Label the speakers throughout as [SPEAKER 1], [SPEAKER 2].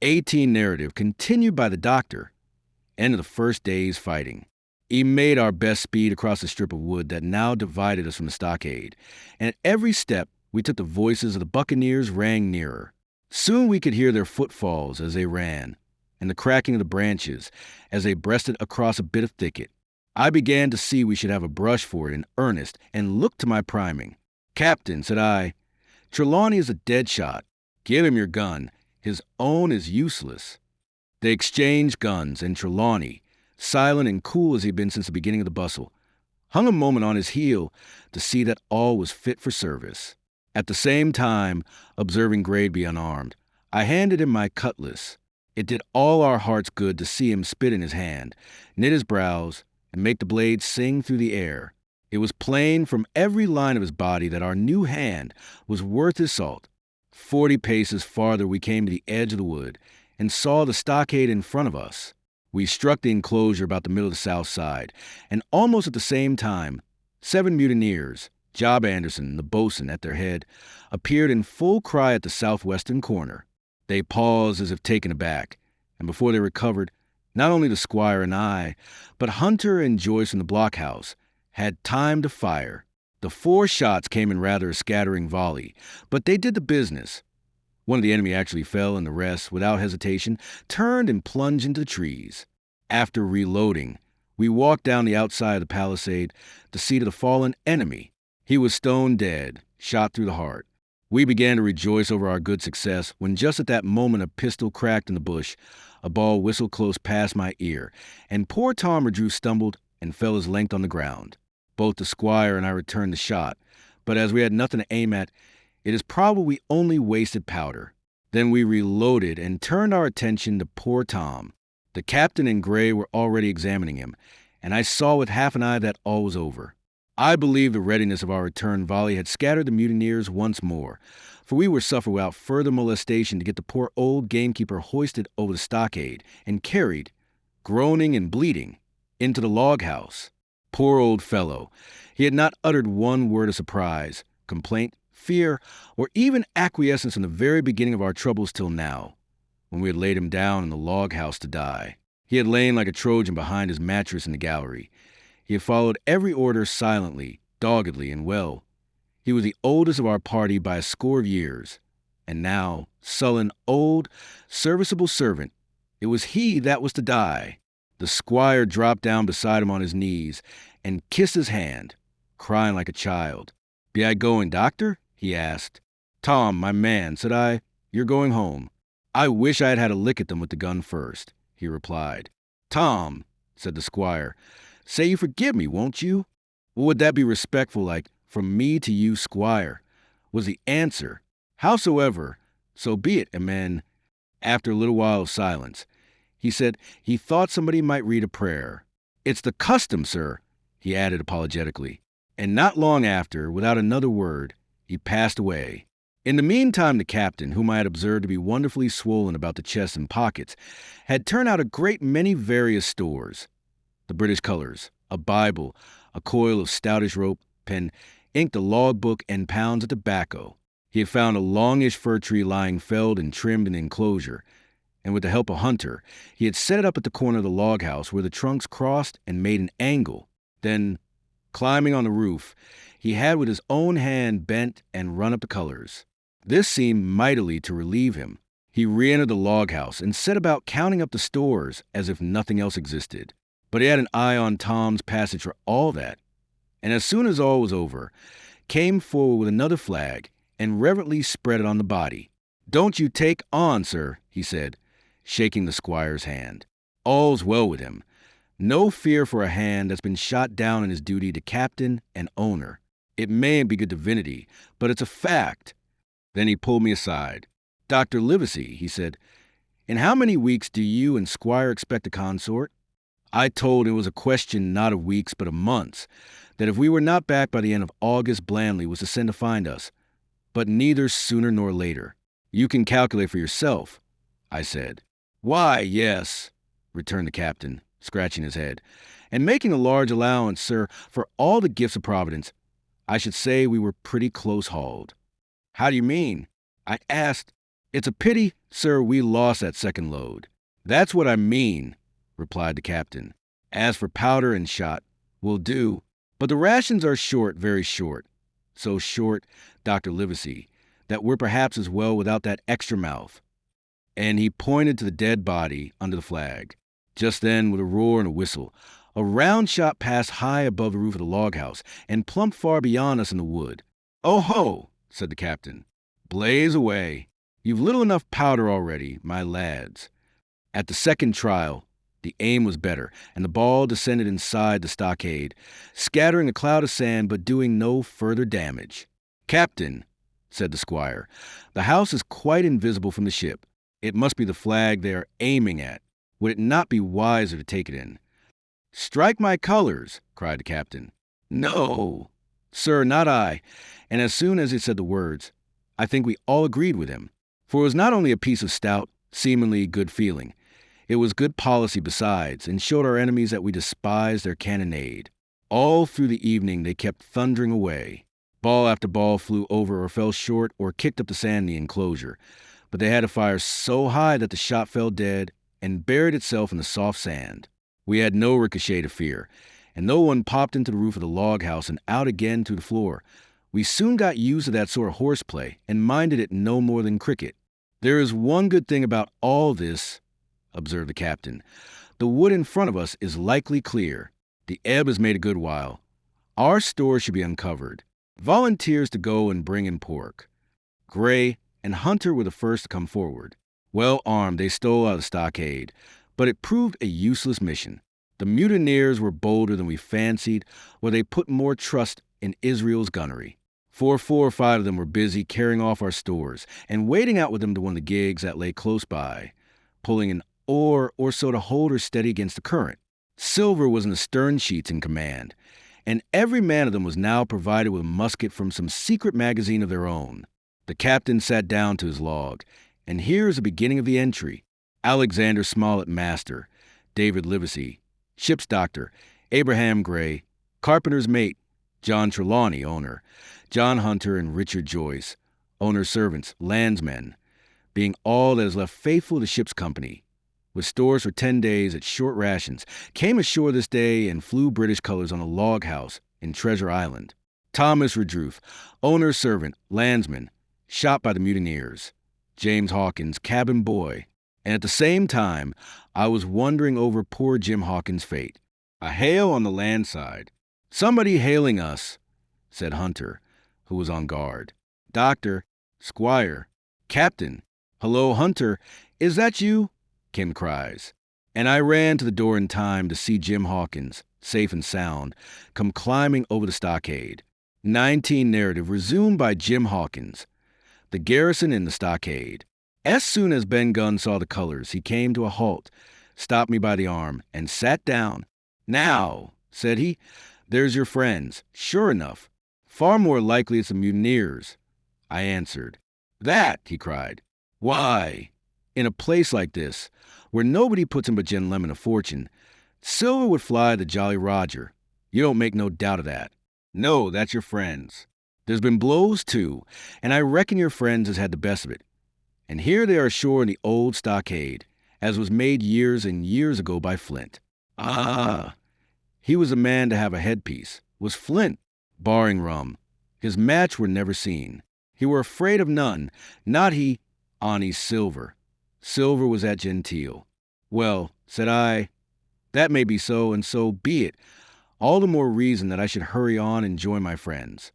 [SPEAKER 1] 18 narrative continued by the doctor. End of the first day's fighting. He made our best speed across the strip of wood that now divided us from the stockade, and at every step we took the voices of the buccaneers rang nearer. Soon we could hear their footfalls as they ran, and the cracking of the branches as they breasted across a bit of thicket. I began to see we should have a brush for it in earnest and looked to my priming. "Captain," said I, "Trelawney is a dead shot. Give him your gun. His own is useless." They exchanged guns, and Trelawney, silent and cool as he'd been since the beginning of the bustle, hung a moment on his heel to see that all was fit for service. At the same time, observing Gradeby unarmed, I handed him my cutlass. It did all our hearts good to see him spit in his hand, knit his brows, and make the blade sing through the air. It was plain from every line of his body that our new hand was worth his salt. 40 paces farther we came to the edge of the wood and saw the stockade in front of us. We struck the enclosure about the middle of the south side, and almost at the same time, 7 mutineers, Job Anderson, the boatswain at their head, appeared in full cry at the southwestern corner. They paused as if taken aback, and before they recovered, not only the squire and I, but Hunter and Joyce in the blockhouse, had time to fire. The 4 shots came in rather a scattering volley, but they did the business. One of the enemy actually fell, and the rest, without hesitation, turned and plunged into the trees. After reloading, we walked down the outside of the palisade to see to the fallen enemy. He was stone dead, shot through the heart. We began to rejoice over our good success when just at that moment a pistol cracked in the bush, a ball whistled close past my ear, and poor Tom Redrew stumbled and fell his length on the ground. Both the squire and I returned the shot, but as we had nothing to aim at, it is probable we only wasted powder. Then we reloaded and turned our attention to poor Tom. The captain and Gray were already examining him, and I saw with half an eye that all was over. I believe the readiness of our return volley had scattered the mutineers once more, for we were suffered without further molestation to get the poor old gamekeeper hoisted over the stockade and carried, groaning and bleeding, into the log house. Poor old fellow! He had not uttered one word of surprise, complaint, fear, or even acquiescence from the very beginning of our troubles till now, when we had laid him down in the log house to die. He had lain like a Trojan behind his mattress in the gallery. He had followed every order silently, doggedly, and well. He was the oldest of our party by a score of years, and now, sullen, old, serviceable servant, it was he that was to die. The squire dropped down beside him on his knees and kissed his hand, crying like a child. "Be I going, doctor?" he asked. "Tom, my man," said I, "you're going home." "I wish I had had a lick at them with the gun first," he replied. "Tom," said the squire, "say you forgive me, won't you?" "What would that be respectful like, from me to you, squire?" was the answer. "Howsoever, so be it, amen." After a little while of silence, he said he thought somebody might read a prayer. "It's the custom, sir," he added apologetically. And not long after, without another word, he passed away. In the meantime, the captain, whom I had observed to be wonderfully swollen about the chest and pockets, had turned out a great many various stores. The British colors, a Bible, a coil of stoutish rope, pen, inked a logbook, and pounds of tobacco. He had found a longish fir tree lying felled and trimmed in the enclosure, and with the help of Hunter, he had set it up at the corner of the log house where the trunks crossed and made an angle. Then, climbing on the roof, he had with his own hand bent and run up the colors. This seemed mightily to relieve him. He re-entered the log house and set about counting up the stores as if nothing else existed. But he had an eye on Tom's passage for all that, and as soon as all was over, came forward with another flag and reverently spread it on the body. "Don't you take on, sir," he said, shaking the squire's hand. "All's well with him. No fear for a hand that's been shot down in his duty to captain and owner. It mayn't be good divinity, but it's a fact." Then he pulled me aside. "Dr. Livesey," he said, "in how many weeks do you and squire expect a consort?" I told him it was a question not of weeks but of months, that if we were not back by the end of August, Blandley was to send to find us, but neither sooner nor later. "You can calculate for yourself," I said. "Why, yes," returned the captain, scratching his head, "and making a large allowance, sir, for all the gifts of Providence, I should say we were pretty close hauled." "How do you mean?" I asked. "It's a pity," Sir, we lost that second load. That's what I mean, replied the captain. As for powder and shot, we'll do. But the rations are short, very short. So short, Dr. Livesey, that we're perhaps as well without that extra mouth. And he pointed to the dead body under the flag. Just then, with a roar and a whistle, a round shot passed high above the roof of the log house and plumped far beyond us in the wood. "Oh ho!" said the captain. "Blaze away. You've little enough powder already, my lads." At the second trial, the aim was better, and the ball descended inside the stockade, scattering a cloud of sand but doing no further damage. "Captain," said the squire, "the house is quite invisible from the ship. It must be the flag they are aiming at. Would it not be wiser to take it in?" "Strike my colors," cried the captain. "No, sir, not I." And as soon as he said the words, I think we all agreed with him. For it was not only a piece of stout, seemingly good feeling, it was good policy besides, and showed our enemies that we despised their cannonade. All through the evening they kept thundering away. Ball after ball flew over or fell short or kicked up the sand in the enclosure, but they had to fire so high that the shot fell dead and buried itself in the soft sand. We had no ricochet to fear, and no one popped into the roof of the log house and out again to the floor. We soon got used to that sort of horseplay and minded it no more than cricket. "There is one good thing about all this," observed the captain. "The wood in front of us is likely clear. The ebb has made a good while. Our stores should be uncovered. Volunteers to go and bring in pork." Gray and Hunter were the first to come forward. Well armed, they stole out of the stockade, but it proved a useless mission. The mutineers were bolder than we fancied, or they put more trust in Israel's gunnery. 4 or 5 of them were busy carrying off our stores and wading out with them to one of the gigs that lay close by, pulling an oar or so to hold her steady against the current. Silver was in the stern sheets in command, and every man of them was now provided with a musket from some secret magazine of their own. The captain sat down to his log, and here is the beginning of the entry. Alexander Smollett, master; David Livesey, ship's doctor; Abraham Gray, carpenter's mate; John Trelawney, owner; John Hunter and Richard Joyce, owner's servants, landsmen, being all that is left faithful to ship's company, with stores for 10 days at short rations, came ashore this day and flew British colors on a log house in Treasure Island. Thomas Redruth, owner's servant, landsman, shot by the mutineers; James Hawkins, cabin boy. And at the same time, I was wondering over poor Jim Hawkins' fate. A hail on the land side. "Somebody hailing us," said Hunter, who was on guard. "Doctor, squire, captain." "Hello, Hunter, is that you?" came the cries. And I ran to the door in time to see Jim Hawkins, safe and sound, come climbing over the stockade. 19 narrative resumed by Jim Hawkins. The garrison in the stockade. As soon as Ben Gunn saw the colors, he came to a halt, stopped me by the arm, and sat down. "Now," said he, "there's your friends. Sure enough. Far more likely it's the mutineers." I answered. "That," he cried. "Why, in a place like this, where nobody puts him but Jen Lemon a fortune, Silver would fly the Jolly Roger. You don't make no doubt of that. No, that's your friends. There's been blows, too, and I reckon your friends has had the best of it. And here they are ashore in the old stockade, as was made years and years ago by Flint. Ah, he was a man to have a headpiece, was Flint, barring rum. His match were never seen. He were afraid of none, not he, honest Silver. Silver was that genteel. Well, said I, that may be so, and so be it. All the more reason that I should hurry on and join my friends.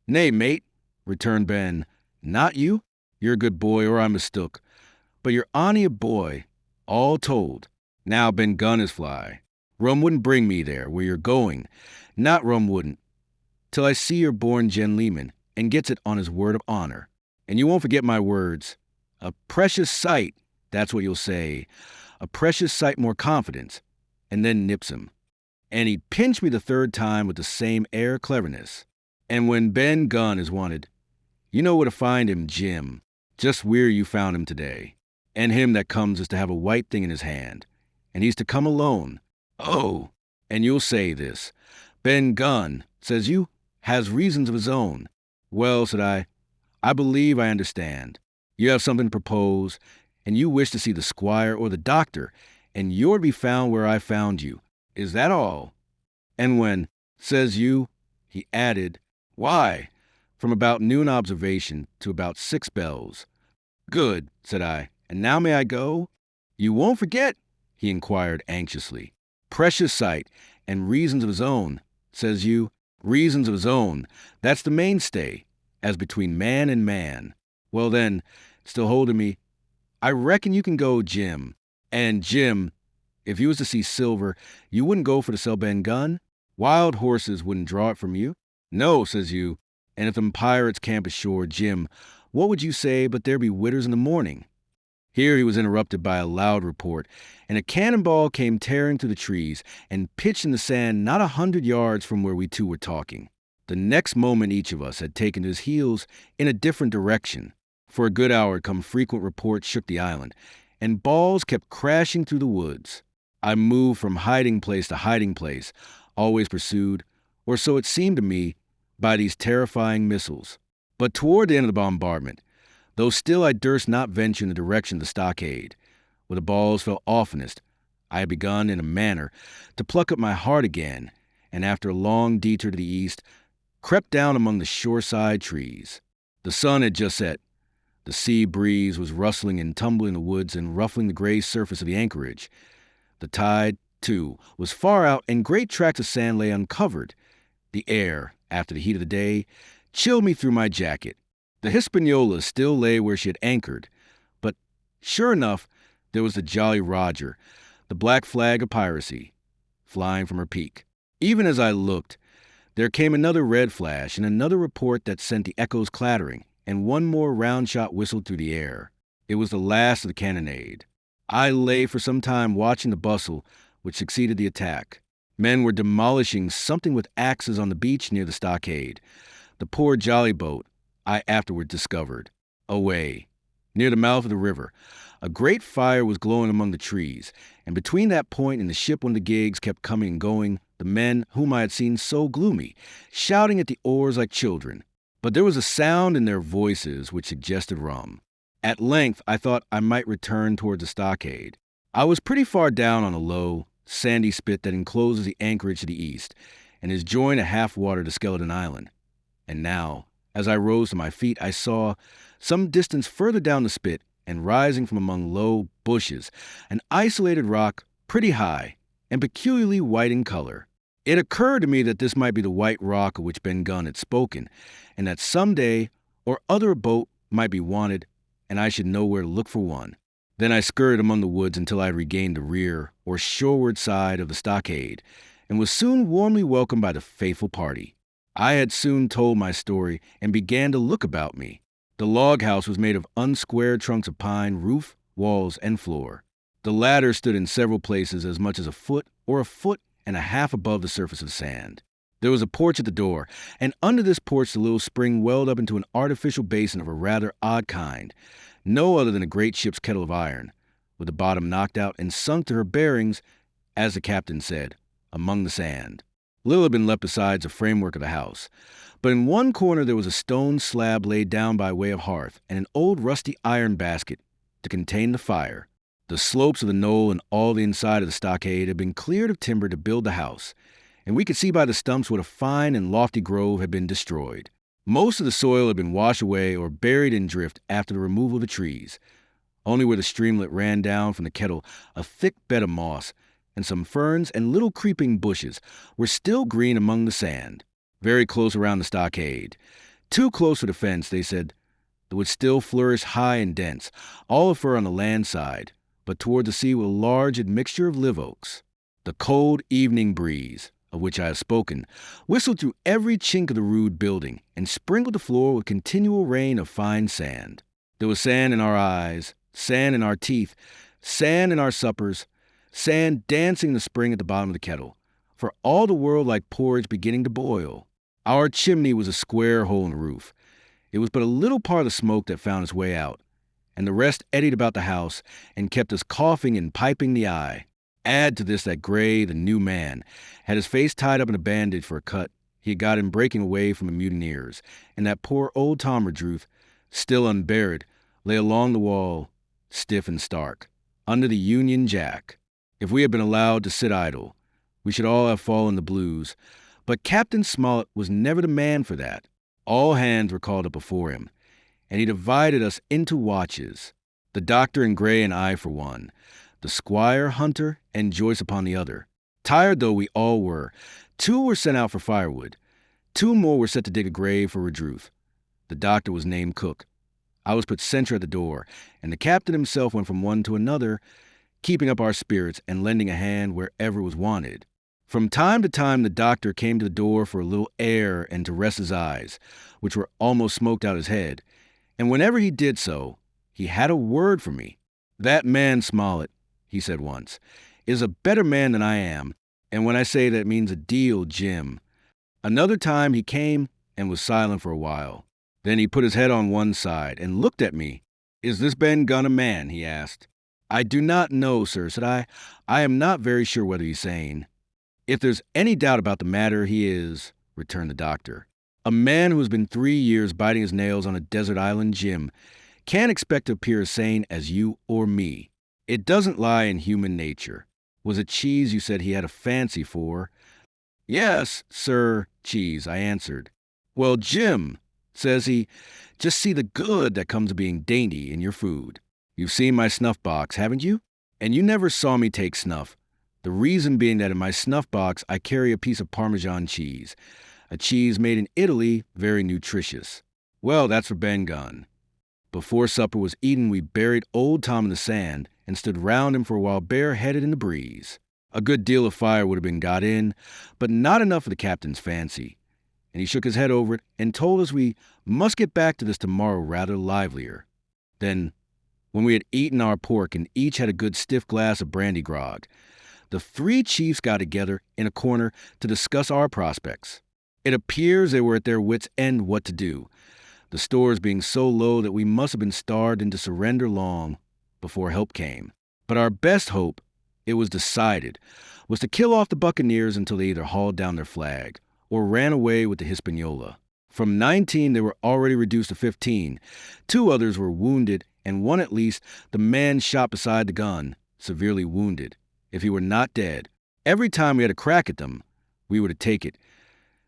[SPEAKER 1] Nay, mate, returned Ben, not you? You're a good boy, or I mistook. But you're only a boy, all told. Now Ben Gunn is fly. Rum wouldn't bring me there, where you're going. Not rum wouldn't. Till I see you're born Jen Lehman, and gets it on his word of honor. And you won't forget my words. A precious sight, that's what you'll say. A precious sight more confidence. And then nips him. And he'd pinch me the third time with the same air cleverness. And when Ben Gunn is wanted, you know where to find him, Jim. Just where you found him today. And him that comes is to have a white thing in his hand. And he's to come alone. Oh, and you'll say this. Ben Gunn, says you, has reasons of his own. Well, said I believe I understand. You have something to propose, and you wish to see the squire or the doctor, and you're to be found where I found you. Is that all? And when, says you, he added, why, from about noon observation to about 6 bells. Good, said I, and now may I go? You won't forget, he inquired anxiously. Precious sight, and reasons of his own, says you. Reasons of his own, that's the mainstay, as between man and man. Well then, still holding me, I reckon you can go, Jim. And Jim, if you was to see silver, you wouldn't go for the Selben gun? Wild horses wouldn't draw it from you? No, says you. And if them pirates camp ashore, Jim, what would you say but there be witters in the morning? Here he was interrupted by a loud report, and a cannonball came tearing through the trees and pitched in the sand not 100 yards from where we two were talking. The next moment each of us had taken to his heels in a different direction. For a good hour come frequent reports shook the island, and balls kept crashing through the woods. I moved from hiding place to hiding place, always pursued, or so it seemed to me, by these terrifying missiles. But toward the end of the bombardment, though still I durst not venture in the direction of the stockade, where the balls fell oftenest, I had begun, in a manner, to pluck up my heart again, and after a long detour to the east, crept down among the shoreside trees. The sun had just set. The sea breeze was rustling and tumbling the woods and ruffling the gray surface of the anchorage. The tide, too, was far out, and great tracts of sand lay uncovered. The air, after the heat of the day, chilled me through my jacket. The Hispaniola still lay where she had anchored, but, sure enough, there was the Jolly Roger, the black flag of piracy, flying from her peak. Even as I looked, there came another red flash and another report that sent the echoes clattering, and one more round shot whistled through the air. It was the last of the cannonade. I lay for some time watching the bustle which succeeded the attack. Men were demolishing something with axes on the beach near the stockade. The poor jolly boat, I afterward discovered, away, near the mouth of the river. A great fire was glowing among the trees, and between that point and the ship one of the gigs kept coming and going, the men whom I had seen so gloomy, shouting at the oars like children. But there was a sound in their voices which suggested rum. At length I thought I might return towards the stockade. I was pretty far down on a low, sandy spit that encloses the anchorage to the east, and is joined at half water to Skeleton Island. And now, as I rose to my feet, I saw, some distance further down the spit, and rising from among low bushes, an isolated rock pretty high, and peculiarly white in color. It occurred to me that this might be the white rock of which Ben Gunn had spoken, and that some day or other a boat might be wanted, and I should know where to look for one. Then I scurried among the woods until I had regained the rear or shoreward side of the stockade, and was soon warmly welcomed by the faithful party. I had soon told my story and began to look about me. The log house was made of unsquared trunks of pine, roof, walls, and floor. The latter stood in several places as much as a foot or a foot and a half above the surface of sand. There was a porch at the door, and under this porch the little spring welled up into an artificial basin of a rather odd kind, no other than a great ship's kettle of iron, with the bottom knocked out and sunk to her bearings, as the captain said, among the sand. Little had been left besides the framework of the house, but in one corner there was a stone slab laid down by way of hearth, and an old rusty iron basket to contain the fire. The slopes of the knoll and all the inside of the stockade had been cleared of timber to build the house, and we could see by the stumps what a fine and lofty grove had been destroyed. Most of the soil had been washed away or buried in drift after the removal of the trees. Only where the streamlet ran down from the kettle, a thick bed of moss, and some ferns and little creeping bushes were still green among the sand, very close around the stockade. Too close for the fence, they said, that would still flourish high and dense, all of fir on the land side, but toward the sea with a large admixture of live oaks. The cold evening breeze, of which I have spoken, whistled through every chink of the rude building and sprinkled the floor with continual rain of fine sand. There was sand in our eyes, sand in our teeth, sand in our suppers, sand dancing in the spring at the bottom of the kettle, for all the world like porridge beginning to boil. Our chimney was a square hole in the roof. It was but a little part of the smoke that found its way out, and the rest eddied about the house and kept us coughing and piping the eye. Add to this that Gray, the new man, had his face tied up in a bandage for a cut he had got in breaking away from the mutineers, and that poor old Tom Redruth, still unburied, lay along the wall, stiff and stark, under the Union Jack. If we had been allowed to sit idle, we should all have fallen the blues, but Captain Smollett was never the man for that. All hands were called up before him, and he divided us into watches. The doctor in gray and I for one, the squire, Hunter, and Joyce upon the other. Tired though we all were, 2 were sent out for firewood. 2 more were set to dig a grave for Redruth. The doctor was named Cook. I was put sentry at the door, and the captain himself went from one to another, keeping up our spirits and lending a hand wherever was wanted. From time to time the doctor came to the door for a little air and to rest his eyes, which were almost smoked out his head, and whenever he did so, he had a word for me. "That man Smollett," he said once, "is a better man than I am, and when I say that it means a deal, Jim." Another time he came and was silent for a while. Then he put his head on one side and looked at me. "Is this Ben Gunn a man?" he asked. "I do not know, sir," said I. "I am not very sure whether he's sane." "If there's any doubt about the matter, he is," returned the doctor. "A man who has been 3 years biting his nails on a desert island, Jim, can't expect to appear as sane as you or me. It doesn't lie in human nature. Was it cheese you said he had a fancy for?" "Yes, sir, cheese," I answered. "Well, Jim," says he, "just see the good that comes of being dainty in your food. You've seen my snuff box, haven't you? And you never saw me take snuff. The reason being that in my snuff box I carry a piece of Parmesan cheese, a cheese made in Italy, very nutritious. Well, that's for Ben Gunn." Before supper was eaten, we buried old Tom in the sand and stood round him for a while bareheaded in the breeze. A good deal of fire would have been got in, but not enough for the captain's fancy, and he shook his head over it and told us we must get back to this tomorrow rather livelier. Then, when we had eaten our pork and each had a good stiff glass of brandy grog, the 3 chiefs got together in a corner to discuss our prospects. It appears they were at their wits' end what to do, the stores being so low that we must have been starved into surrender long before help came. But our best hope, it was decided, was to kill off the buccaneers until they either hauled down their flag or ran away with the Hispaniola. From 19 they were already reduced to 15. 2 others were wounded, and one at least, the man shot beside the gun, severely wounded. If he were not dead, every time we had a crack at them, we were to take it,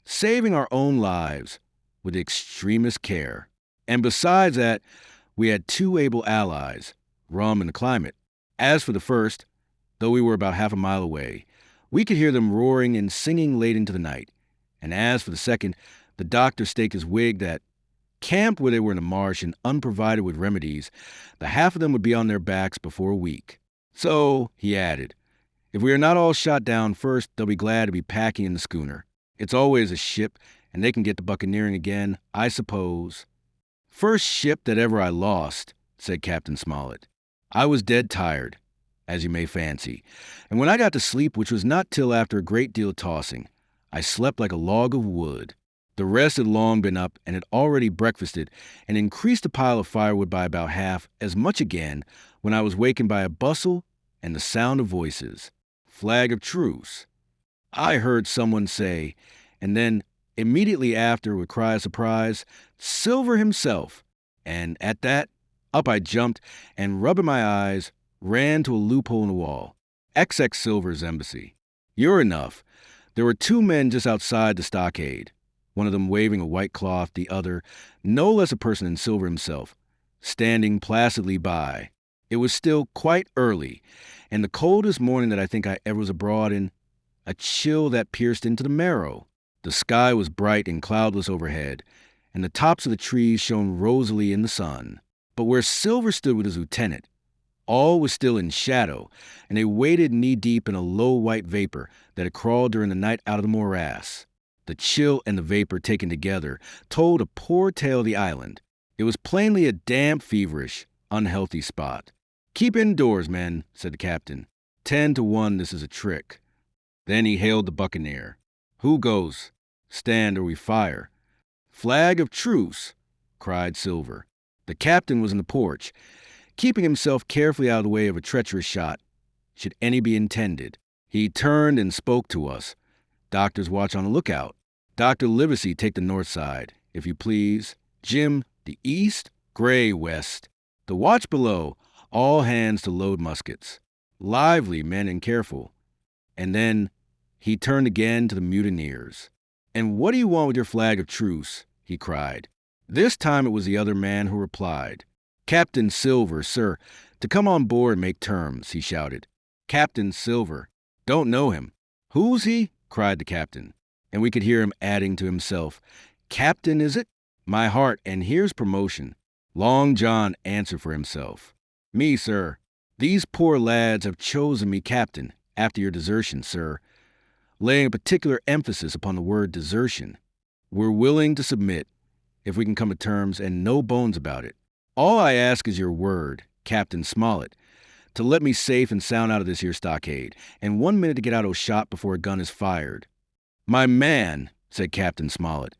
[SPEAKER 1] saving our own lives with the extremest care. And besides that, we had 2 able allies, rum and the climate. As for the first, though we were about half a mile away, we could hear them roaring and singing late into the night. And as for the second, the doctor staked his wig that, camped where they were in the marsh and unprovided with remedies, the half of them would be on their backs before a week. "So," he added, "if we are not all shot down first, they'll be glad to be packing in the schooner. It's always a ship, and they can get to buccaneering again, I suppose." "First ship that ever I lost," said Captain Smollett. "I was dead tired, as you may fancy, and when I got to sleep, which was not till after a great deal of tossing, I slept like a log of wood. The rest had long been up and had already breakfasted and increased the pile of firewood by about half as much again when I was wakened by a bustle and the sound of voices. "Flag of truce," I heard someone say, and then immediately after, with cry of surprise, "Silver himself," and at that, up I jumped and, rubbing my eyes, ran to a loophole in the wall. XX Silver's embassy. Sure enough, there were 2 men just outside the stockade, one of them waving a white cloth, the other, no less a person than Silver himself, standing placidly by. It was still quite early, and the coldest morning that I think I ever was abroad in, a chill that pierced into the marrow. The sky was bright and cloudless overhead, and the tops of the trees shone rosily in the sun. But where Silver stood with his lieutenant, all was still in shadow, and they waded knee-deep in a low white vapor that had crawled during the night out of the morass. The chill and the vapor taken together told a poor tale of the island. It was plainly a damp, feverish, unhealthy spot. "Keep indoors, men," said the captain. 10 to 1 this is a trick." Then he hailed the buccaneer. "Who goes? Stand or we fire." "Flag of truce," cried Silver. The captain was in the porch, keeping himself carefully out of the way of a treacherous shot, should any be intended. He turned and spoke to us. "Doctor's watch on the lookout. Dr. Livesey take the north side, if you please. Jim, the east, Gray west. The watch below, All hands to load muskets. Lively men and careful. And then he turned again to the mutineers. "And what do you want with your flag of truce?" he cried. This time it was the other man who replied. "Captain Silver, sir, to come on board and make terms," he shouted. Captain Silver. Don't know him. "Who's he?" cried the captain. And we could hear him adding to himself, "Captain, is it? My heart, and here's promotion." Long John answered for himself. "Me, sir. These poor lads have chosen me captain after your desertion, sir," laying a particular emphasis upon the word desertion. "We're willing to submit, if we can come to terms, and no bones about it. All I ask is your word, Captain Smollett, to let me safe and sound out of this here stockade, and 1 minute to get out of shot before a gun is fired." "My man," said Captain Smollett,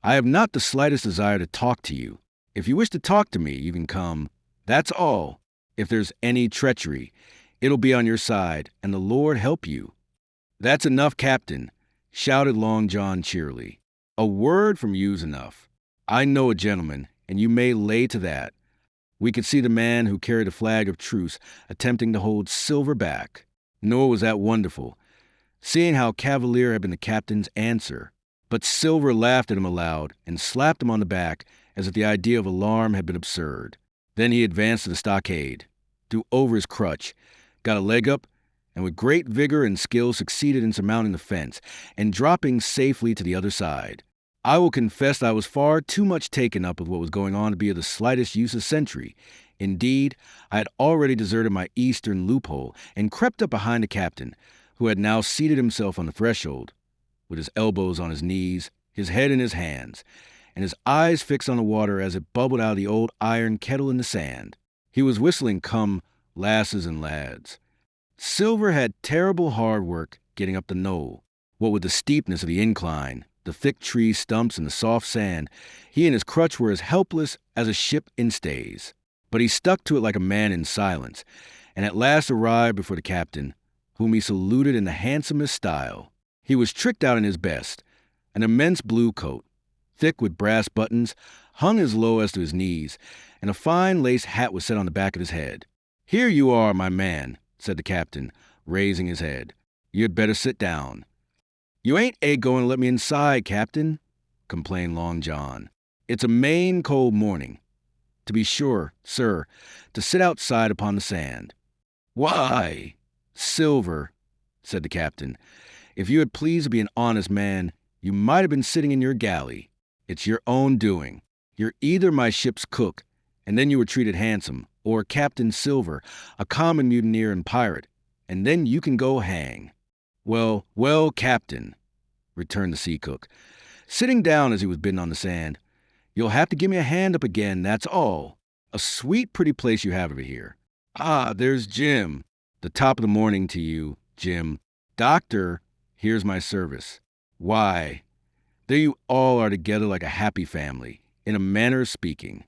[SPEAKER 1] "I have not the slightest desire to talk to you. If you wish to talk to me, you can come. That's all. If there's any treachery, it'll be on your side, and the Lord help you." "That's enough, Captain," shouted Long John cheerily. "A word from you's enough. I know a gentleman, and you may lay to that." We could see the man who carried a flag of truce attempting to hold Silver back. Nor was that wonderful, seeing how cavalier had been the captain's answer. But Silver laughed at him aloud and slapped him on the back as if the idea of alarm had been absurd. Then he advanced to the stockade, threw over his crutch, got a leg up, and with great vigor and skill succeeded in surmounting the fence and dropping safely to the other side. I will confess I was far too much taken up with what was going on to be of the slightest use of sentry. Indeed, I had already deserted my eastern loophole and crept up behind the captain, who had now seated himself on the threshold, with his elbows on his knees, his head in his hands, and his eyes fixed on the water as it bubbled out of the old iron kettle in the sand. He was whistling "Come, Lasses and Lads." Silver had terrible hard work getting up the knoll. What with the steepness of the incline, the thick tree stumps, and the soft sand, he and his crutch were as helpless as a ship in stays. But he stuck to it like a man in silence, and at last arrived before the captain, whom he saluted in the handsomest style. He was tricked out in his best. An immense blue coat, thick with brass buttons, hung as low as to his knees, and a fine lace hat was set on the back of his head. "Here you are, my man," said the captain, raising his head. "You'd better sit down." "You ain't going to let me inside, Captain," complained Long John. "It's a main cold morning. To be sure, sir, to sit outside upon the sand." "Why, Silver," said the captain, "if you had pleased to be an honest man, you might have been sitting in your galley. It's your own doing. You're either my ship's cook, and then you were treated handsome, or Captain Silver, a common mutineer and pirate, and then you can go hang." "Well, well, Captain," returned the sea cook, sitting down as he was bidden on the sand, "you'll have to give me a hand up again, that's all. A sweet, pretty place you have over here. Ah, there's Jim. The top of the morning to you, Jim. Doctor, here's my service. Why, there you all are together like a happy family, in a manner of speaking."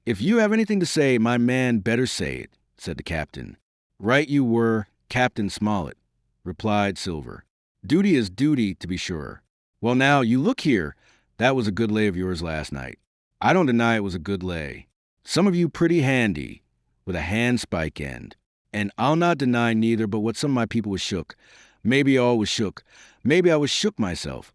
[SPEAKER 1] "If you have anything to say, my man better say it," said the captain. "Right you were, Captain Smollett," replied Silver. "Duty is duty, to be sure. Well, now, you look here. That was a good lay of yours last night. I don't deny it was a good lay. Some of you pretty handy, with a handspike end. And I'll not deny neither but what some of my people was shook. Maybe all was shook. Maybe I was shook myself.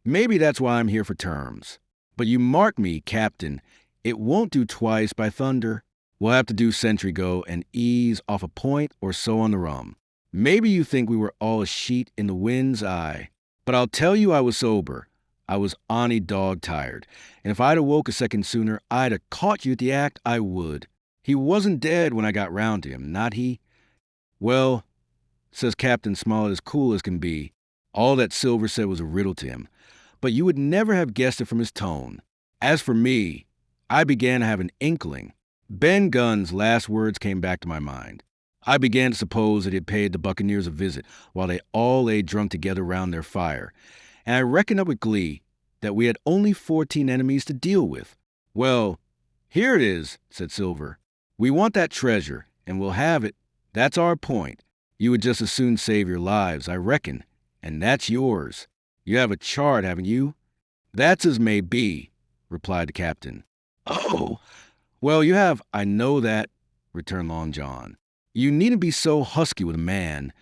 [SPEAKER 1] Maybe that's why I'm here for terms. But you mark me, Captain, it won't do twice, by thunder. We'll have to do sentry go and ease off a point or so on the rum. Maybe you think we were all a sheet in the wind's eye. But I'll tell you I was sober. I was honey dog tired. And if I'd awoke a second sooner, I'd have caught you at the act, I would. He wasn't dead when I got round to him, not he." "Well," says Captain Smollett as cool as can be, all that Silver said was a riddle to him, but you would never have guessed it from his tone. As for me, I began to have an inkling. Ben Gunn's last words came back to my mind. I began to suppose that he had paid the buccaneers a visit while they all lay drunk together round their fire, and I reckoned up with glee that we had only 14 enemies to deal with. "Well, here it is," said Silver. "We want that treasure, and we'll have it. That's our point. You would just as soon save your lives, I reckon, and that's yours. You have a chart, haven't you?" "That's as may be," replied the captain. "Oh, well, you have, I know that. returned Long John. You needn't be so husky with a man.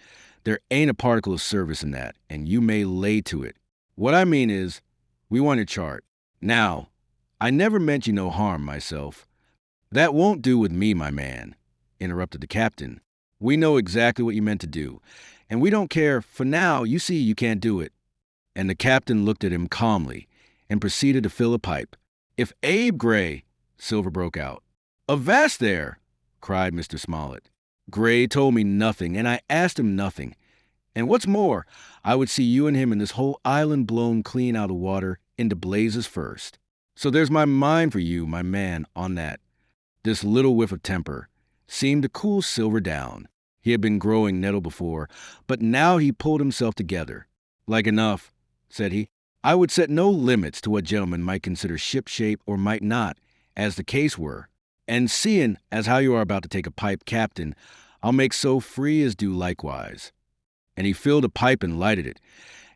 [SPEAKER 1] There ain't a particle of service in that, and you may lay to it. What I mean is, we want your chart. Now, I never meant you no harm myself. That won't do with me, my man, interrupted the captain. We know exactly what you meant to do, and we don't care, for now, you see you can't do it. And the captain looked at him calmly and proceeded to fill a pipe. If Abe Gray, Silver broke out. Avast there, cried Mr. Smollett. Gray told me nothing, and I asked him nothing. And what's more, I would see you and him and this whole island blown clean out of water into blazes first. So there's my mind for you, my man, on that. This little whiff of temper seemed to cool Silver down. He had been growing nettle before, but now he pulled himself together. Like enough, said he. I would set no limits to what gentlemen might consider ship-shape or might not, as the case were. And seeing as how you are about to take a pipe, Captain, I'll make so free as do likewise. And he filled a pipe and lighted it,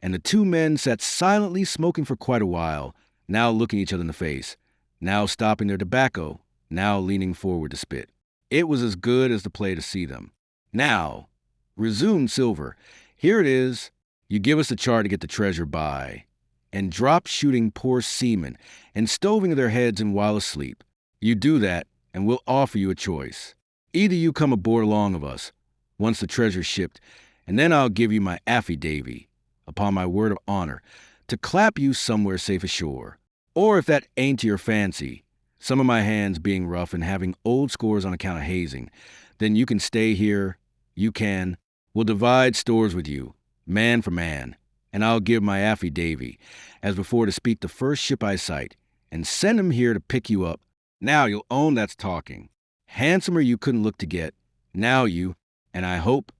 [SPEAKER 1] and the two men sat silently smoking for quite a while, now looking each other in the face, now stopping their tobacco, now leaning forward to spit. It was as good as the play to see them. Now, resumed Silver, here it is. You give us the chart to get the treasure by, and drop shooting poor seamen and stoving their heads in while asleep. You do that, and we'll offer you a choice. Either you come aboard along of us, once the treasure's shipped, and then I'll give you my affidavy, upon my word of honor, to clap you somewhere safe ashore. Or if that ain't to your fancy, some of my hands being rough and having old scores on account of hazing, then you can stay here, you can. We'll divide stores with you, man for man, and I'll give my affidavy, as before to speak the first ship I sight, and send him here to pick you up. Now you'll own that's talking. Handsomer you couldn't look to get. Now you, and I hope,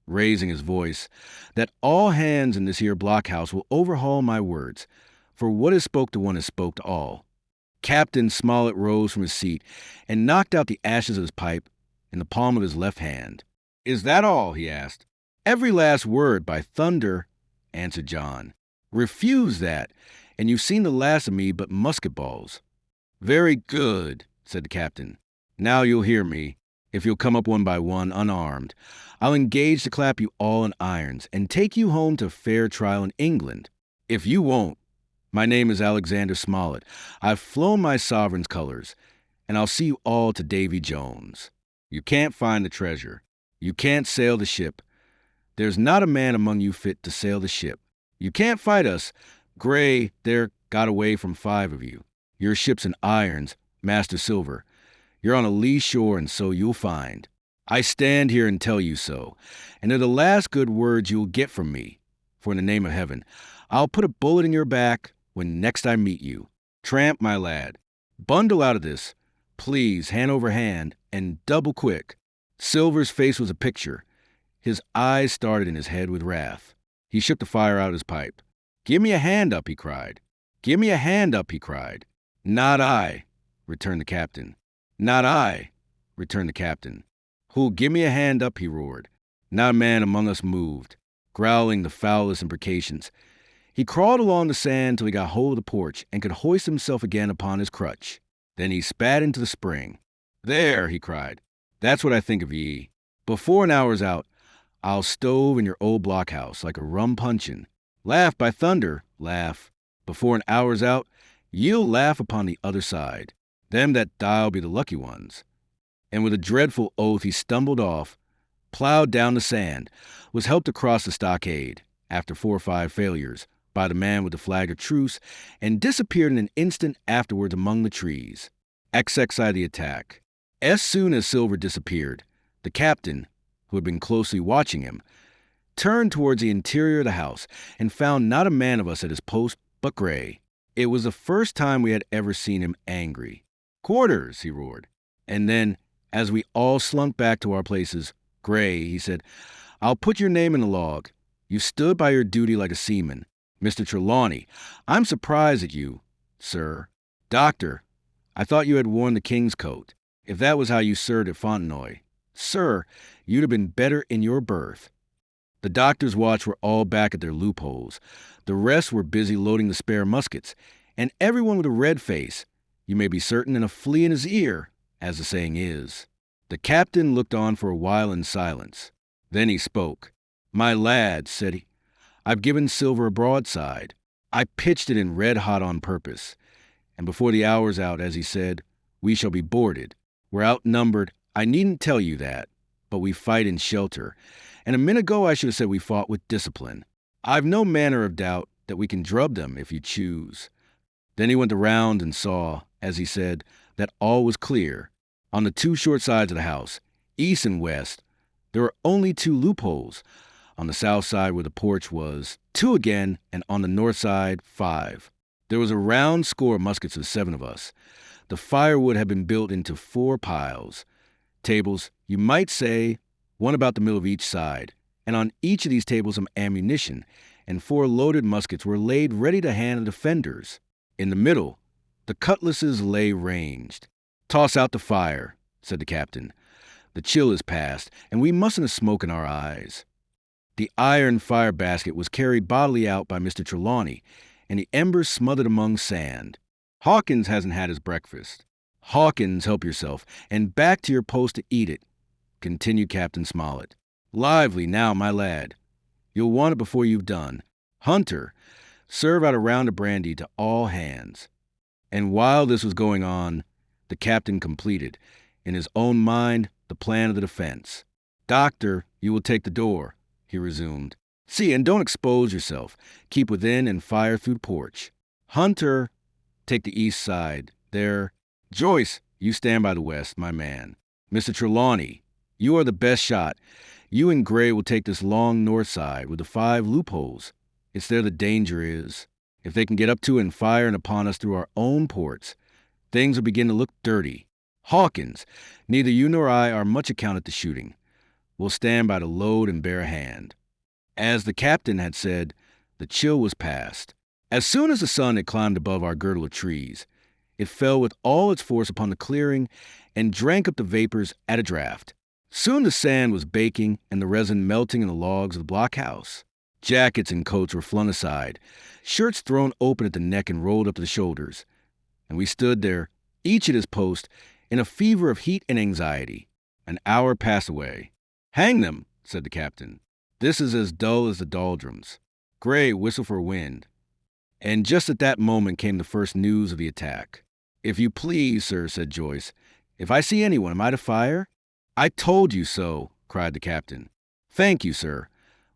[SPEAKER 1] raising his voice, that all hands in this here blockhouse will overhaul my words, for what is spoke to one is spoke to all. Captain Smollett rose from his seat and knocked out the ashes of his pipe in the palm of his left hand. Is that all? He asked. Every last word, by thunder, answered John. Refuse that, and you've seen the last of me but musket balls. Very good, said the captain. Now you'll hear me. If you'll come up one by one, unarmed, I'll engage to clap you all in irons and take you home to fair trial in England. If you won't, my name is Alexander Smollett. I've flown my sovereign's colors, and I'll see you all to Davy Jones. You can't find the treasure. You can't sail the ship. There's not a man among you fit to sail the ship. You can't fight us. Gray, there got away from 5 of you. Your ship's in irons, Master Silver. You're on a lee shore, and so you'll find. I stand here and tell you so, and they're the last good words you'll get from me. For in the name of heaven, I'll put a bullet in your back when next I meet you. Tramp, my lad, bundle out of this, please, hand over hand, and double quick. Silver's face was a picture. His eyes started in his head with wrath. He shook the fire out of his pipe. Give me a hand up, he cried. Give me a hand up, he cried. Not I, returned the captain. Not I, returned the captain. Who'll give me a hand up, he roared. Not a man among us moved, growling the foulest imprecations. He crawled along the sand till he got hold of the porch and could hoist himself again upon his crutch. Then he spat into the spring. There, he cried. That's what I think of ye. Before an hour's out, I'll stove in your old blockhouse like a rum puncheon. Laugh, by thunder, laugh. Before an hour's out, ye'll laugh upon the other side. Them that die'll be the lucky ones. And with a dreadful oath he stumbled off, plowed down the sand, was helped across the stockade, after 4 or 5 failures, by the man with the flag of truce, and disappeared in an instant afterwards among the trees. XXI the attack. As soon as Silver disappeared, the captain, who had been closely watching him, turned towards the interior of the house and found not a man of us at his post but Gray. It was the first time we had ever seen him angry. Quarters, he roared. And then, as we all slunk back to our places, Gray, he said, I'll put your name in the log. You stood by your duty like a seaman. Mr. Trelawney, I'm surprised at you, sir. Doctor, I thought you had worn the king's coat. If that was how you served at Fontenoy, sir, you'd have been better in your berth. The doctor's watch were all back at their loopholes. The rest were busy loading the spare muskets, and everyone with a red face, you may be certain, and a flea in his ear, as the saying is. The captain looked on for a while in silence. Then he spoke. "My lad," said he, "I've given Silver a broadside. I pitched it in red hot on purpose. And before the hour's out, as he said, we shall be boarded. We're outnumbered. I needn't tell you that, but we fight in shelter. And a minute ago I should have said we fought with discipline. I've no manner of doubt that we can drub them if you choose." Then he went around and saw, as he said, that all was clear. On the two short sides of the house, east and west, there were only 2 loopholes. On the south side where the porch was, 2 again, and on the north side, 5. There was a round score of muskets for the 7 of us. The firewood had been built into 4 piles. Tables, you might say, one about the middle of each side, and on each of these tables some ammunition, and 4 loaded muskets were laid ready to hand the defenders. In the middle, the cutlasses lay ranged. "Toss out the fire," said the captain. "The chill is past, and we mustn't have smoke in our eyes." The iron fire basket was carried bodily out by Mr. Trelawney, and the embers smothered among sand. "Hawkins hasn't had his breakfast. Hawkins, help yourself, and back to your post to eat it," continued Captain Smollett. "Lively now, my lad. You'll want it before you've done. Hunter, serve out a round of brandy to all hands." And while this was going on, the captain completed, in his own mind, the plan of the defense. "Doctor, you will take the door," he resumed. "See, and don't expose yourself. Keep within and fire through the porch. Hunter, take the east side. There. Joyce, you stand by the west, my man. Mr. Trelawney, you are the best shot. You and Gray will take this long north side with the 5 loopholes. It's there the danger is. If they can get up to and fire in upon us through our own ports, things will begin to look dirty. Hawkins, neither you nor I are much account at the shooting. We'll stand by the load and bear a hand." As the captain had said, the chill was past. As soon as the sun had climbed above our girdle of trees, it fell with all its force upon the clearing and drank up the vapors at a draught. Soon the sand was baking and the resin melting in the logs of the blockhouse. Jackets and coats were flung aside, shirts thrown open at the neck and rolled up to the shoulders, and we stood there, each at his post, in a fever of heat and anxiety. An hour passed away. "Hang them," said the captain. "This is as dull as the doldrums. Gray, whistle for wind." And just at that moment came the first news of the attack. "If you please, sir," said Joyce, "if I see anyone, am I to fire?" "I told you so," cried the captain. "Thank you, sir,"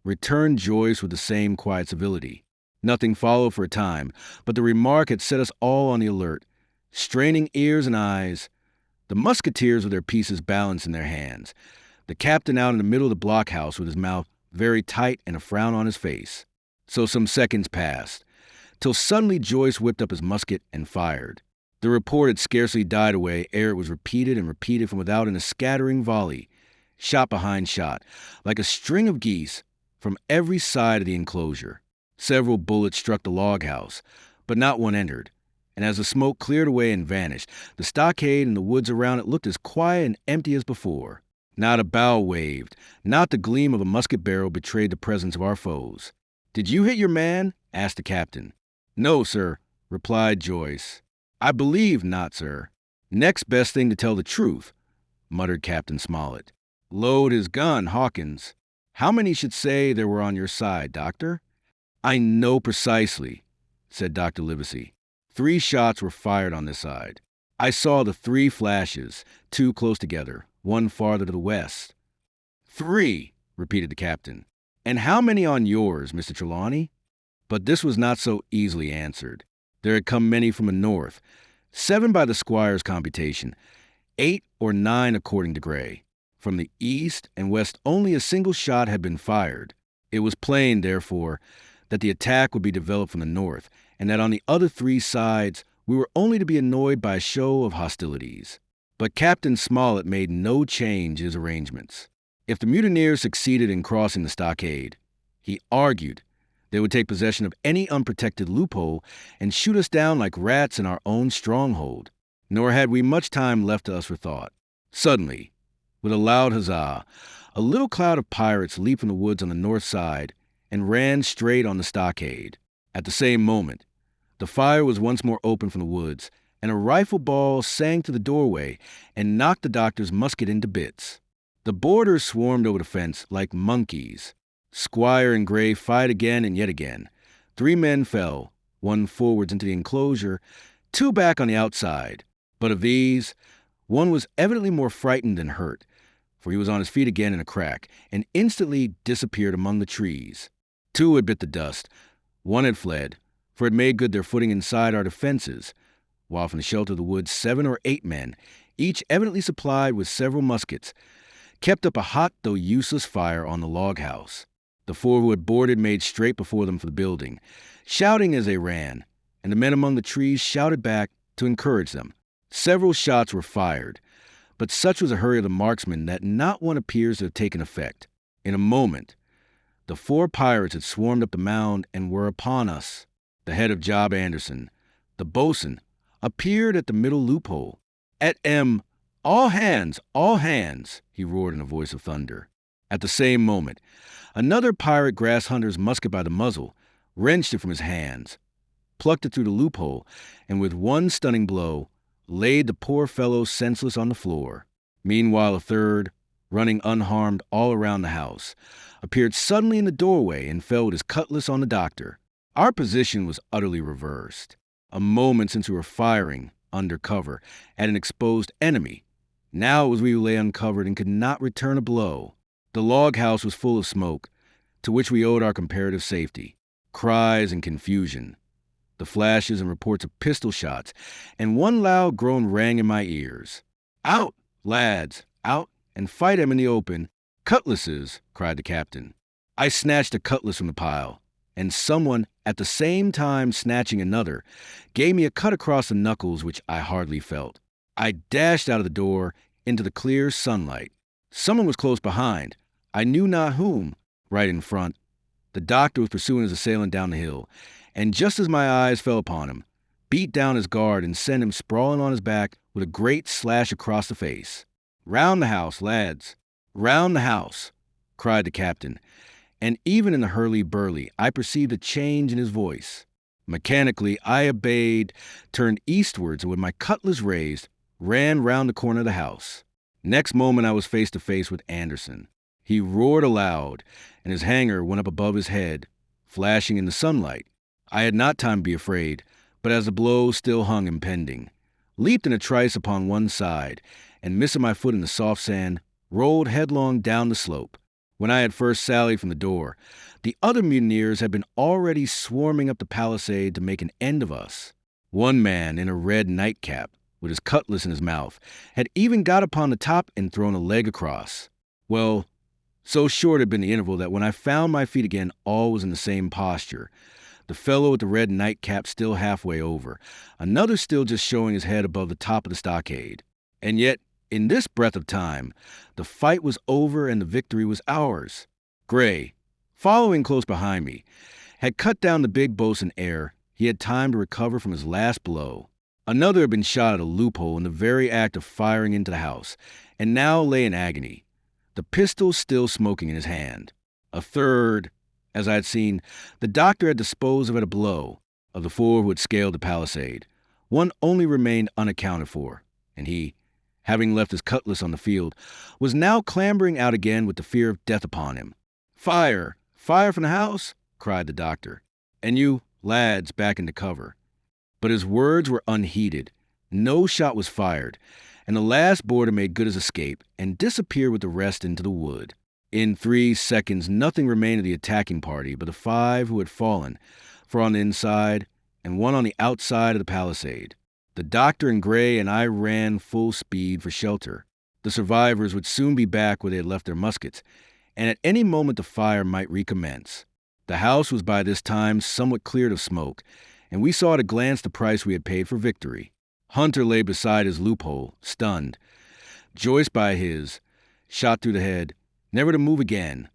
[SPEAKER 1] returned Joyce with the same quiet civility. Nothing followed for a time, but the remark had set us all on the alert, straining ears and eyes. The musketeers with their pieces balanced in their hands, the captain out in the middle of the blockhouse with his mouth very tight and a frown on his face. So some seconds passed, till suddenly Joyce whipped up his musket and fired. The report had scarcely died away ere it was repeated and repeated from without in a scattering volley, shot behind shot, like a string of geese, from every side of the enclosure. Several bullets struck the log house, but not one entered, and as the smoke cleared away and vanished, the stockade and the woods around it looked as quiet and empty as before. Not a bough waved, not the gleam of a musket barrel betrayed the presence of our foes. "Did you hit your man?" asked the captain. "No, sir," replied Joyce. "I believe not, sir." "Next best thing to tell the truth," muttered Captain Smollett. "Load his gun, Hawkins. How many should say there were on your side, Doctor?" "I know precisely," said Dr. Livesey. 3 shots were fired on this side. I saw the 3 flashes, 2 close together, 1 farther to the west. 3, repeated the captain. "And how many on yours, Mr. Trelawney?" But this was not so easily answered. There had come many from the north, 7 by the squire's computation, 8 or 9 according to Gray. From the east and west only a single shot had been fired. It was plain, therefore, that the attack would be developed from the north, and that on the other 3 sides we were only to be annoyed by a show of hostilities. But Captain Smollett made no change in his arrangements. If the mutineers succeeded in crossing the stockade, he argued they would take possession of any unprotected loophole and shoot us down like rats in our own stronghold. Nor had we much time left to us for thought. Suddenly, with a loud huzzah, a little cloud of pirates leaped from the woods on the north side and ran straight on the stockade. At the same moment, the fire was once more opened from the woods, and a rifle ball sang through the doorway and knocked the doctor's musket into bits. The boarders swarmed over the fence like monkeys. Squire and Gray fired again and yet again. 3 men fell, 1 forwards into the enclosure, 2 back on the outside. But of these, 1 was evidently more frightened than hurt, for he was on his feet again in a crack, and instantly disappeared among the trees. 2 had bit the dust. 1 had fled, for it made good their footing inside our defenses, while from the shelter of the woods 7 or 8 men, each evidently supplied with several muskets, kept up a hot though useless fire on the log house. The 4 who had boarded made straight before them for the building, shouting as they ran, and the men among the trees shouted back to encourage them. Several shots were fired, but such was the hurry of the marksmen that not one appears to have taken effect. In a moment, the 4 pirates had swarmed up the mound and were upon us. The head of Job Anderson, the boatswain, appeared at the middle loophole. "At all hands, he roared in a voice of thunder. At the same moment, another pirate grasped Hunter's musket by the muzzle, wrenched it from his hands, plucked it through the loophole, and with one stunning blow, laid the poor fellow senseless on the floor. Meanwhile, a third, running unharmed all around the house, appeared suddenly in the doorway and fell with his cutlass on the doctor. Our position was utterly reversed. A moment since we were firing, under cover, at an exposed enemy. Now it was we who lay uncovered and could not return a blow. The log house was full of smoke, to which we owed our comparative safety. Cries and confusion, the flashes and reports of pistol shots, and one loud groan rang in my ears. "Out, lads, out, and fight him in the open. Cutlasses," cried the captain. I snatched a cutlass from the pile, and someone, at the same time snatching another, gave me a cut across the knuckles which I hardly felt. I dashed out of the door into the clear sunlight. Someone was close behind, I knew not whom, right in front. The doctor was pursuing his assailant down the hill, and just as my eyes fell upon him, beat down his guard and sent him sprawling on his back with a great slash across the face. "Round the house, lads, round the house," cried the captain, and even in the hurly-burly I perceived a change in his voice. Mechanically I obeyed, turned eastwards, and with my cutlass raised, ran round the corner of the house. Next moment I was face to face with Anderson. He roared aloud, and his hanger went up above his head, flashing in the sunlight. I had not time to be afraid, but as the blow still hung impending, leaped in a trice upon one side, and missing my foot in the soft sand, rolled headlong down the slope. When I had first sallied from the door, the other mutineers had been already swarming up the palisade to make an end of us. One man in a red nightcap, with his cutlass in his mouth, had even got upon the top and thrown a leg across. Well, so short had been the interval that when I found my feet again, all was in the same posture. The fellow with the red nightcap still halfway over, another still just showing his head above the top of the stockade. And yet, in this breath of time, the fight was over and the victory was ours. Gray, following close behind me, had cut down the big boatswain ere he had time to recover from his last blow. Another had been shot at a loophole in the very act of firing into the house, and now lay in agony, the pistol still smoking in his hand. A third, as I had seen, the doctor had disposed of at a blow. Of the 4 who had scaled the palisade, one only remained unaccounted for, and he, having left his cutlass on the field, was now clambering out again with the fear of death upon him. "Fire! Fire from the house!" cried the doctor. "And you, lads, back into cover." But his words were unheeded. No shot was fired, and the last boarder made good his escape and disappeared with the rest into the wood. In 3 seconds nothing remained of the attacking party but the 5 who had fallen, 4 on the inside and 1 on the outside of the palisade. The doctor and Gray and I ran full speed for shelter. The survivors would soon be back where they had left their muskets, and at any moment the fire might recommence. The house was by this time somewhat cleared of smoke, and we saw at a glance the price we had paid for victory. Hunter lay beside his loophole, stunned. Joyce by his, shot through the head, never to move again,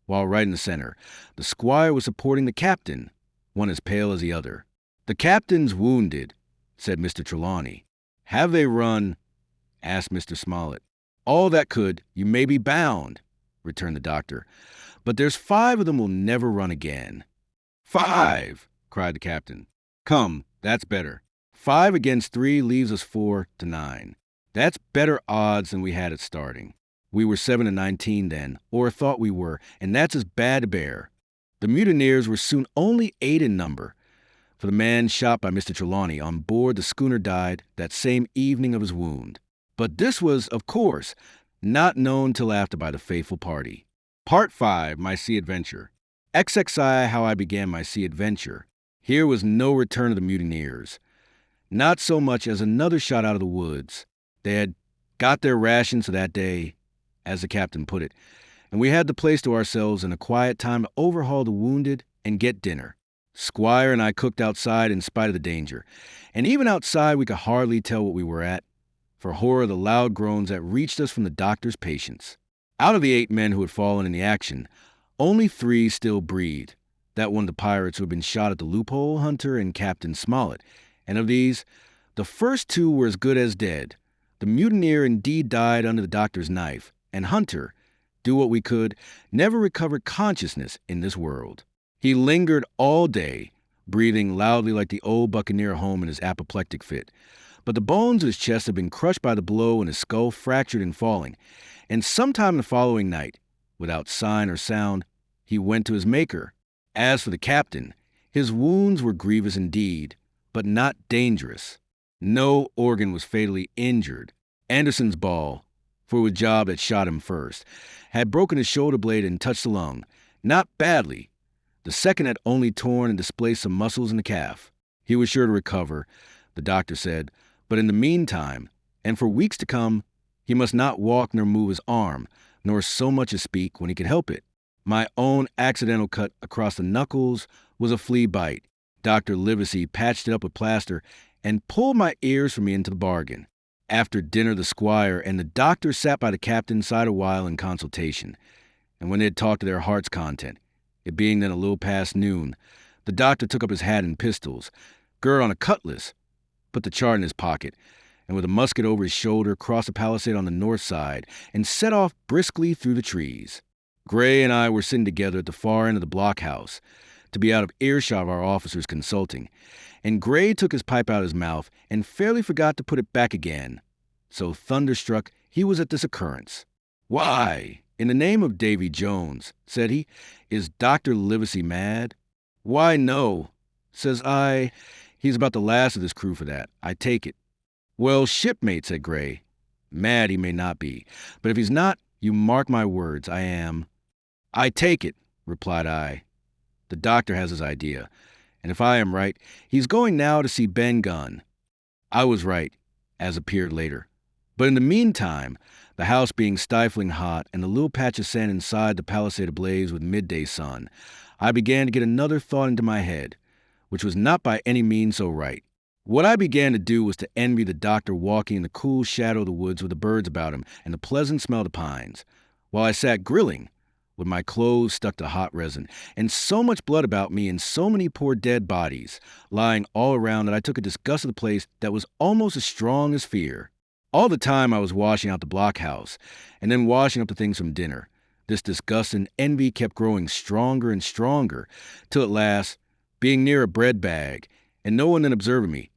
[SPEAKER 1] while right in the center, the squire was supporting the captain, one as pale as the other. "The captain's wounded," said Mr. Trelawney. "Have they run?" asked Mr. Smollett. "All that could, you may be bound," returned the doctor. "But there's 5 of them will never run again." "5!" cried the captain. "Come, that's better. 5 against 3 leaves us 4-9. That's better odds than we had at starting. We were 7-19 then, or thought we were, and that's as bad to bear. The mutineers were soon only 8 in number, for the man shot by Mr. Trelawney on board the schooner died that same evening of his wound. But this was, of course, not known till after by the faithful party. Part 5, My Sea Adventure. XXI, How I Began My Sea Adventure. Here was no return of the mutineers. Not so much as another shot out of the woods. They had got their rations for that day, as the captain put it, and we had the place to ourselves in a quiet time to overhaul the wounded and get dinner. Squire and I cooked outside in spite of the danger, and even outside we could hardly tell what we were at, for horror of the loud groans that reached us from the doctor's patients. Out of the 8 men who had fallen in the action, only 3 still breathed. That one of the pirates who had been shot at the loophole, Hunter and Captain Smollett, and of these, the first 2 were as good as dead. The mutineer indeed died under the doctor's knife, and Hunter, do what we could, never recovered consciousness in this world. He lingered all day, breathing loudly like the old buccaneer home in his apoplectic fit. But the bones of his chest had been crushed by the blow and his skull fractured in falling, and sometime the following night, without sign or sound, he went to his Maker. As for the captain, his wounds were grievous indeed, but not dangerous. No organ was fatally injured. Anderson's ball, for it was Job that shot him first, had broken his shoulder blade and touched the lung. Not badly. The second had only torn and displaced some muscles in the calf. He was sure to recover, the doctor said, but in the meantime, and for weeks to come, he must not walk nor move his arm, nor so much as speak when he could help it. My own accidental cut across the knuckles was a flea bite. Dr. Livesey patched it up with plaster and pulled my ears from me into the bargain. After dinner, the squire and the doctor sat by the captain's side a while in consultation, and when they had talked to their heart's content, it being then a little past noon, the doctor took up his hat and pistols, girded on a cutlass, put the chart in his pocket, and with a musket over his shoulder crossed the palisade on the north side and set off briskly through the trees. Gray and I were sitting together at the far end of the blockhouse, to be out of earshot of our officers consulting, and Gray took his pipe out of his mouth and fairly forgot to put it back again. So thunderstruck he was at this occurrence. "Why, in the name of Davy Jones," said he, "is Dr. Livesey mad?" "Why, no," says I. "He's about the last of this crew for that, I take it." "Well, shipmate," said Gray, "mad he may not be, but if he's not, you mark my words, I am." "I take it," replied I. "The doctor has his idea, and if I am right, he's going now to see Ben Gunn." I was right, as appeared later. But in the meantime, the house being stifling hot and the little patch of sand inside the palisade ablaze with midday sun, I began to get another thought into my head, which was not by any means so right. What I began to do was to envy the doctor walking in the cool shadow of the woods with the birds about him and the pleasant smell of the pines, while I sat grilling, with my clothes stuck to hot resin, and so much blood about me and so many poor dead bodies lying all around that I took a disgust of the place that was almost as strong as fear. All the time I was washing out the blockhouse, and then washing up the things from dinner. This disgust and envy kept growing stronger and stronger, till at last, being near a bread bag, and no one then observing me,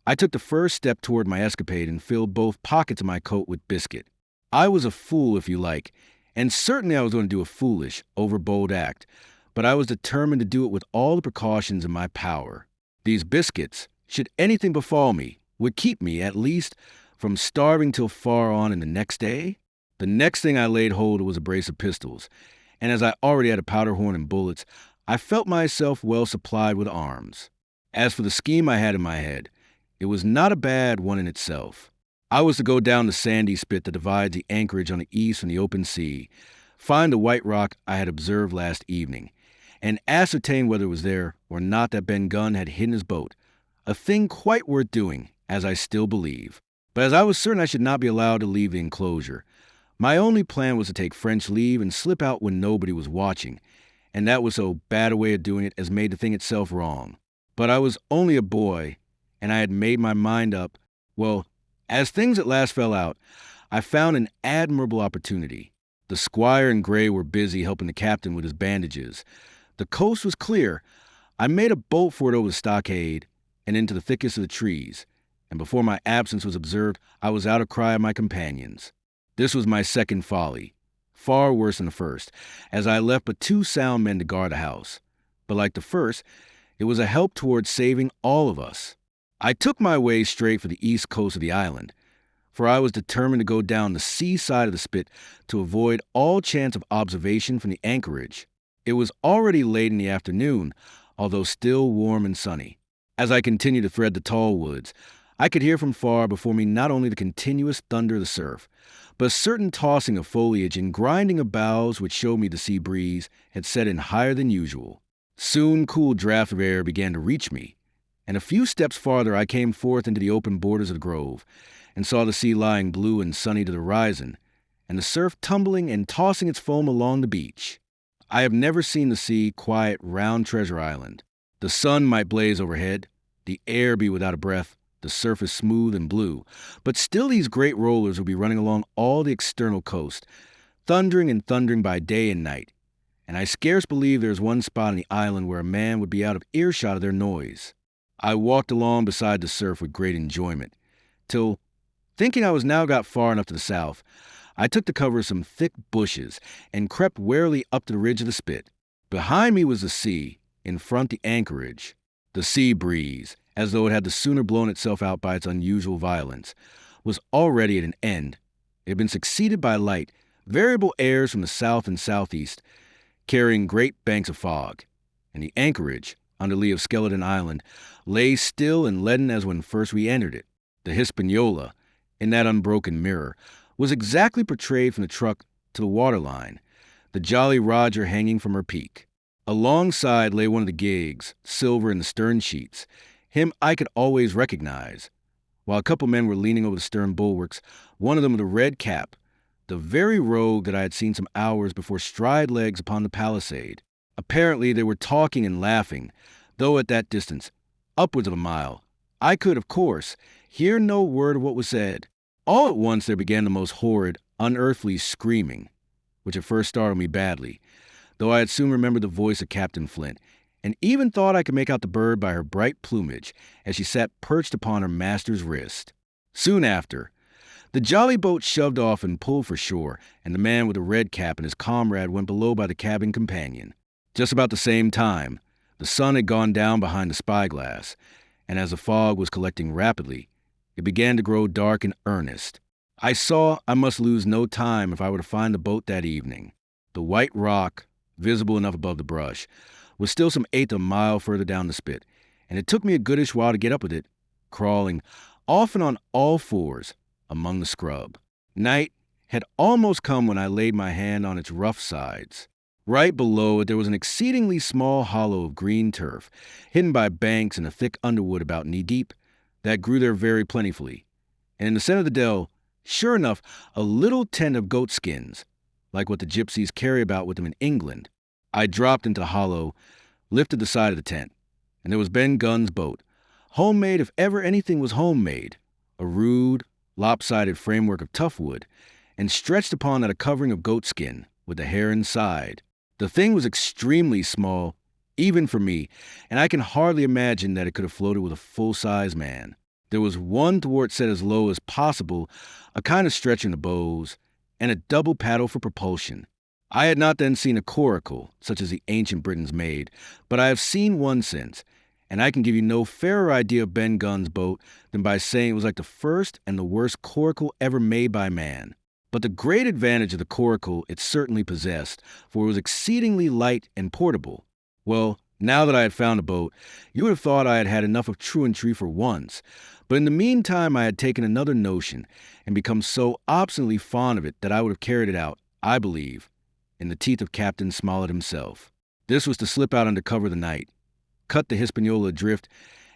[SPEAKER 1] I took the first step toward my escapade and filled both pockets of my coat with biscuit. I was a fool, if you like, and certainly I was going to do a foolish, overbold act, but I was determined to do it with all the precautions in my power. These biscuits, should anything befall me, would keep me, at least, from starving till far on in the next day. The next thing I laid hold of was a brace of pistols, and as I already had a powder horn and bullets, I felt myself well supplied with arms. As for the scheme I had in my head, it was not a bad one in itself. I was to go down the sandy spit that divides the anchorage on the east from the open sea, find the white rock I had observed last evening, and ascertain whether it was there or not that Ben Gunn had hidden his boat, a thing quite worth doing, as I still believe. But as I was certain I should not be allowed to leave the enclosure, my only plan was to take French leave and slip out when nobody was watching, and that was so bad a way of doing it as made the thing itself wrong. But I was only a boy, and I had made my mind up. Well, as things at last fell out, I found an admirable opportunity. The squire and Gray were busy helping the captain with his bandages. The coast was clear. I made a bolt for it over the stockade, and into the thickest of the trees, and before my absence was observed, I was out of cry of my companions. This was my second folly, far worse than the first, as I left but 2 sound men to guard the house. But like the first, it was a help towards saving all of us. I took my way straight for the east coast of the island, for I was determined to go down the sea side of the spit to avoid all chance of observation from the anchorage. It was already late in the afternoon, although still warm and sunny. As I continued to thread the tall woods, I could hear from far before me not only the continuous thunder of the surf, but a certain tossing of foliage and grinding of boughs which showed me the sea breeze had set in higher than usual. Soon cool draughts of air began to reach me, and a few steps farther I came forth into the open borders of the grove, and saw the sea lying blue and sunny to the horizon, and the surf tumbling and tossing its foam along the beach. I have never seen the sea quiet round Treasure Island. The sun might blaze overhead, the air be without a breath, the surface smooth and blue, but still these great rollers would be running along all the external coast, thundering and thundering by day and night, and I scarce believe there is one spot on the island where a man would be out of earshot of their noise. I walked along beside the surf with great enjoyment, till, thinking I was now got far enough to the south, I took the cover of some thick bushes and crept warily up to the ridge of the spit. Behind me was the sea, in front the anchorage. The sea breeze, as though it had the sooner blown itself out by its unusual violence, was already at an end. It had been succeeded by light, variable airs from the south and southeast, carrying great banks of fog, and the anchorage, under lee of Skeleton Island, lay still and leaden as when first we entered it. The Hispaniola, in that unbroken mirror, was exactly portrayed from the truck to the waterline, the Jolly Roger hanging from her peak. Alongside lay one of the gigs, silver in the stern sheets. Him I could always recognize. While a couple men were leaning over the stern bulwarks, one of them with a red cap, the very rogue that I had seen some hours before stride legs upon the palisade. Apparently they were talking and laughing, though at that distance, upwards of a mile, I could, of course, hear no word of what was said. All at once there began the most horrid, unearthly screaming, which at first startled me badly, though I had soon remembered the voice of Captain Flint, and even thought I could make out the bird by her bright plumage as she sat perched upon her master's wrist. Soon after, the jolly boat shoved off and pulled for shore, and the man with the red cap and his comrade went below by the cabin companion. Just about the same time, the sun had gone down behind the spyglass, and as the fog was collecting rapidly, it began to grow dark in earnest. I saw I must lose no time if I were to find the boat that evening. The white rock, visible enough above the brush, was still some 1/8 of a mile further down the spit, and it took me a goodish while to get up with it, crawling, often on all fours, among the scrub. Night had almost come when I laid my hand on its rough sides. Right below it there was an exceedingly small hollow of green turf, hidden by banks and a thick underwood about knee-deep, that grew there very plentifully, and in the center of the dell, sure enough, a little tent of goat skins, like what the gypsies carry about with them in England. I dropped into the hollow, lifted the side of the tent, and there was Ben Gunn's boat, homemade if ever anything was homemade, a rude, lopsided framework of tough wood, and stretched upon that a covering of goat skin, with the hair inside. The thing was extremely small, even for me, and I can hardly imagine that it could have floated with a full-size man. There was one thwart set as low as possible, a kind of stretch in the bows, and a double paddle for propulsion. I had not then seen a coracle, such as the ancient Britons made, but I have seen one since, and I can give you no fairer idea of Ben Gunn's boat than by saying it was like the first and the worst coracle ever made by man. But the great advantage of the coracle it certainly possessed, for it was exceedingly light and portable. Well, now that I had found a boat, you would have thought I had had enough of truantry for once, but in the meantime I had taken another notion, and become so obstinately fond of it that I would have carried it out, I believe, in the teeth of Captain Smollett himself. This was to slip out under cover of the night, cut the Hispaniola adrift,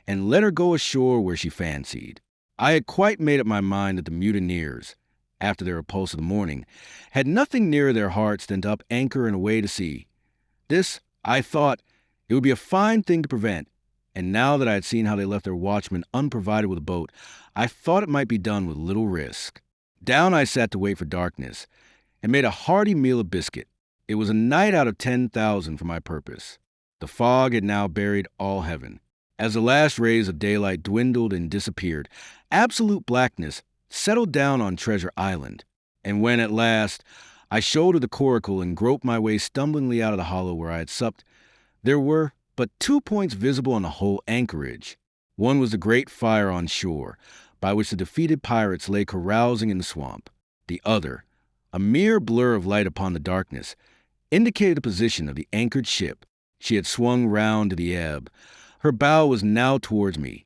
[SPEAKER 1] and let her go ashore where she fancied. I had quite made up my mind that the mutineers, after their repulse of the morning, had nothing nearer their hearts than to up anchor and away to sea. This, I thought, it would be a fine thing to prevent, and now that I had seen how they left their watchmen unprovided with a boat, I thought it might be done with little risk. Down I sat to wait for darkness, and made a hearty meal of biscuit. It was a night out of 10,000 for my purpose. The fog had now buried all heaven, As the last rays of daylight dwindled and disappeared, absolute blackness settled down on Treasure Island. And when, at last, I shouldered the coracle and groped my way stumblingly out of the hollow where I had supped, there were but 2 points visible on the whole anchorage. One was the great fire on shore, by which the defeated pirates lay carousing in the swamp. The other, a mere blur of light upon the darkness, indicated the position of the anchored ship. She had swung round to the ebb. Her bow was now towards me.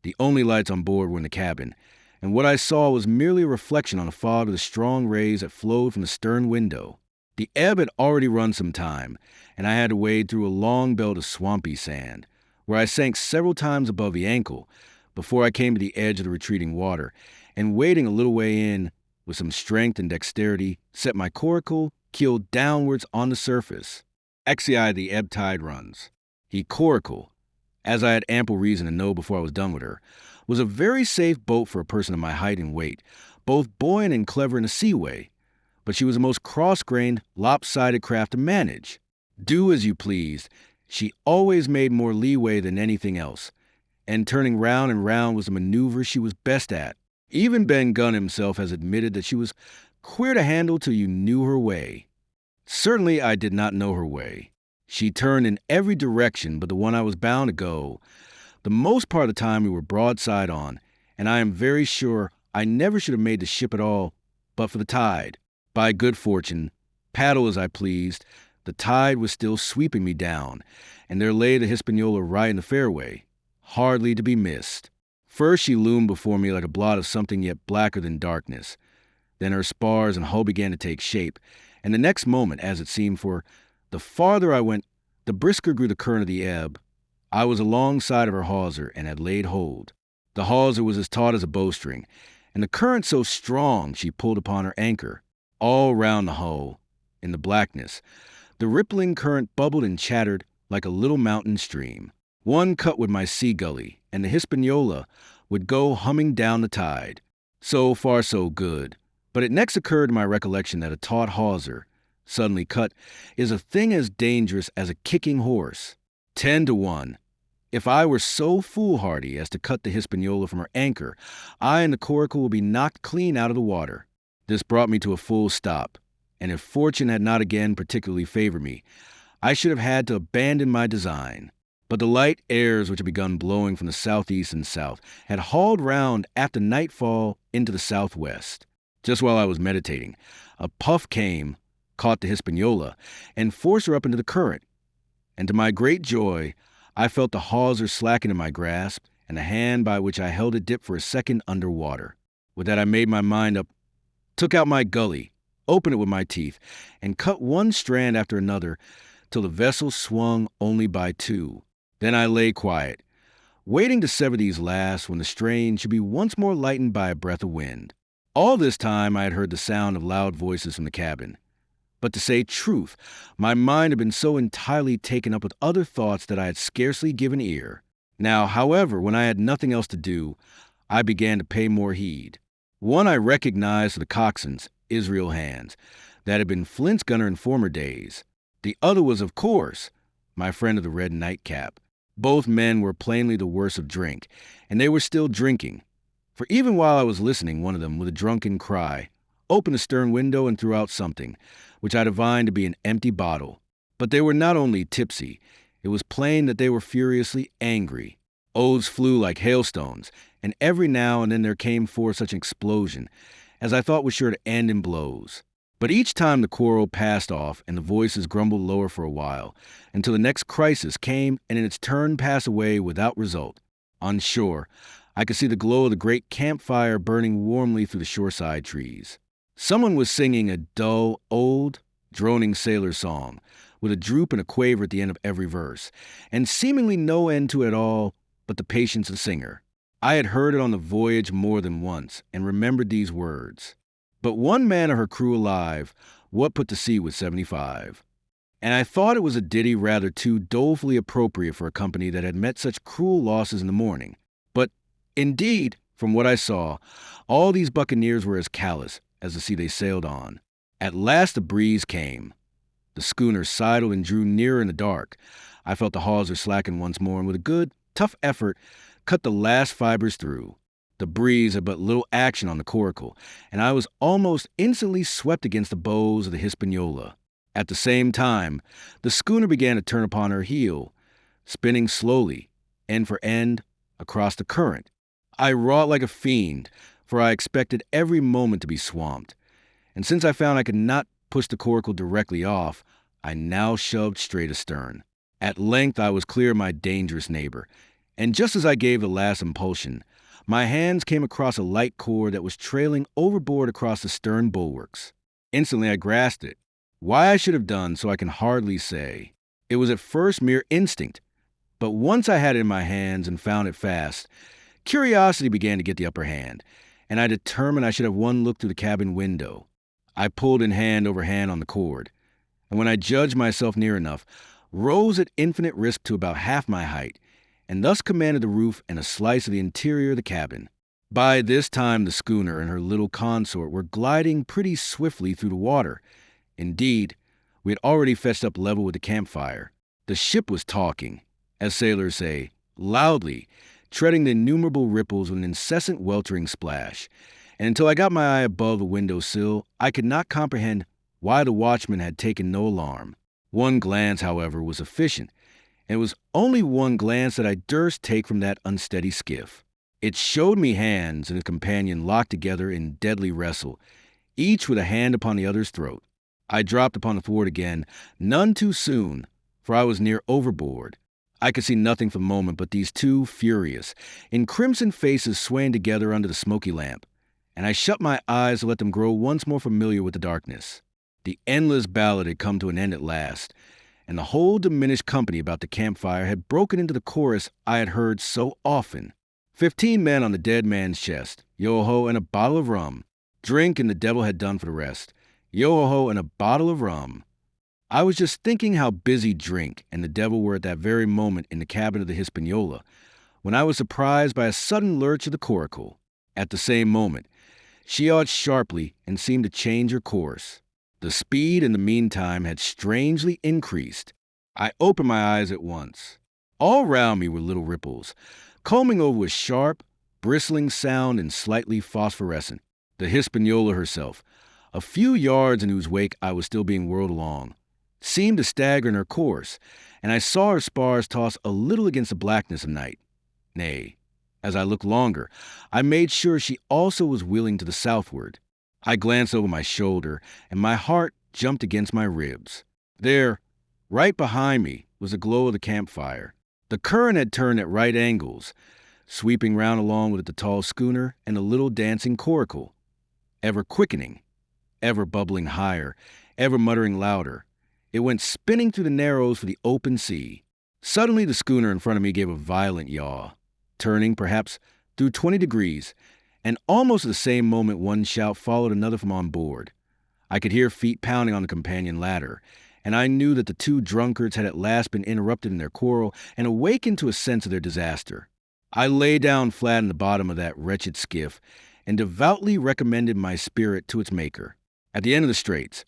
[SPEAKER 1] The only lights on board were in the cabin, and what I saw was merely a reflection on the fog of the strong rays that flowed from the stern window. The ebb had already run some time, and I had to wade through a long belt of swampy sand, where I sank several times above the ankle before I came to the edge of the retreating water, and wading a little way in, with some strength and dexterity, set my coracle keel downwards on the surface. Exi the ebb tide runs. The coracle, as I had ample reason to know before I was done with her, was a very safe boat for a person of my height and weight, both buoyant and clever in a seaway, but she was a most cross-grained, lopsided craft to manage. Do as you pleased, she always made more leeway than anything else, and turning round and round was a maneuver she was best at. Even Ben Gunn himself has admitted that she was queer to handle till you knew her way. Certainly I did not know her way. She turned in every direction but the one I was bound to go. The most part of the time we were broadside on, and I am very sure I never should have made the ship at all but for the tide. By good fortune, paddle as I pleased, the tide was still sweeping me down, and there lay the Hispaniola right in the fairway, hardly to be missed. First she loomed before me like a blot of something yet blacker than darkness. Then her spars and hull began to take shape, and the next moment, as it seemed, for the farther I went, the brisker grew the current of the ebb. I was alongside of her hawser and had laid hold. The hawser was as taut as a bowstring, and the current so strong she pulled upon her anchor. All round the hull, in the blackness, the rippling current bubbled and chattered like a little mountain stream. One cut with my sea gully, and the Hispaniola would go humming down the tide. So far so good, but it next occurred to my recollection that a taut hawser, suddenly cut, is a thing as dangerous as a kicking horse. 10 to 1. If I were so foolhardy as to cut the Hispaniola from her anchor, I and the coracle would be knocked clean out of the water. This brought me to a full stop, and if fortune had not again particularly favored me, I should have had to abandon my design. But the light airs which had begun blowing from the southeast and south had hauled round after nightfall into the southwest. Just while I was meditating, a puff came, caught the Hispaniola, and forced her up into the current. And to my great joy, I felt the hawser slacken in my grasp, and the hand by which I held it dip for a second under water. With that I made my mind up, took out my gully, opened it with my teeth, and cut one strand after another till the vessel swung only by 2. Then I lay quiet, waiting to sever these last when the strain should be once more lightened by a breath of wind. All this time I had heard the sound of loud voices from the cabin. But to say truth, my mind had been so entirely taken up with other thoughts that I had scarcely given ear. Now, however, when I had nothing else to do, I began to pay more heed. One I recognized for the coxswain's, Israel Hands, that had been Flint's gunner in former days. The other was, of course, my friend of the red nightcap. Both men were plainly the worse of drink, and they were still drinking. For even while I was listening, one of them, with a drunken cry, opened the stern window and threw out something, which I divined to be an empty bottle. But they were not only tipsy, it was plain that they were furiously angry. Oaths flew like hailstones, and every now and then there came forth such an explosion, as I thought was sure to end in blows. But each time the quarrel passed off, and the voices grumbled lower for a while, until the next crisis came and in its turn passed away without result. On shore, I could see the glow of the great campfire burning warmly through the shoreside trees. Someone was singing a dull, old, droning sailor song, with a droop and a quaver at the end of every verse, and seemingly no end to it at all but the patience of the singer. I had heard it on the voyage more than once, and remembered these words. But one man of her crew alive, what put to sea with 75? And I thought it was a ditty rather too dolefully appropriate for a company that had met such cruel losses in the morning. But, indeed, from what I saw, all these buccaneers were as callous as the sea they sailed on. At last the breeze came. The schooner sidled and drew nearer in the dark. I felt the hawser slacken once more, and with a good, Tough effort cut the last fibers through. The breeze had but little action on the coracle, and I was almost instantly swept against the bows of the Hispaniola. At the same time, the schooner began to turn upon her heel, spinning slowly, end for end, across the current. I wrought like a fiend, for I expected every moment to be swamped. And since I found I could not push the coracle directly off, I now shoved straight astern. At length I was clear of my dangerous neighbor, and just as I gave the last impulsion, my hands came across a light cord that was trailing overboard across the stern bulwarks. Instantly I grasped it. Why I should have done so I can hardly say. It was at first mere instinct, but once I had it in my hands and found it fast, curiosity began to get the upper hand, and I determined I should have one look through the cabin window. I pulled in hand over hand on the cord, and when I judged myself near enough, rose at infinite risk to about half my height, and thus commanded the roof and a slice of the interior of the cabin. By this time the schooner and her little consort were gliding pretty swiftly through the water. Indeed, we had already fetched up level with the campfire. The ship was talking, as sailors say, loudly, treading the innumerable ripples with an incessant weltering splash, and until I got my eye above the window sill, I could not comprehend why the watchman had taken no alarm. One glance, however, was sufficient, and it was only one glance that I durst take from that unsteady skiff. It showed me Hans and his companion locked together in deadly wrestle, each with a hand upon the other's throat. I dropped upon the thwart again, none too soon, for I was near overboard. I could see nothing for the moment but these two furious, in crimson faces swaying together under the smoky lamp, and I shut my eyes to let them grow once more familiar with the darkness. The endless ballad had come to an end at last, and the whole diminished company about the campfire had broken into the chorus I had heard so often. 15 men on the dead man's chest, yo-ho, and a bottle of rum. Drink and the devil had done for the rest. Yo-ho, and a bottle of rum. I was just thinking how busy drink and the devil were at that very moment in the cabin of the Hispaniola, when I was surprised by a sudden lurch of the coracle. At the same moment, she yawed sharply and seemed to change her course. The speed in the meantime had strangely increased. I opened my eyes at once. All round me were little ripples, combing over with sharp, bristling sound and slightly phosphorescent. The Hispaniola herself, a few yards in whose wake I was still being whirled along, seemed to stagger in her course, and I saw her spars toss a little against the blackness of night. Nay, as I looked longer, I made sure she also was wheeling to the southward. I glanced over my shoulder, and my heart jumped against my ribs. There, right behind me, was the glow of the campfire. The current had turned at right angles, sweeping round along with it the tall schooner and the little dancing coracle, ever quickening, ever bubbling higher, ever muttering louder. It went spinning through the narrows for the open sea. Suddenly the schooner in front of me gave a violent yaw, turning, perhaps, through 20 degrees, and almost at the same moment one shout followed another from on board. I could hear feet pounding on the companion ladder, and I knew that the two drunkards had at last been interrupted in their quarrel and awakened to a sense of their disaster. I lay down flat in the bottom of that wretched skiff and devoutly recommended my spirit to its maker. At the end of the straits,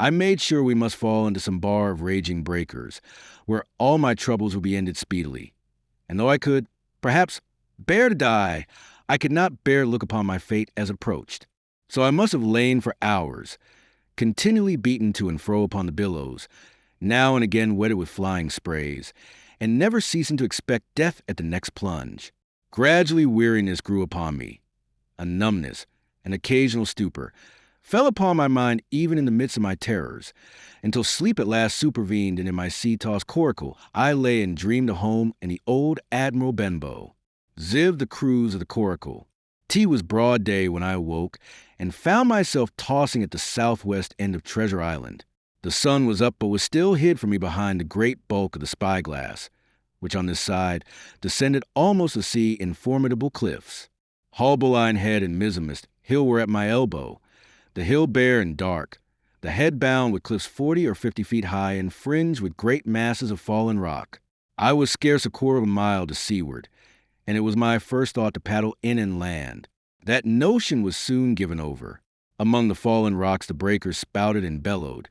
[SPEAKER 1] I made sure we must fall into some bar of raging breakers, where all my troubles would be ended speedily. And though I could, perhaps, bear to die, I could not bear to look upon my fate as approached. So I must have lain for hours, continually beaten to and fro upon the billows, now and again wetted with flying sprays, and never ceasing to expect death at the next plunge. Gradually weariness grew upon me. A numbness, an occasional stupor, fell upon my mind even in the midst of my terrors, until sleep at last supervened, and in my sea-tossed coracle I lay and dreamed of home and the old Admiral Benbow. Ziv the cruise of the coracle. Tea was broad day when I awoke, and found myself tossing at the southwest end of Treasure Island. The sun was up, but was still hid from me behind the great bulk of the spyglass, which on this side descended almost to sea in formidable cliffs. Haulbowline Head and Mizzenmast Hill were at my elbow, the hill bare and dark, the head bound with cliffs 40 or 50 feet high and fringed with great masses of fallen rock. I was scarce a quarter of a mile to seaward, and it was my first thought to paddle in and land. That notion was soon given over. Among the fallen rocks the breakers spouted and bellowed.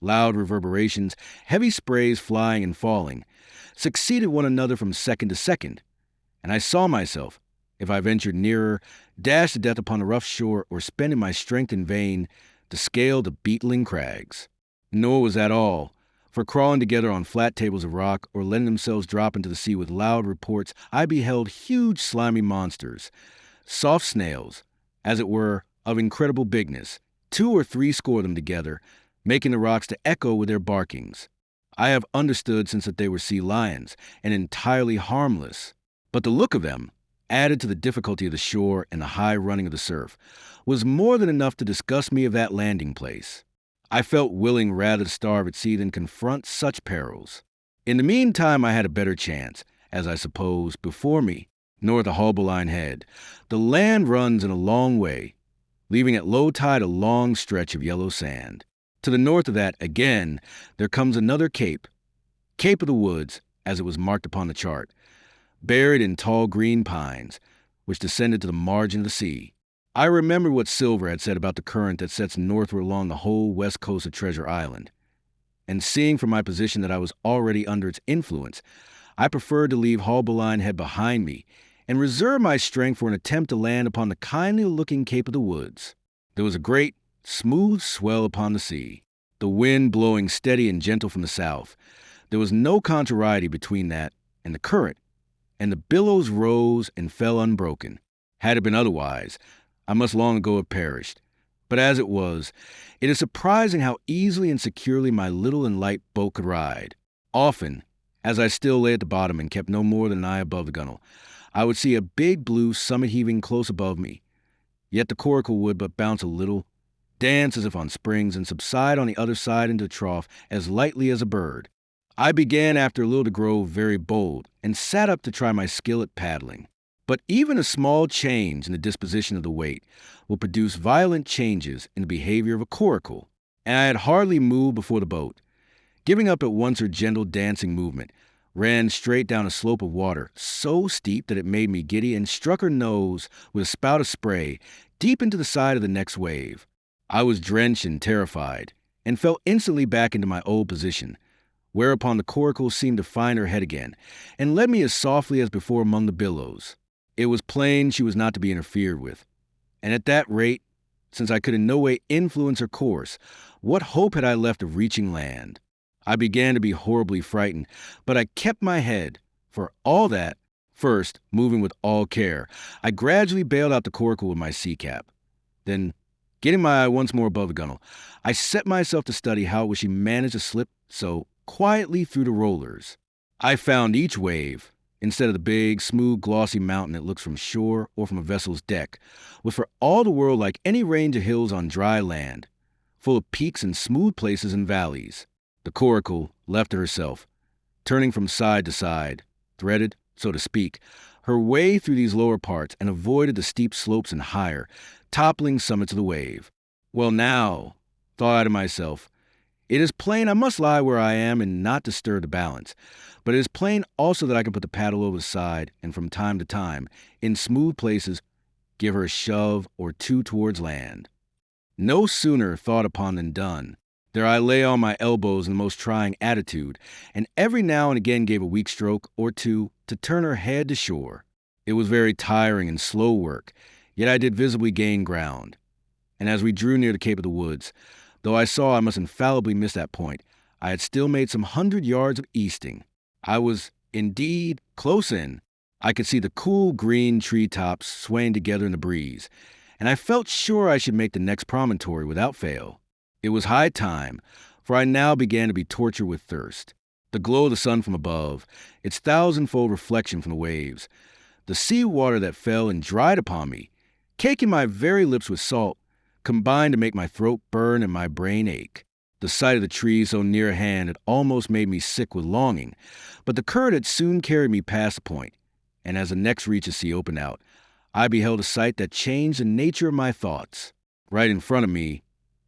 [SPEAKER 1] Loud reverberations, heavy sprays flying and falling, succeeded one another from second to second. and I saw myself, if I ventured nearer, dashed to death upon the rough shore or spending my strength in vain to scale the beetling crags. Nor was that all, for crawling together on flat tables of rock or letting themselves drop into the sea with loud reports, I beheld huge slimy monsters, soft snails, as it were, of incredible bigness, 2 or 3 score them together, making the rocks to echo with their barkings. I have understood since that they were sea lions, and entirely harmless. But the look of them, added to the difficulty of the shore and the high running of the surf, was more than enough to disgust me of that landing place. I felt willing rather to starve at sea than confront such perils. In the meantime, I had a better chance, as I suppose, before me, north of Haulbowline Head. The land runs in a long way, leaving at low tide a long stretch of yellow sand. To the north of that, again, there comes another cape, Cape of the Woods, as it was marked upon the chart, buried in tall green pines, which descended to the margin of the sea. I remembered what Silver had said about the current that sets northward along the whole west coast of Treasure Island, and seeing from my position that I was already under its influence, I preferred to leave Haulbowline Head behind me and reserve my strength for an attempt to land upon the kindly-looking Cape of the Woods. There was a great, smooth swell upon the sea, the wind blowing steady and gentle from the south. There was no contrariety between that and the current, and the billows rose and fell unbroken. Had it been otherwise, I must long ago have perished. But as it was, it is surprising how easily and securely my little and light boat could ride. Often, as I still lay at the bottom and kept no more than an eye above the gunwale, I would see a big blue summit heaving close above me. Yet the coracle would but bounce a little, dance as if on springs, and subside on the other side into the trough as lightly as a bird. I began after a little to grow very bold, and sat up to try my skill at paddling. But even a small change in the disposition of the weight will produce violent changes in the behavior of a coracle, and I had hardly moved before the boat, giving up at once her gentle dancing movement, ran straight down a slope of water so steep that it made me giddy and struck her nose with a spout of spray deep into the side of the next wave. I was drenched and terrified, and fell instantly back into my old position, whereupon the coracle seemed to find her head again, and led me as softly as before among the billows. It was plain she was not to be interfered with, and at that rate, since I could in no way influence her course, what hope had I left of reaching land? I began to be horribly frightened, but I kept my head, for all that, first, moving with all care, I gradually bailed out the coracle with my sea cap. Then, getting my eye once more above the gunwale, I set myself to study how she managed to slip so quietly through the rollers. I found each wave, instead of the big, smooth, glossy mountain that looks from shore or from a vessel's deck, was for all the world like any range of hills on dry land, full of peaks and smooth places and valleys. The coracle, left to herself, turning from side to side, threaded, so to speak, her way through these lower parts and avoided the steep slopes and higher, toppling summits of the wave. Well now, thought I to myself, it is plain I must lie where I am and not disturb the balance, but it is plain also that I can put the paddle over the side and from time to time, in smooth places, give her a shove or two towards land. No sooner thought upon than done. There I lay on my elbows in the most trying attitude, and every now and again gave a weak stroke or two to turn her head to shore. It was very tiring and slow work, yet I did visibly gain ground. And as we drew near the Cape of the Woods, though I saw I must infallibly miss that point, I had still made some 100 yards of easting. I was, indeed, close in. I could see the cool green tree-tops swaying together in the breeze, and I felt sure I should make the next promontory without fail. It was high time, for I now began to be tortured with thirst. The glow of the sun from above, its thousandfold reflection from the waves, the sea water that fell and dried upon me, caking my very lips with salt, combined to make my throat burn and my brain ache. The sight of the trees so near at hand had almost made me sick with longing, but the current had soon carried me past the point, and as the next reach of sea opened out, I beheld a sight that changed the nature of my thoughts. Right in front of me,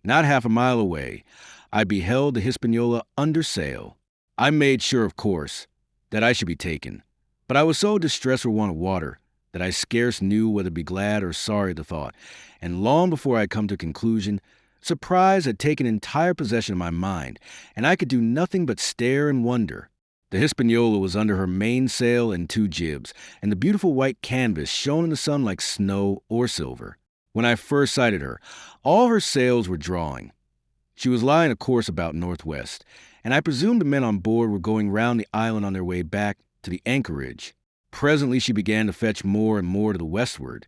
[SPEAKER 1] not half a mile away, I beheld the Hispaniola under sail. I made sure, of course, that I should be taken, but I was so distressed for want of water that I scarce knew whether to be glad or sorry at the thought, and long before I had come to a conclusion, surprise had taken entire possession of my mind, and I could do nothing but stare and wonder. The Hispaniola was under her mainsail and two jibs, and the beautiful white canvas shone in the sun like snow or silver. When I first sighted her, all her sails were drawing. She was lying a course about northwest, and I presumed the men on board were going round the island on their way back to the anchorage. Presently she began to fetch more and more to the westward,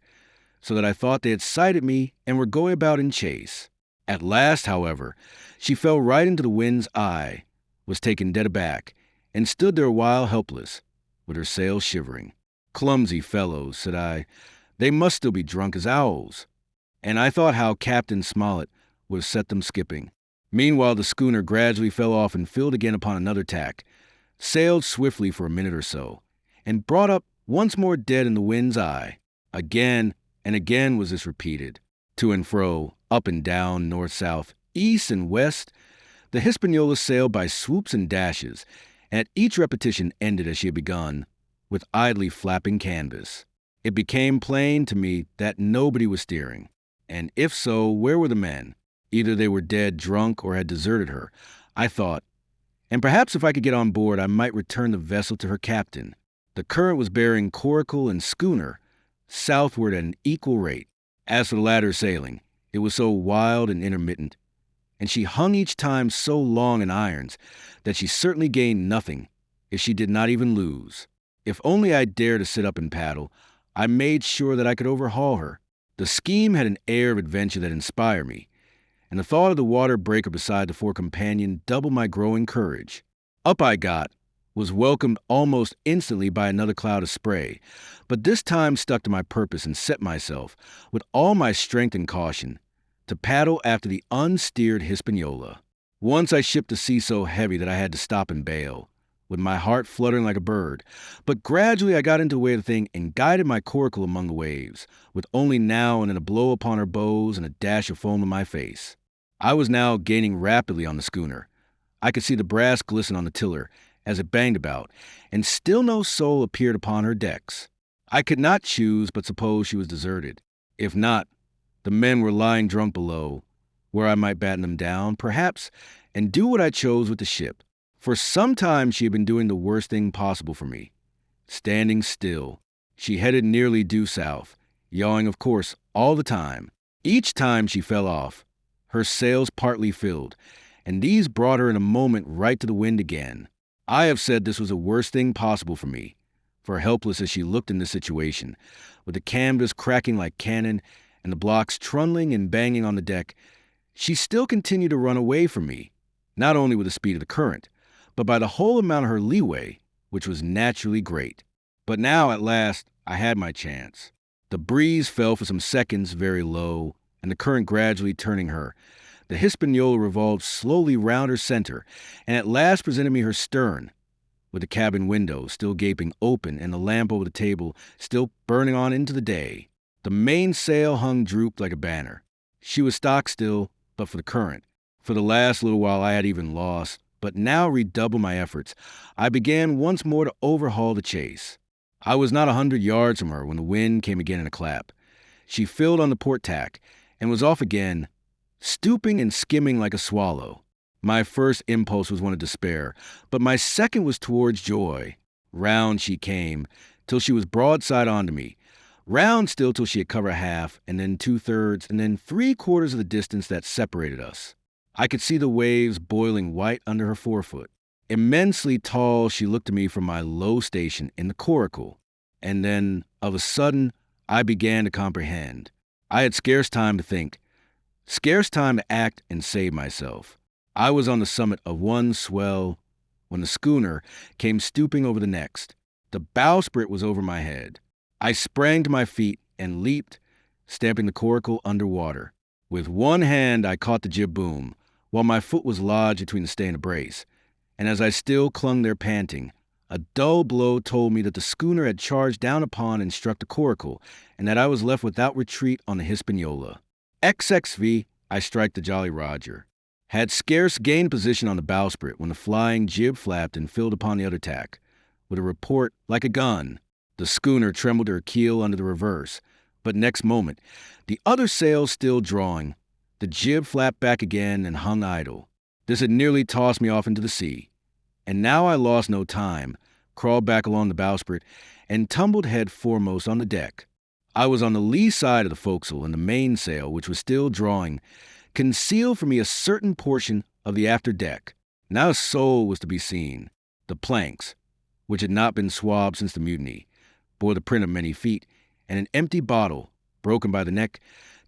[SPEAKER 1] so that I thought they had sighted me and were going about in chase. At last, however, she fell right into the wind's eye, was taken dead aback, and stood there a while helpless, with her sails shivering. "Clumsy fellows," said I. "They must still be drunk as owls." And I thought how Captain Smollett would have set them skipping. Meanwhile, the schooner gradually fell off and filled again upon another tack, sailed swiftly for a minute or so, and brought up once more dead in the wind's eye. Again and again was this repeated. To and fro, up and down, north-south, east and west, the Hispaniola sailed by swoops and dashes, and at each repetition ended as she had begun, with idly flapping canvas. It became plain to me that nobody was steering, and if so, where were the men? Either they were dead drunk or had deserted her, I thought, and perhaps if I could get on board I might return the vessel to her captain. The current was bearing coracle and schooner southward at an equal rate. As for the latter's sailing, it was so wild and intermittent, and she hung each time so long in irons, that she certainly gained nothing if she did not even lose. If only I dared to sit up and paddle, I made sure that I could overhaul her. The scheme had an air of adventure that inspired me, and the thought of the water breaker beside the fore companion doubled my growing courage. Up I got, was welcomed almost instantly by another cloud of spray, but this time stuck to my purpose and set myself, with all my strength and caution, to paddle after the unsteered Hispaniola. Once I shipped a sea so heavy that I had to stop and bail, with my heart fluttering like a bird, but gradually I got into the way of the thing and guided my coracle among the waves, with only now and then a blow upon her bows and a dash of foam in my face. I was now gaining rapidly on the schooner. I could see the brass glisten on the tiller as it banged about, and still no soul appeared upon her decks. I could not choose but suppose she was deserted. If not, the men were lying drunk below, where I might batten them down, perhaps, and do what I chose with the ship. For some time she had been doing the worst thing possible for me. Standing still, she headed nearly due south, yawing, of course, all the time. Each time she fell off, her sails partly filled, and these brought her in a moment right to the wind again. I have said this was the worst thing possible for me, for helpless as she looked in this situation, with the canvas cracking like cannon and the blocks trundling and banging on the deck, she still continued to run away from me, not only with the speed of the current, but by the whole amount of her leeway, which was naturally great. But now, at last, I had my chance. The breeze fell for some seconds very low, and the current gradually turning her, the Hispaniola revolved slowly round her center, and at last presented me her stern, with the cabin window still gaping open and the lamp over the table still burning on into the day. The mainsail hung drooped like a banner. She was stock still, but for the current. For the last little while I had even lost, but now redoubled my efforts. I began once more to overhaul the chase. I was not 100 yards from her when the wind came again in a clap. She filled on the port tack, and was off again, stooping and skimming like a swallow. My first impulse was one of despair, but my second was towards joy. Round she came, till she was broadside onto me. Round still till she had covered half, and then 2/3, and then 3/4 of the distance that separated us. I could see the waves boiling white under her forefoot. Immensely tall she looked to me from my low station in the coracle, and then, of a sudden, I began to comprehend. I had scarce time to think, scarce time to act and save myself. I was on the summit of one swell when the schooner came stooping over the next. The bowsprit was over my head. I sprang to my feet and leaped, stamping the coracle under water. With one hand I caught the jib boom, while my foot was lodged between the stay and the brace, and as I still clung there panting, a dull blow told me that the schooner had charged down upon and struck the coracle, and that I was left without retreat on the Hispaniola. XXV, I strike the Jolly Roger. Had scarce gained position on the bowsprit when the flying jib flapped and filled upon the other tack. With a report like a gun, the schooner trembled her keel under the reverse, but next moment, the other sail still drawing, the jib flapped back again and hung idle. This had nearly tossed me off into the sea, And now I lost no time, crawled back along the bowsprit, and tumbled head foremost on the deck. I was on the lee side of the forecastle in the mainsail, which was still drawing, concealed from me a certain portion of the after deck. Not a soul was to be seen. The planks, which had not been swabbed since the mutiny, bore the print of many feet, and an empty bottle, broken by the neck,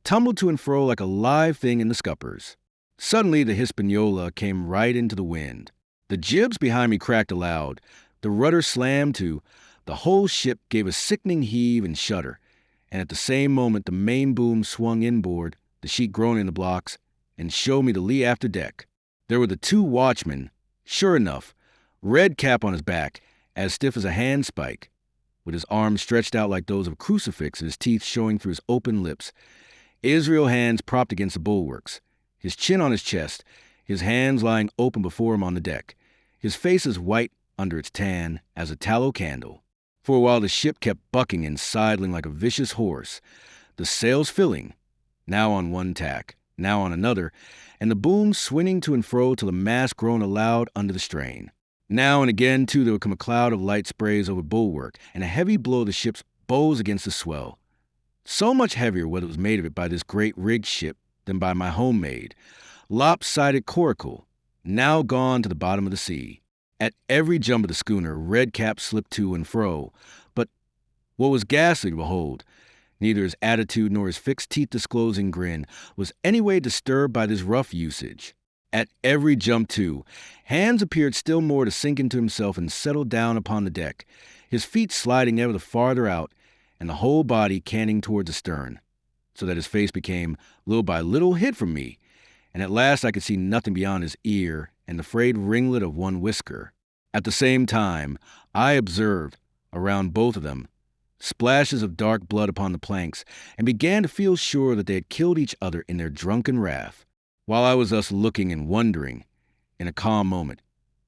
[SPEAKER 1] tumbled to and fro like a live thing in the scuppers. Suddenly the Hispaniola came right into the wind. The jibs behind me cracked aloud. The rudder slammed to. The whole ship gave a sickening heave and shudder, and at the same moment the main boom swung inboard, the sheet groaning in the blocks, and showed me the lee after deck. There were the two watchmen, sure enough, red cap on his back, as stiff as a handspike, with his arms stretched out like those of a crucifix and his teeth showing through his open lips. Israel hands propped against the bulwarks, his chin on his chest, his hands lying open before him on the deck, his face as white under its tan as a tallow candle. For a while the ship kept bucking and sidling like a vicious horse, the sails filling, now on one tack, now on another, and the boom swinging to and fro till the mast groaned aloud under the strain. Now and again, too, there would come a cloud of light sprays over bulwark, and a heavy blow of the ship's bows against the swell. So much heavier whether it was made of it by this great rigged ship than by my homemade, lopsided coracle, now gone to the bottom of the sea. At every jump of the schooner, red cap slipped to and fro, but what was ghastly to behold, neither his attitude nor his fixed teeth-disclosing grin was any way disturbed by this rough usage. At every jump, too, Hands appeared still more to sink into himself and settle down upon the deck, his feet sliding ever the farther out, and the whole body canting towards the stern, so that his face became, little by little, hid from me, and at last I could see nothing beyond his ear and the frayed ringlet of one whisker. At the same time, I observed, around both of them, splashes of dark blood upon the planks, and began to feel sure that they had killed each other in their drunken wrath. While I was thus looking and wondering, in a calm moment,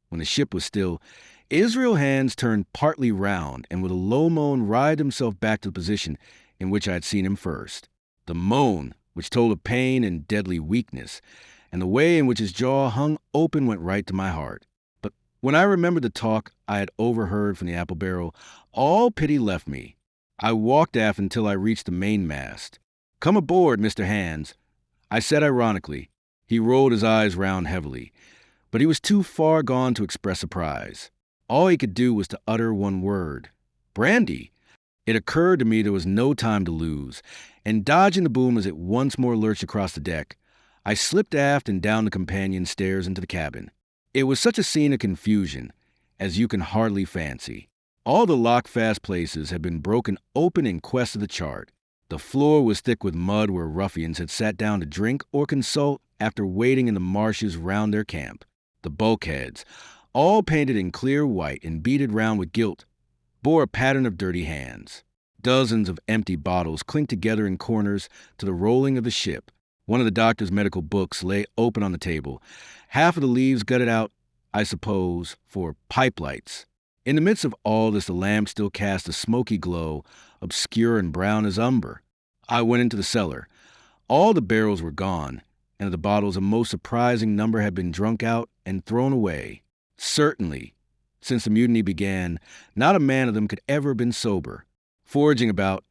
[SPEAKER 1] when the ship was still, Israel Hands turned partly round, and with a low moan writhed himself back to the position in which I had seen him first. The moan, which told of pain and deadly weakness, and the way in which his jaw hung open went right to my heart. But when I remembered the talk I had overheard from the apple barrel, all pity left me. I walked aft until I reached the mainmast. "Come aboard, Mr. Hands," I said ironically. He rolled his eyes round heavily, but he was too far gone to express surprise. All he could do was to utter one word: "Brandy." It occurred to me there was no time to lose, and dodging the boom as it once more lurched across the deck, I slipped aft and down the companion stairs into the cabin. It was such a scene of confusion as you can hardly fancy. All the lock-fast places had been broken open in quest of the chart. The floor was thick with mud where ruffians had sat down to drink or consult after wading in the marshes round their camp. The bulkheads, all painted in clear white and beaded round with gilt, bore a pattern of dirty hands. Dozens of empty bottles clinked together in corners to the rolling of the ship. One of the doctor's medical books lay open on the table, half of the leaves gutted out, I suppose, for pipe lights. In the midst of all this, the lamp still cast a smoky glow, obscure and brown as umber. I went into the cellar. All the barrels were gone, and of the bottles a most surprising number had been drunk out and thrown away. Certainly, since the mutiny began, not a man of them could ever have been sober. Foraging about,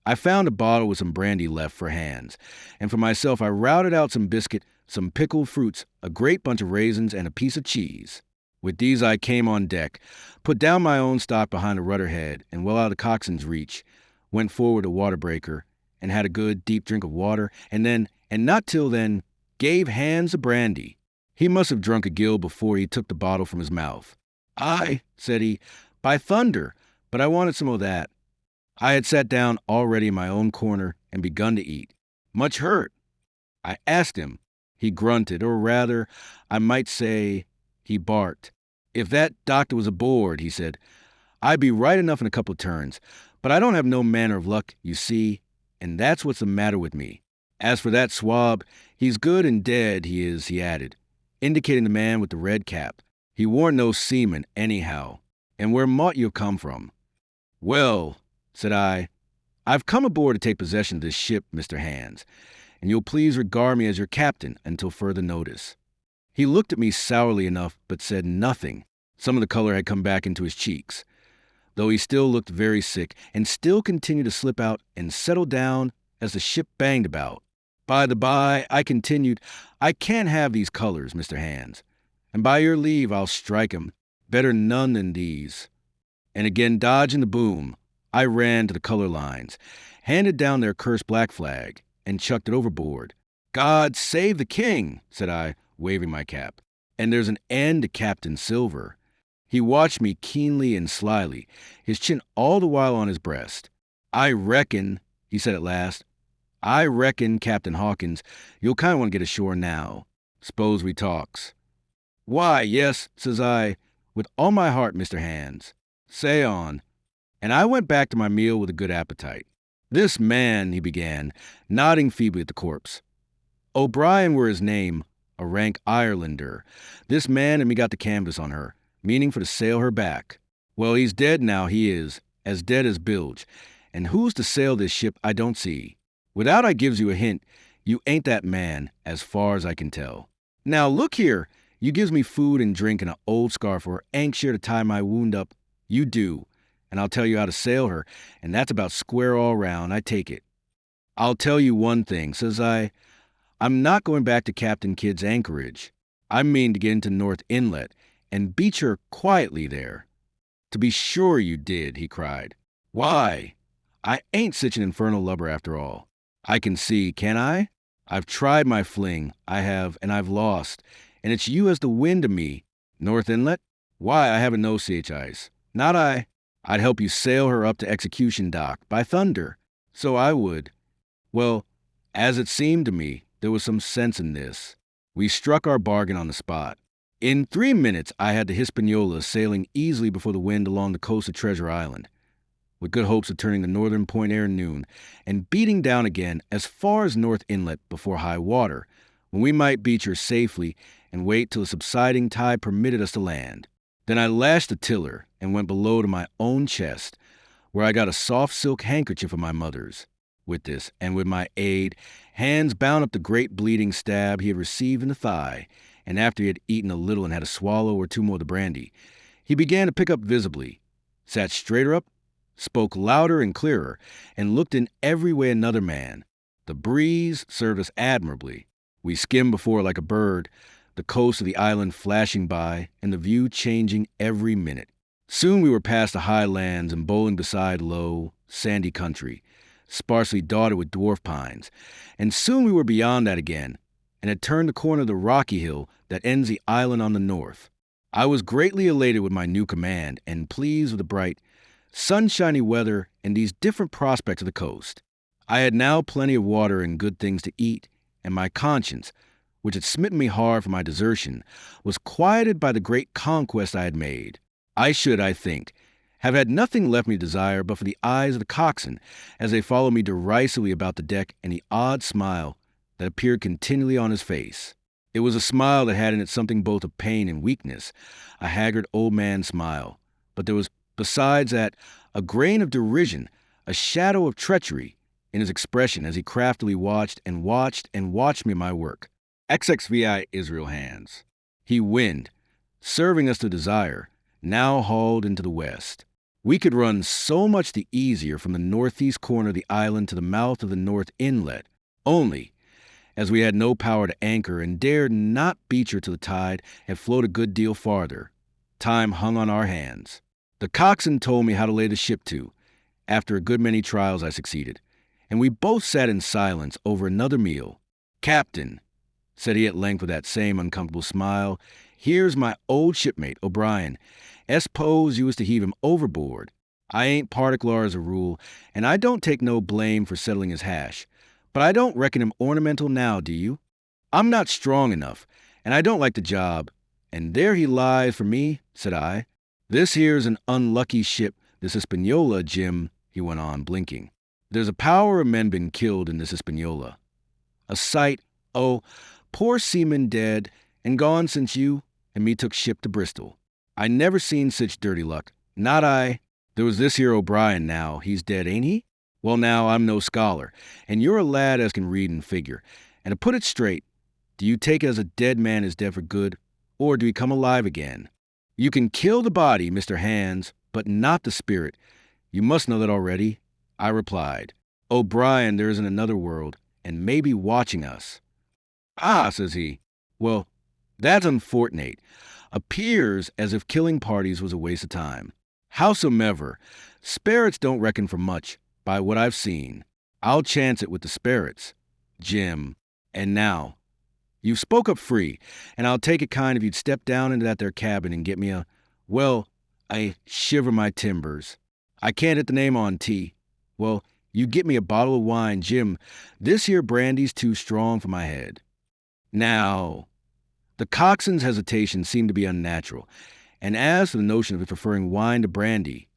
[SPEAKER 1] I found a bottle with some brandy left for Hands, and for myself I routed out some biscuit, some pickled fruits, a great bunch of raisins, and a piece of cheese. With these I came on deck, put down my own stock behind the rudder head, and well out of the coxswain's reach, went forward to water breaker, and had a good deep drink of water, and then, and not till then, gave Hands a brandy. He must have drunk a gill before he took the bottle from his mouth. "Aye," said he, "by thunder, but I wanted some of that." I had sat down already in my own corner and begun to eat. "Much hurt?" I asked him. He grunted, or rather, I might say, he barked. "If that doctor was aboard," he said, "I'd be right enough in a couple of turns, but I don't have no manner of luck, you see, and that's what's the matter with me. As for that swab, he's good and dead, he is," he added, indicating the man with the red cap. "He warn't no seaman, anyhow. And where mought you have come from?" "Well," said I, "I've come aboard to take possession of this ship, Mr. Hands, and you'll please regard me as your captain until further notice." He looked at me sourly enough, but said nothing. Some of the color had come back into his cheeks, though he still looked very sick and still continued to slip out and settle down as the ship banged about. By the by, I continued, I can't have these colors, Mr. Hands, and by your leave I'll strike 'em. Better none than these. And again dodging the boom, I ran to the color lines, handed down their cursed black flag, and chucked it overboard. God save the king, said I, waving my cap. And there's an end to Captain Silver. He watched me keenly and slyly, his chin all the while on his breast. I reckon, he said at last, I reckon, Captain Hawkins, you'll kind of want to get ashore now. S'pose we talks. Why, yes, says I, with all my heart, Mr. Hands. Say on. And I went back to my meal with a good appetite. This man, he began, nodding feebly at the corpse. O'Brien were his name, a rank Irelander. This man and me got the canvas on her, meaning for to sail her back. Well, he's dead now, he is, as dead as bilge, and who's to sail this ship I don't see. Without I gives you a hint, you ain't that man, as far as I can tell. Now look here, you gives me food and drink and an old scarf or anxious to tie my wound up. You do, and I'll tell you how to sail her, and that's about square all round, I take it. I'll tell you one thing, says I, I'm not going back to Captain Kidd's anchorage. I mean to get into North Inlet and beach her quietly there. To be sure you did, he cried. Why? I ain't such an infernal lubber after all. I can see, can I? I've tried my fling, I have, and I've lost, and it's you as the wind to me. North Inlet? Why, I haven't no CHIs. Not I. I'd help you sail her up to Execution Dock, by thunder. So I would. Well, as it seemed to me, there was some sense in this. We struck our bargain on the spot. In 3 minutes, I had the Hispaniola sailing easily before the wind along the coast of Treasure Island, with good hopes of turning the northern point ere noon, and beating down again as far as North Inlet before high water, when we might beach her safely and wait till the subsiding tide permitted us to land. Then I lashed the tiller and went below to my own chest, where I got a soft silk handkerchief of my mother's. With this, and with my aid, Hands bound up the great bleeding stab he had received in the thigh, and after he had eaten a little and had a swallow or two more of the brandy, he began to pick up visibly, sat straighter up, spoke louder and clearer, and looked in every way another man. The breeze served us admirably. We skimmed before like a bird, the coast of the island flashing by, and the view changing every minute. Soon we were past the high lands and bowling beside low, sandy country, sparsely dotted with dwarf pines, and soon we were beyond that again, and had turned the corner of the rocky hill that ends the island on the north. I was greatly elated with my new command, and pleased with the bright, sunshiny weather and these different prospects of the coast. I had now plenty of water and good things to eat, and my conscience, which had smitten me hard for my desertion, was quieted by the great conquest I had made. I should, I think, have had nothing left me to desire but for the eyes of the coxswain as they followed me derisively about the deck, and the odd smile that appeared continually on his face. It was a smile that had in it something both of pain and weakness, a haggard old man's smile, but there was besides that a grain of derision, a shadow of treachery in his expression as he craftily watched and watched and watched me my work. XXVI Israel Hands. He wind, serving us to desire, now hauled into the west. We could run so much the easier from the northeast corner of the island to the mouth of the North Inlet, only, as we had no power to anchor and dared not beach her to the tide, had flowed a good deal farther. Time hung on our hands. The coxswain told me how to lay the ship to. After a good many trials I succeeded, and we both sat in silence over another meal. "Captain," said he at length with that same uncomfortable smile, "here's my old shipmate, O'Brien. S'pose you was to heave him overboard. I ain't particular as a rule, and I don't take no blame for settling his hash, but I don't reckon him ornamental now, do you? I'm not strong enough, and I don't like the job, and there he lies for me," said I. "This here's an unlucky ship, this Hispaniola, Jim," he went on, blinking. "There's a power of men been killed in this Hispaniola. A sight, oh, poor seamen dead and gone since you and me took ship to Bristol. I never seen such dirty luck, not I. There was this here O'Brien now, he's dead, ain't he? Well now, I'm no scholar, and you're a lad as can read and figure, and to put it straight, do you take it as a dead man is dead for good, or do he come alive again?" You can kill the body, Mr. Hands, but not the spirit. You must know that already. I replied. O'Brien, there is another world, and maybe watching us. Ah, says he. Well, that's unfortunate. Appears as if killing parties was a waste of time. Howsomever, spirits don't reckon for much, by what I've seen. I'll chance it with the spirits. Jim, and now, you spoke up free, and I'll take it kind if you'd step down into that there cabin and get me I shiver my timbers. I can't hit the name on tea. Well, you get me a bottle of wine, Jim. This here brandy's too strong for my head. Now, the coxswain's hesitation seemed to be unnatural, and as for the notion of his preferring wine to brandy,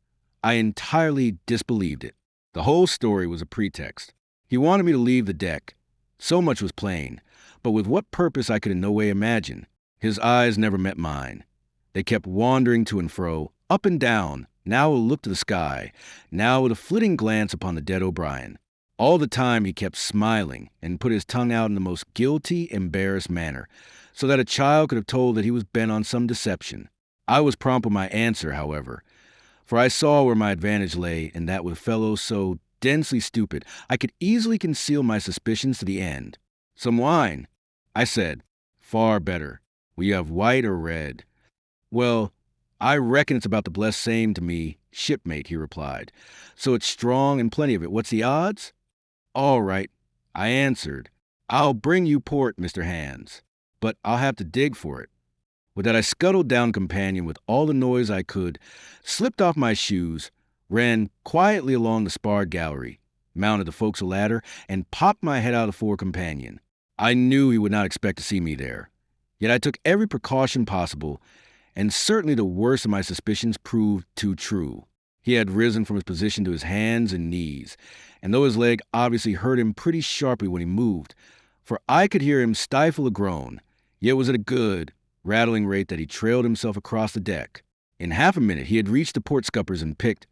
[SPEAKER 1] I entirely disbelieved it. The whole story was a pretext. He wanted me to leave the deck. So much was plain, but with what purpose I could in no way imagine. His eyes never met mine. They kept wandering to and fro, up and down, now a look to the sky, now with a flitting glance upon the dead O'Brien. All the time he kept smiling and put his tongue out in the most guilty, embarrassed manner, so that a child could have told that he was bent on some deception. I was prompt with my answer, however, for I saw where my advantage lay, and that with fellows so densely stupid, I could easily conceal my suspicions to the end. Some wine, I said. Far better. Will you have white or red? Well, I reckon it's about the blessed same to me, shipmate, he replied. So it's strong and plenty of it. What's the odds? All right, I answered. I'll bring you port, Mr. Hands, but I'll have to dig for it. With that I scuttled down companion with all the noise I could, slipped off my shoes, ran quietly along the sparred gallery, mounted the forecastle ladder, and popped my head out of the fore companion. I knew he would not expect to see me there. Yet I took every precaution possible, and certainly the worst of my suspicions proved too true. He had risen from his position to his hands and knees, and though his leg obviously hurt him pretty sharply when he moved, for I could hear him stifle a groan, yet was at a good, rattling rate that he trailed himself across the deck. In half a minute he had reached the port scuppers and picked,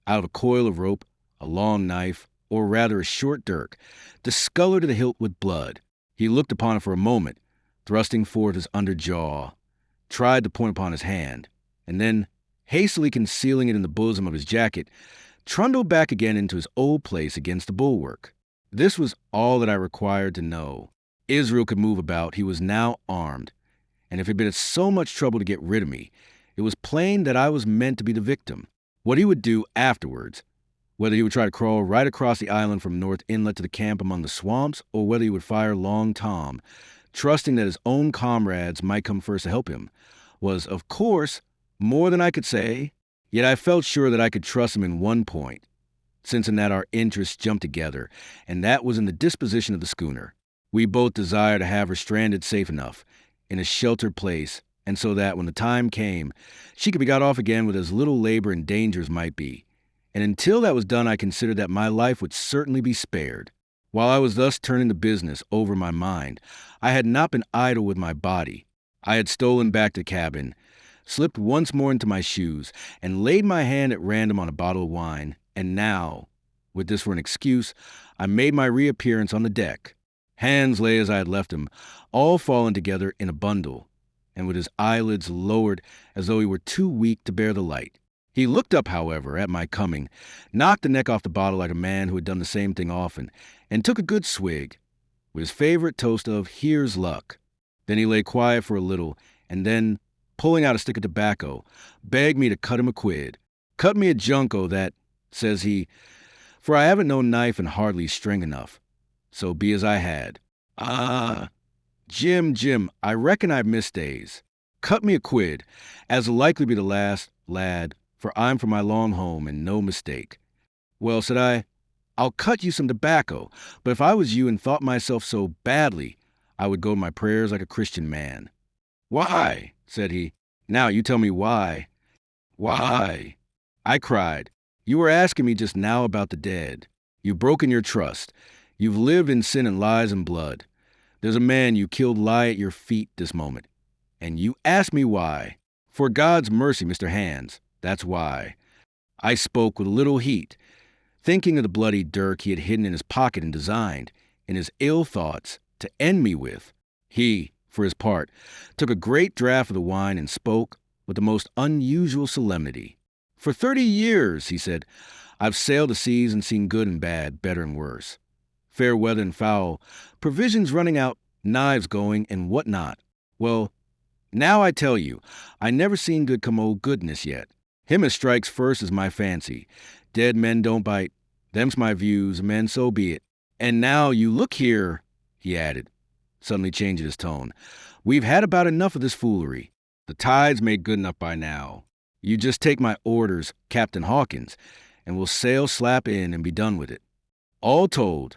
[SPEAKER 1] out of a coil of rope, a long knife, or rather a short dirk, discolored to the hilt with blood. He looked upon it for a moment, thrusting forth his under jaw, tried to point upon his hand, and then, hastily concealing it in the bosom of his jacket, trundled back again into his old place against the bulwark. This was all that I required to know. Israel could move about. He was now armed, and if it had been so much trouble to get rid of me, it was plain that I was meant to be the victim. What he would do afterwards, whether he would try to crawl right across the island from North Inlet to the camp among the swamps, or whether he would fire Long Tom, trusting that his own comrades might come first to help him, was, of course, more than I could say. Yet I felt sure that I could trust him in one point, since in that our interests jumped together, and that was in the disposition of the schooner. We both desired to have her stranded safe enough, in a sheltered place, and so that when the time came, she could be got off again with as little labor and danger as might be. And until that was done, I considered that my life would certainly be spared. While I was thus turning the business over my mind, I had not been idle with my body. I had stolen back to the cabin, slipped once more into my shoes, and laid my hand at random on a bottle of wine, and now, with this for an excuse, I made my reappearance on the deck. Hands lay as I had left him, all fallen together in a bundle, and with his eyelids lowered as though he were too weak to bear the light. He looked up, however, at my coming, knocked the neck off the bottle like a man who had done the same thing often, and took a good swig, with his favorite toast of "Here's luck." Then he lay quiet for a little, and then, pulling out a stick of tobacco, begged me to cut him a quid. "Cut me a junco that," says he, "for I haven't no knife and hardly string enough." So be as I had. "Ah, Jim, I reckon I've missed days. Cut me a quid, as'll likely be the last, lad, for I'm from my long home, and no mistake." "Well," said I, "I'll cut you some tobacco, but if I was you and thought myself so badly, I would go to my prayers like a Christian man." "Why?" said he. "Now you tell me why." "Why?" I cried. "You were asking me just now about the dead. You've broken your trust. You've lived in sin and lies and blood. There's a man you killed lie at your feet this moment. And you ask me why. For God's mercy, Mr. Hands, that's why." I spoke with a little heat, thinking of the bloody dirk he had hidden in his pocket and designed, in his ill thoughts, to end me with. He, for his part, took a great draught of the wine and spoke, with the most unusual solemnity. "For 30 years," he said, "I've sailed the seas and seen good and bad, better and worse. Fair weather and foul, provisions running out, knives going, and what not. Well, now I tell you, I never seen good come old goodness yet. Him as strikes first is my fancy. Dead men don't bite. Them's my views, men, so be it. And now you look here," he added, suddenly changing his tone. "We've had about enough of this foolery. The tide's made good enough by now. You just take my orders, Captain Hawkins, and we'll sail slap in and be done with it." All told,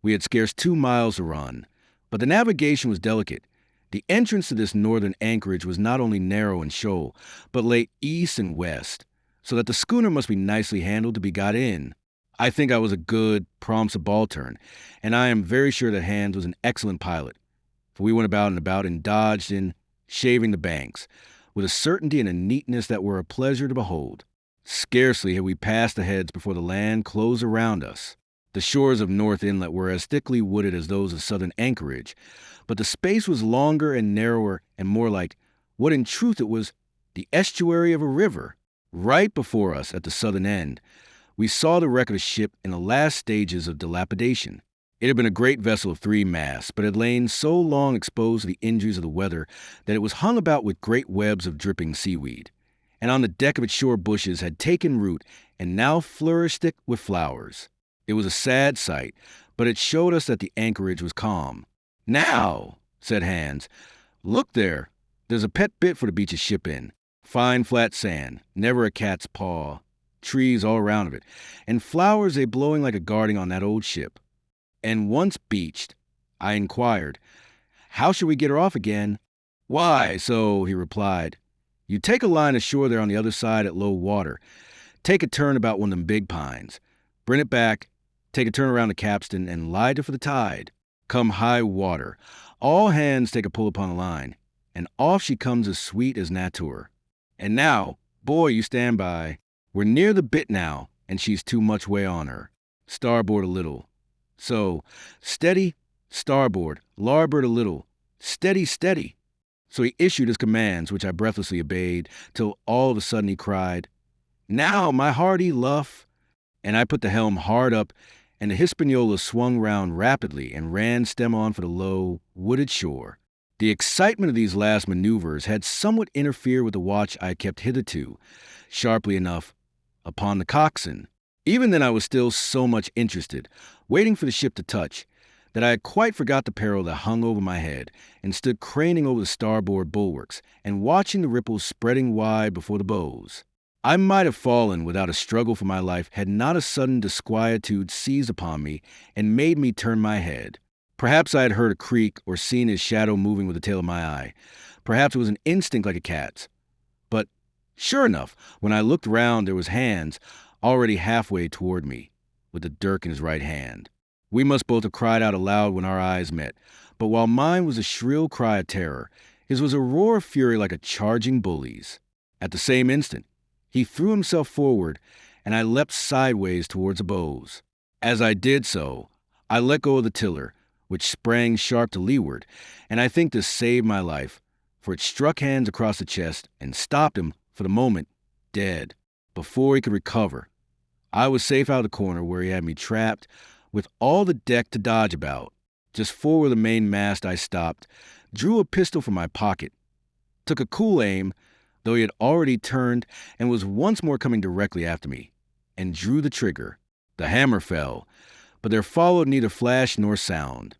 [SPEAKER 1] we had scarce 2 miles to run, but the navigation was delicate. The entrance to this northern anchorage was not only narrow and shoal, but lay east and west, so that the schooner must be nicely handled to be got in. I think I was a good, prompt subaltern, and I am very sure that Hans was an excellent pilot, for we went about and dodged in, shaving the banks, with a certainty and a neatness that were a pleasure to behold. Scarcely had we passed the heads before the land closed around us. The shores of North Inlet were as thickly wooded as those of southern Anchorage, but the space was longer and narrower and more like what in truth it was, the estuary of a river. Right before us, at the southern end, we saw the wreck of a ship in the last stages of dilapidation. It had been a great vessel of 3 masts, but had lain so long exposed to the injuries of the weather that it was hung about with great webs of dripping seaweed, and on the deck of its shore bushes had taken root and now flourished thick with flowers. It was a sad sight, but it showed us that the anchorage was calm. "Now," said Hans, "look there. There's a pet bit for to beach a ship in. Fine flat sand, never a cat's paw, trees all round of it, and flowers they blowing like a guarding on that old ship." And once beached, I inquired, "How shall we get her off again?" "Why, so," he replied, "you take a line ashore there on the other side at low water, take a turn about one of them big pines, bring it back, take a turn around the capstan, and lie to for the tide. Come high water, all hands take a pull upon the line, and off she comes as sweet as natur. And now, boy, you stand by. We're near the bit now, and she's too much way on her. Starboard a little. So, steady, starboard, larboard a little, steady, steady." So he issued his commands, which I breathlessly obeyed, till all of a sudden he cried, "Now, my hearty luff," and I put the helm hard up, and the Hispaniola swung round rapidly and ran stem on for the low, wooded shore. The excitement of these last maneuvers had somewhat interfered with the watch I had kept hitherto, sharply enough, upon the coxswain. Even then I was still so much interested, waiting for the ship to touch, that I had quite forgot the peril that hung over my head, and stood craning over the starboard bulwarks, and watching the ripples spreading wide before the bows. I might have fallen without a struggle for my life had not a sudden disquietude seized upon me and made me turn my head. Perhaps I had heard a creak or seen his shadow moving with the tail of my eye. Perhaps it was an instinct like a cat's. But, sure enough, when I looked round there was Hans, already halfway toward me, with the dirk in his right hand. We must both have cried out aloud when our eyes met, but while mine was a shrill cry of terror, his was a roar of fury like a charging bully's. At the same instant, he threw himself forward, and I leapt sideways towards the bows. As I did so, I let go of the tiller, which sprang sharp to leeward, and I think this saved my life, for it struck Hans across the chest and stopped him, for the moment, dead, before he could recover. I was safe out of the corner where he had me trapped, with all the deck to dodge about. Just forward the main mast I stopped, drew a pistol from my pocket, took a cool aim, though he had already turned and was once more coming directly after me, and drew the trigger. The hammer fell, but there followed neither flash nor sound.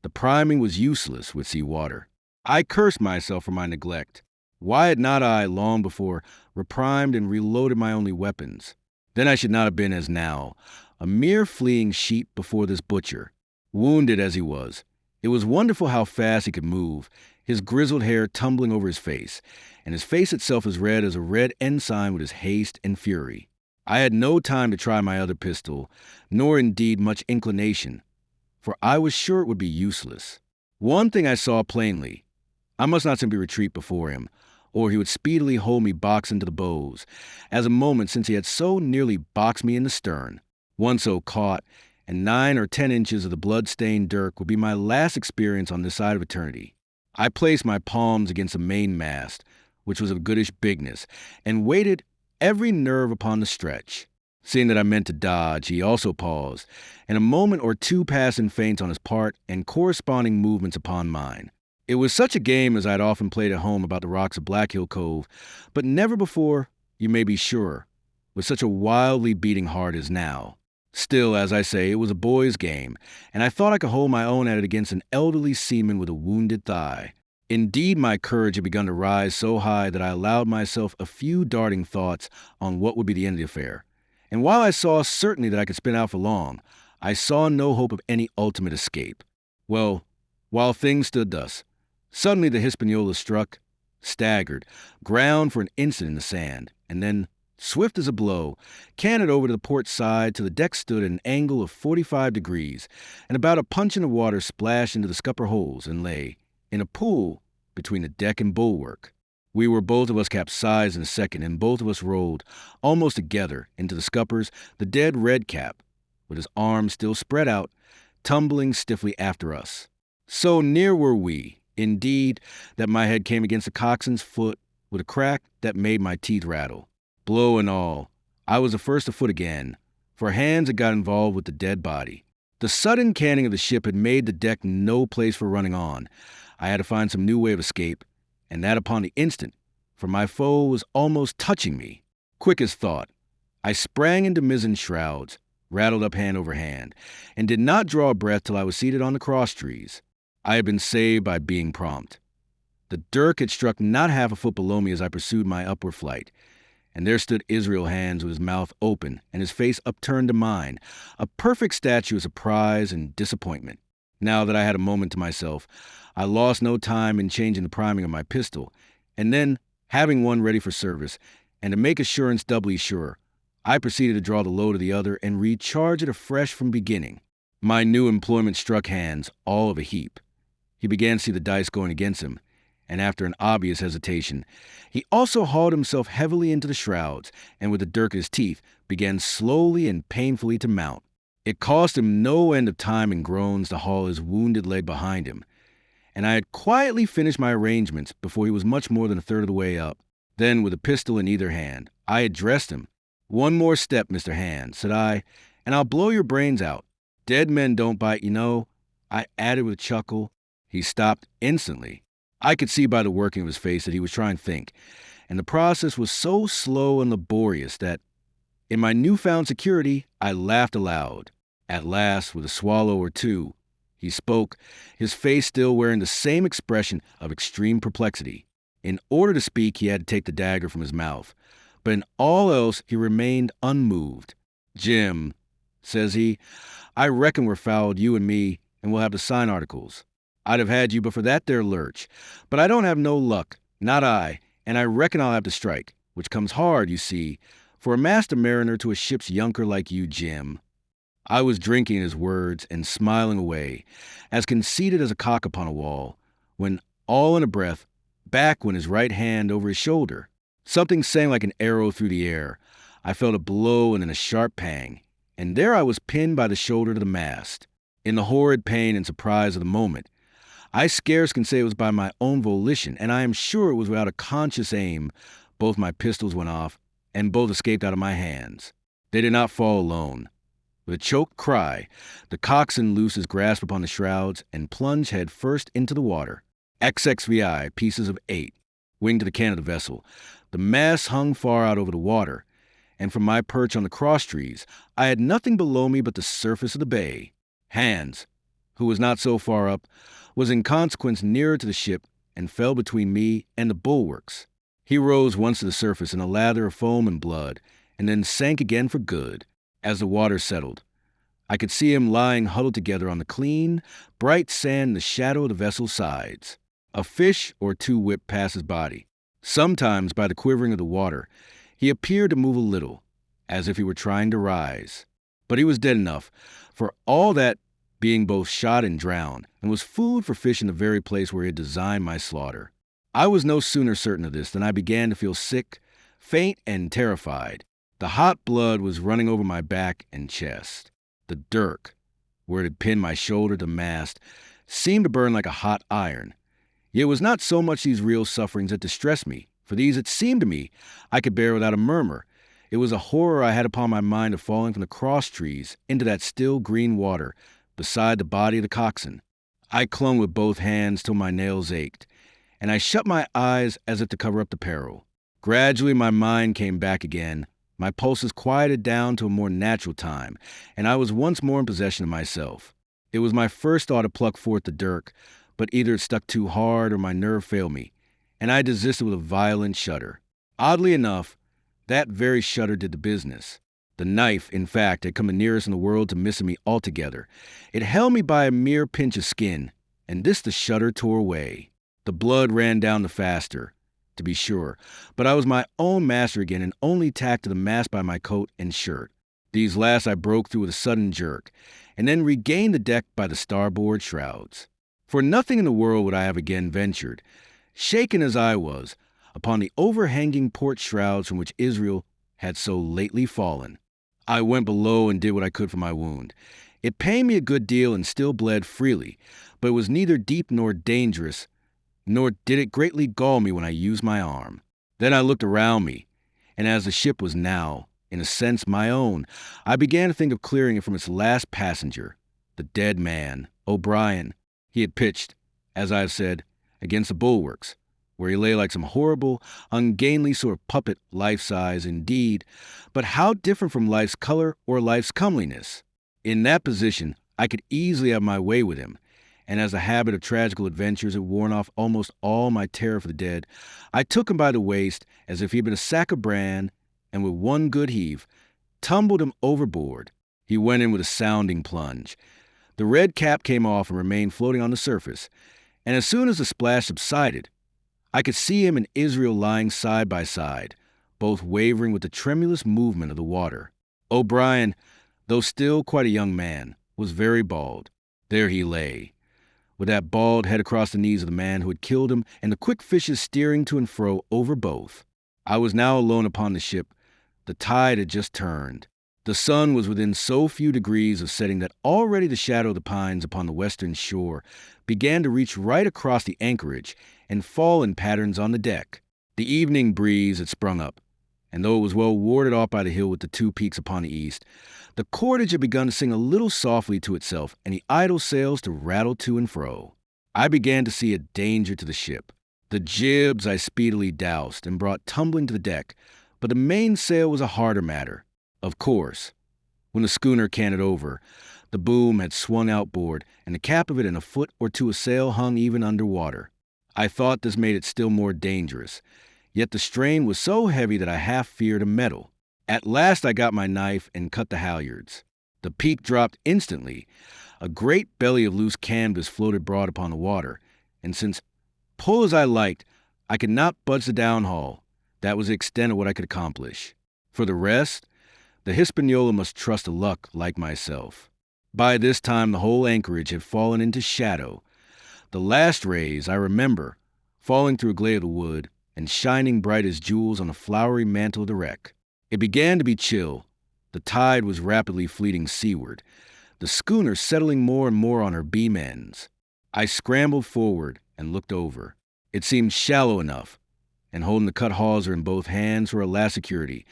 [SPEAKER 1] The priming was useless with sea water. I cursed myself for my neglect. Why had not I, long before, reprimed and reloaded my only weapons? Then I should not have been as now, a mere fleeing sheep before this butcher. Wounded as he was, it was wonderful how fast he could move, his grizzled hair tumbling over his face, and his face itself as red as a red ensign with his haste and fury. I had no time to try my other pistol, nor indeed much inclination, for I was sure it would be useless. One thing I saw plainly. I must not simply retreat before him, or he would speedily hold me boxed into the bows, as a moment since he had so nearly boxed me in the stern. One so caught, and 9 or 10 inches of the blood-stained dirk would be my last experience on this side of eternity. I placed my palms against the mainmast, which was of goodish bigness, and waited every nerve upon the stretch. Seeing that I meant to dodge, he also paused, and a moment or two passed in feints on his part and corresponding movements upon mine. It was such a game as I had often played at home about the rocks of Black Hill Cove, but never before, you may be sure, with such a wildly beating heart as now. Still, as I say, it was a boy's game, and I thought I could hold my own at it against an elderly seaman with a wounded thigh. Indeed, my courage had begun to rise so high that I allowed myself a few darting thoughts on what would be the end of the affair. And while I saw certainly that I could spin out for long, I saw no hope of any ultimate escape. Well, while things stood thus, suddenly the Hispaniola struck, staggered, ground for an instant in the sand, and then, swift as a blow, canted over to the port side till the deck stood at an angle of 45 degrees, and about a punch in the water splashed into the scupper holes and lay in a pool between the deck and bulwark. We were both of us capsized in a second, and both of us rolled, almost together, into the scuppers, the dead red cap, with his arms still spread out, tumbling stiffly after us. So near were we, indeed, that my head came against the coxswain's foot with a crack that made my teeth rattle. Blow and all, I was the first afoot again, for hands had got involved with the dead body. The sudden canting of the ship had made the deck no place for running on. I had to find some new way of escape, and that upon the instant, for my foe was almost touching me. Quick as thought, I sprang into mizzen shrouds, rattled up hand over hand, and did not draw a breath till I was seated on the cross trees. I had been saved by being prompt. The dirk had struck not half a foot below me as I pursued my upward flight, and there stood Israel Hands with his mouth open and his face upturned to mine, a perfect statue of surprise and disappointment. Now that I had a moment to myself, I lost no time in changing the priming of my pistol, and then, having one ready for service, and to make assurance doubly sure, I proceeded to draw the load of the other and recharge it afresh from beginning. My new employment struck Hands all of a heap. He began to see the dice going against him, and after an obvious hesitation, he also hauled himself heavily into the shrouds, and with the dirk in his teeth, began slowly and painfully to mount. It cost him no end of time and groans to haul his wounded leg behind him, and I had quietly finished my arrangements before he was much more than a third of the way up. Then, with a pistol in either hand, I addressed him. "One more step, Mr. Hand," said I, "and I'll blow your brains out. Dead men don't bite, you know," I added with a chuckle. He stopped instantly. I could see by the working of his face that he was trying to think, and the process was so slow and laborious that, in my newfound security, I laughed aloud. At last, with a swallow or two, he spoke, his face still wearing the same expression of extreme perplexity. In order to speak, he had to take the dagger from his mouth, but in all else he remained unmoved. "Jim," says he, "I reckon we're fouled, you and me, and we'll have to sign articles. I'd have had you but for that there lurch, but I don't have no luck, not I, and I reckon I'll have to strike, which comes hard, you see, for a master mariner to a ship's younker like you, Jim." I was drinking his words and smiling away, as conceited as a cock upon a wall, when, all in a breath, back went his right hand over his shoulder. Something sang like an arrow through the air. I felt a blow and then a sharp pang, and there I was pinned by the shoulder to the mast. In the horrid pain and surprise of the moment, I scarce can say it was by my own volition, and I am sure it was without a conscious aim. Both my pistols went off, and both escaped out of my hands. They did not fall alone. With a choked cry, the coxswain loosed his grasp upon the shrouds and plunged head first into the water. XXVI, pieces of 8, winged to the can of the vessel. The masts hung far out over the water, and from my perch on the cross trees, I had nothing below me but the surface of the bay. Hands, who was not so far up, was in consequence nearer to the ship and fell between me and the bulwarks. He rose once to the surface in a lather of foam and blood, and then sank again for good. As the water settled, I could see him lying huddled together on the clean, bright sand in the shadow of the vessel's sides. A fish or two whipped past his body. Sometimes, by the quivering of the water, he appeared to move a little, as if he were trying to rise. But he was dead enough, for all that, being both shot and drowned, and was food for fish in the very place where he had designed my slaughter. I was no sooner certain of this than I began to feel sick, faint, and terrified. The hot blood was running over my back and chest. The dirk, where it had pinned my shoulder to mast, seemed to burn like a hot iron. Yet it was not so much these real sufferings that distressed me, For these, it seemed to me, I could bear without a murmur. It was a horror I had upon my mind of falling from the cross trees into that still green water beside the body of the coxswain. I clung with both hands till my nails ached, and I shut my eyes as if to cover up the peril. Gradually my mind came back again, my pulses quieted down to a more natural time, and I was once more in possession of myself. It was my first thought to pluck forth the dirk, but either it stuck too hard or my nerve failed me, and I desisted with a violent shudder. Oddly enough, that very shudder did the business. The knife, in fact, had come the nearest in the world to missing me altogether. It held me by a mere pinch of skin, and this the shudder tore away. The blood ran down the faster, to be sure, but I was my own master again and only tacked to the mast by my coat and shirt. These last I broke through with a sudden jerk, and then regained the deck by the starboard shrouds. For nothing in the world would I have again ventured, shaken as I was, upon the overhanging port shrouds from which Israel had so lately fallen. I went below and did what I could for my wound. It pained me a good deal and still bled freely, but it was neither deep nor dangerous, nor did it greatly gall me when I used my arm. Then I looked around me, and as the ship was now, in a sense, my own, I began to think of clearing it from its last passenger, the dead man, O'Brien. He had pitched, as I have said, against the bulwarks, where he lay like some horrible, ungainly sort of puppet, life-size indeed, but how different from life's color or life's comeliness. In that position, I could easily have my way with him, and as the habit of tragical adventures had worn off almost all my terror for the dead, I took him by the waist as if he had been a sack of bran, and with one good heave, tumbled him overboard. He went in with a sounding plunge. The red cap came off and remained floating on the surface, and as soon as the splash subsided, I could see him and Israel lying side by side, both wavering with the tremulous movement of the water. O'Brien, though still quite a young man, was very bald. There he lay, with that bald head across the knees of the man who had killed him, and the quick fishes steering to and fro over both. I was now alone upon the ship. The tide had just turned. The sun was within so few degrees of setting that already the shadow of the pines upon the western shore began to reach right across the anchorage and fall in patterns on the deck. The evening breeze had sprung up, and though it was well warded off by the hill with the two peaks upon the east, the cordage had begun to sing a little softly to itself, and the idle sails to rattle to and fro. I began to see a danger to the ship. The jibs I speedily doused and brought tumbling to the deck, but the mainsail was a harder matter. Of course, when the schooner canted over, the boom had swung outboard, and the cap of it and a foot or two of sail hung even under water. I thought this made it still more dangerous, yet the strain was so heavy that I half feared a metal. At last I got my knife and cut the halyards. The peak dropped instantly. A great belly of loose canvas floated broad upon the water, and since, pull as I liked, I could not budge the downhaul, that was the extent of what I could accomplish. For the rest, the Hispaniola must trust to luck like myself. By this time the whole anchorage had fallen into shadow. The last rays, I remember, falling through a glade of the wood and shining bright as jewels on the flowery mantle of the wreck. It began to be chill. The tide was rapidly fleeting seaward, the schooner settling more and more on her beam ends. I scrambled forward and looked over. It seemed shallow enough, and holding the cut hawser in both hands for a last security,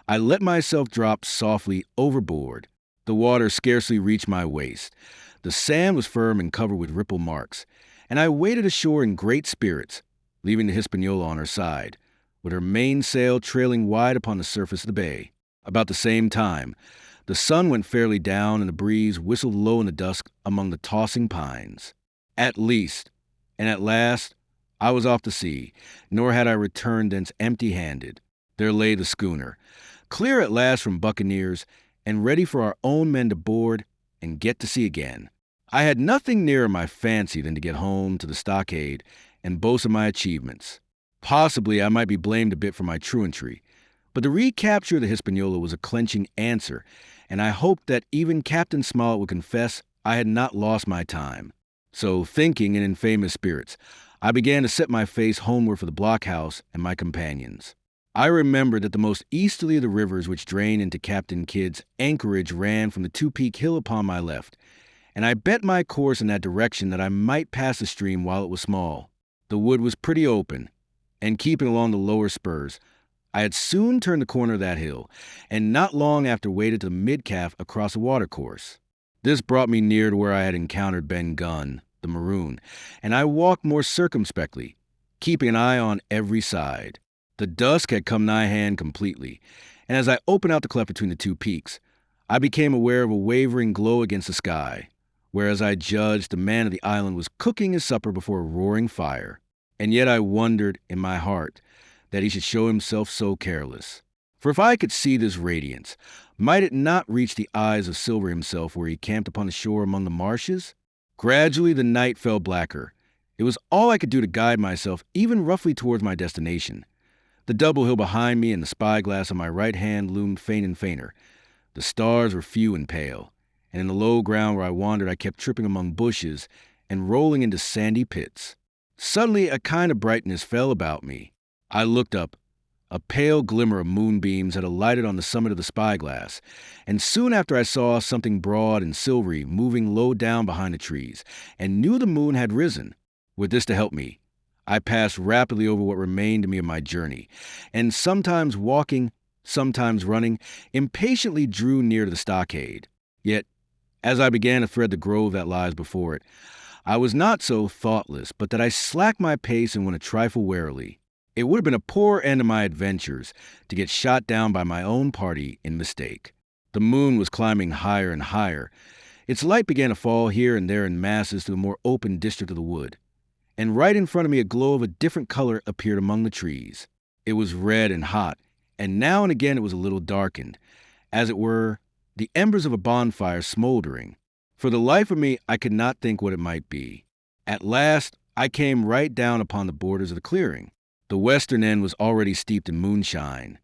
[SPEAKER 1] I let myself drop softly overboard. The water scarcely reached my waist. The sand was firm and covered with ripple marks, and I waded ashore in great spirits, leaving the Hispaniola on her side, with her mainsail trailing wide upon the surface of the bay. About the same time, the sun went fairly down and the breeze whistled low in the dusk among the tossing pines. At least, and at last, I was off to sea, nor had I returned thence empty-handed. There lay the schooner, clear at last from buccaneers, and ready for our own men to board and get to sea again. I had nothing nearer my fancy than to get home to the stockade and boast of my achievements. Possibly I might be blamed a bit for my truantry, but the recapture of the Hispaniola was a clenching answer, and I hoped that even Captain Smollett would confess I had not lost my time. So, thinking in infamous spirits, I began to set my face homeward for the blockhouse and my companions. I remembered that the most easterly of the rivers which drain into Captain Kidd's anchorage ran from the Two-Peak Hill upon my left, and I bet my course in that direction that I might pass the stream while it was small. The wood was pretty open, and keeping along the lower spurs, I had soon turned the corner of that hill, and not long after waded to the mid-calf across a watercourse. This brought me near to where I had encountered Ben Gunn, the maroon, and I walked more circumspectly, keeping an eye on every side. The dusk had come nigh hand completely, and as I opened out the cleft between the two peaks, I became aware of a wavering glow against the sky, whereas I judged the man of the island was cooking his supper before a roaring fire. And yet I wondered in my heart that he should show himself so careless. For if I could see this radiance, might it not reach the eyes of Silver himself where he camped upon the shore among the marshes? Gradually the night fell blacker. It was all I could do to guide myself, even roughly, towards my destination. The double hill behind me and the spyglass on my right hand loomed faint and fainter. The stars were few and pale, and in the low ground where I wandered I kept tripping among bushes and rolling into sandy pits. Suddenly a kind of brightness fell about me. I looked up. A pale glimmer of moonbeams had alighted on the summit of the spyglass, and soon after I saw something broad and silvery moving low down behind the trees, and knew the moon had risen. With this to help me, I passed rapidly over what remained to me of my journey, and sometimes walking, sometimes running, impatiently drew near to the stockade. Yet, as I began to thread the grove that lies before it, I was not so thoughtless, but that I slacked my pace and went a trifle warily. It would have been a poor end of my adventures to get shot down by my own party in mistake. The moon was climbing higher and higher. Its light began to fall here and there in masses to the more open district of the wood. And right in front of me a glow of a different color appeared among the trees. It was red and hot, and now and again it was a little darkened, as it were the embers of a bonfire smoldering. For the life of me, I could not think what it might be. At last, I came right down upon the borders of the clearing. The western end was already steeped in moonshine.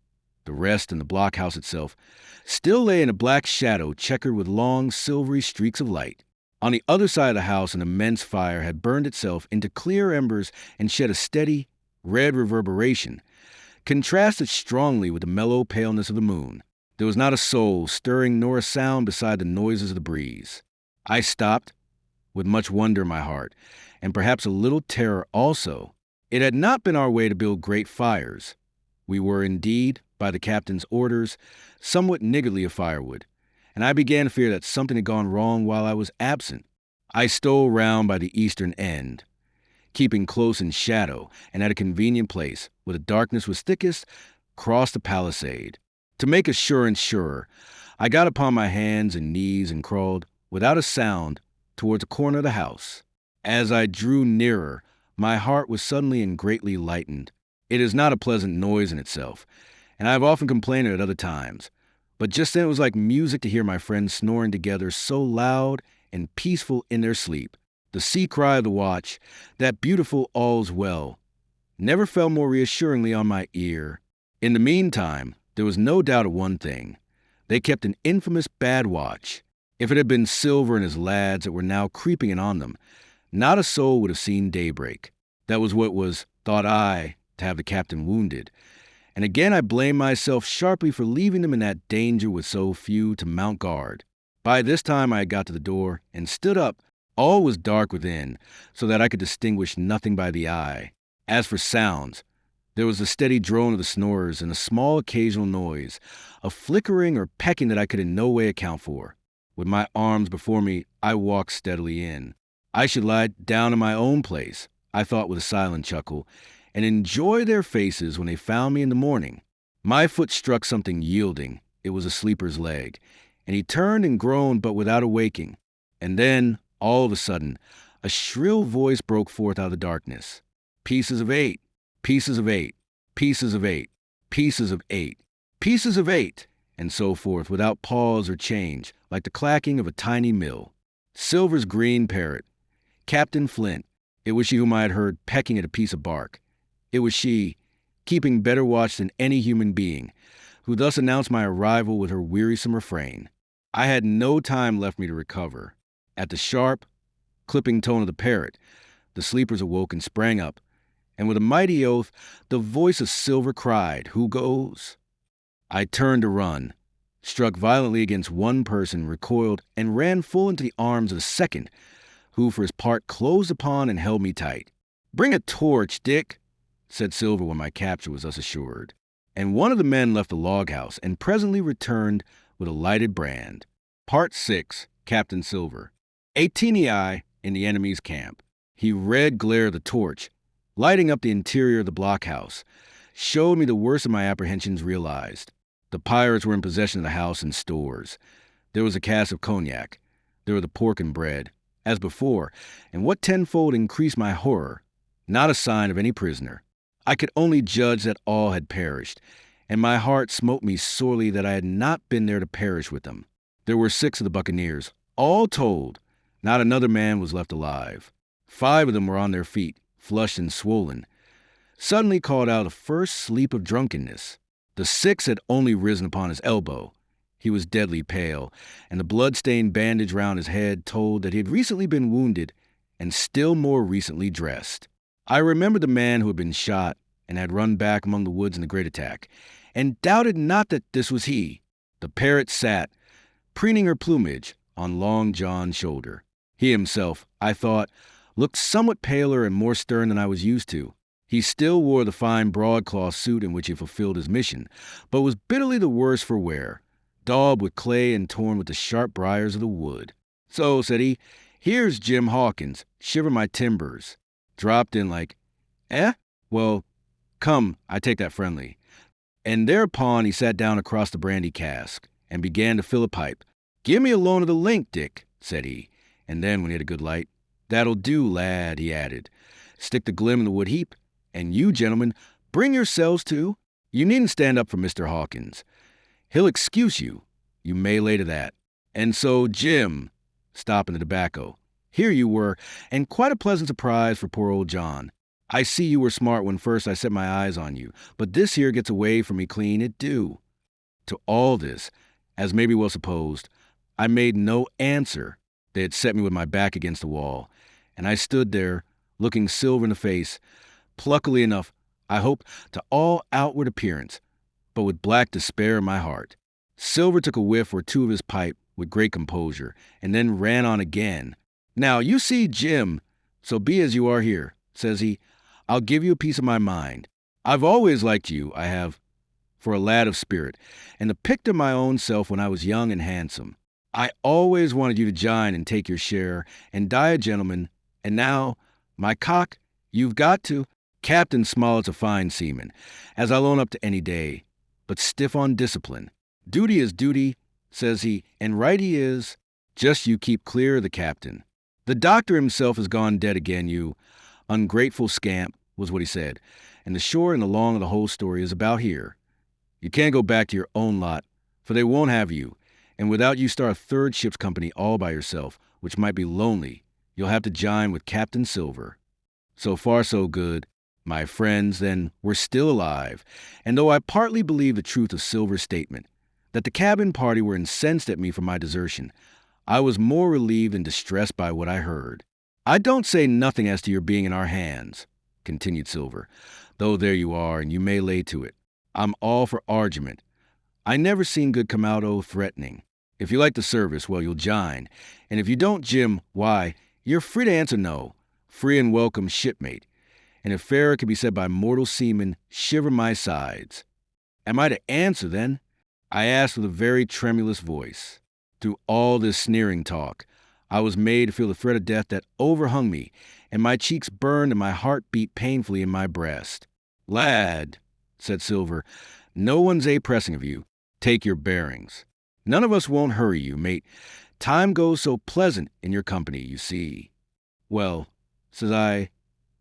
[SPEAKER 1] The rest and the blockhouse itself still lay in a black shadow checkered with long, silvery streaks of light. On the other side of the house, an immense fire had burned itself into clear embers and shed a steady, red reverberation, contrasted strongly with the mellow paleness of the moon. There was not a soul stirring nor a sound beside the noises of the breeze. I stopped, with much wonder in my heart, and perhaps a little terror also. It had not been our way to build great fires. We were indeed, by the captain's orders, somewhat niggardly of firewood, and I began to fear that something had gone wrong while I was absent. I stole round by the eastern end, keeping close in shadow, and at a convenient place, where the darkness was thickest, crossed the palisade. To make assurance surer, I got upon my hands and knees and crawled, without a sound, towards a corner of the house. As I drew nearer, my heart was suddenly and greatly lightened. It is not a pleasant noise in itself, and I have often complained of it at other times, but just then it was like music to hear my friends snoring together so loud and peaceful in their sleep. The sea cry of the watch, that beautiful all's well, never fell more reassuringly on my ear. In the meantime, there was no doubt of one thing. They kept an infamous bad watch. If it had been Silver and his lads that were now creeping in on them, not a soul would have seen daybreak. That was what was, thought I, to have the captain wounded. And again I blamed myself sharply for leaving them in that danger with so few to mount guard. By this time I had got to the door and stood up. All was dark within, so that I could distinguish nothing by the eye. As for sounds, there was the steady drone of the snorers and a small occasional noise, a flickering or pecking that I could in no way account for. With my arms before me, I walked steadily in. I should lie down in my own place, I thought with a silent chuckle, and enjoy their faces when they found me in the morning. My foot struck something yielding. It was a sleeper's leg, and he turned and groaned, but without awaking. And then, all of a sudden, a shrill voice broke forth out of the darkness. Pieces of 8, pieces of 8, pieces of 8, pieces of 8, pieces of 8, and so forth, without pause or change, like the clacking of a tiny mill. Silver's green parrot, Captain Flint. It was she whom I had heard pecking at a piece of bark. It was she, keeping better watch than any human being, who thus announced my arrival with her wearisome refrain. I had no time left me to recover. At the sharp, clipping tone of the parrot, the sleepers awoke and sprang up, and with a mighty oath, the voice of Silver cried, "Who goes?" I turned to run, struck violently against one person, recoiled, and ran full into the arms of the second, who for his part closed upon and held me tight. "Bring a torch, Dick," said Silver when my capture was thus assured. And one of the men left the log house and presently returned with a lighted brand. Part 6, Captain Silver. A teeny eye in the enemy's camp. He red glare of the torch, lighting up the interior of the blockhouse, showed me the worst of my apprehensions realized. The pirates were in possession of the house and stores. There was a cask of cognac. There were the pork and bread, as before, and what tenfold increased my horror, not a sign of any prisoner. I could only judge that all had perished, and my heart smote me sorely that I had not been there to perish with them. There were 6 of the buccaneers, all told. Not another man was left alive. 5 of them were on their feet, flushed and swollen, suddenly called out of the first sleep of drunkenness. The 6th had only risen upon his elbow. He was deadly pale, and the blood-stained bandage round his head told that he had recently been wounded and still more recently dressed. I remembered the man who had been shot and had run back among the woods in the great attack, and doubted not that this was he. The parrot sat, preening her plumage, on Long John's shoulder. He himself, I thought, looked somewhat paler and more stern than I was used to. He still wore the fine broadcloth suit in which he fulfilled his mission, but was bitterly the worse for wear, daubed with clay and torn with the sharp briars of the wood. "So," said he, "here's Jim Hawkins, shiver my timbers." Dropped in like, "Eh? Well, come, I take that friendly." And thereupon he sat down across the brandy cask and began to fill a pipe. "Give me a loan of the link, Dick," said he. And then, when he had a good light, "That'll do, lad," he added. "Stick the glim in the wood heap, and you, gentlemen, bring yourselves to. You needn't stand up for Mr. Hawkins. He'll excuse you. You may lay to that. And so, Jim," stopping the tobacco, "here you were, and quite a pleasant surprise for poor old John. I see you were smart when first I set my eyes on you, but this here gets away from me clean, it do." To all this, as may be well supposed, I made no answer. They had set me with my back against the wall, and I stood there, looking Silver in the face, pluckily enough, I hope, to all outward appearance, but with black despair in my heart. Silver took a whiff or two of his pipe with great composure, and then ran on again. "Now, you see, Jim, so be as you are here," says he. "I'll give you a piece of my mind. I've always liked you, I have, for a lad of spirit, and the picked of my own self when I was young and handsome. I always wanted you to jine and take your share, and die a gentleman, and now, my cock, you've got to. Captain Smollett's a fine seaman, as I'll own up to any day, but stiff on discipline. Duty is duty," says he, "and right he is. Just you keep clear of the captain. The doctor himself has gone dead again, you ungrateful scamp," was what he said, "and the short and the long of the whole story is about here. You can't go back to your own lot, for they won't have you, and without you start a 3rd ship's company all by yourself, which might be lonely, you'll have to jine with Captain Silver." So far so good. My friends, then, were still alive, and though I partly believed the truth of Silver's statement, that the cabin party were incensed at me for my desertion, I was more relieved and distressed by what I heard. "I don't say nothing as to your being in our hands," continued Silver, "though there you are, and you may lay to it. I'm all for argument. I never seen good come out o' threatening. If you like the service, well, you'll jine, and if you don't, Jim, why, you're free to answer no, free and welcome shipmate. And if fairer could be said by mortal seaman, shiver my sides. Am I to answer, then?" I asked with a very tremulous voice. Through all this sneering talk, I was made to feel the threat of death that overhung me, and my cheeks burned and my heart beat painfully in my breast. "Lad," said Silver, "no one's pressing of you. Take your bearings. None of us won't hurry you, mate. Time goes so pleasant in your company, you see." "Well," says I,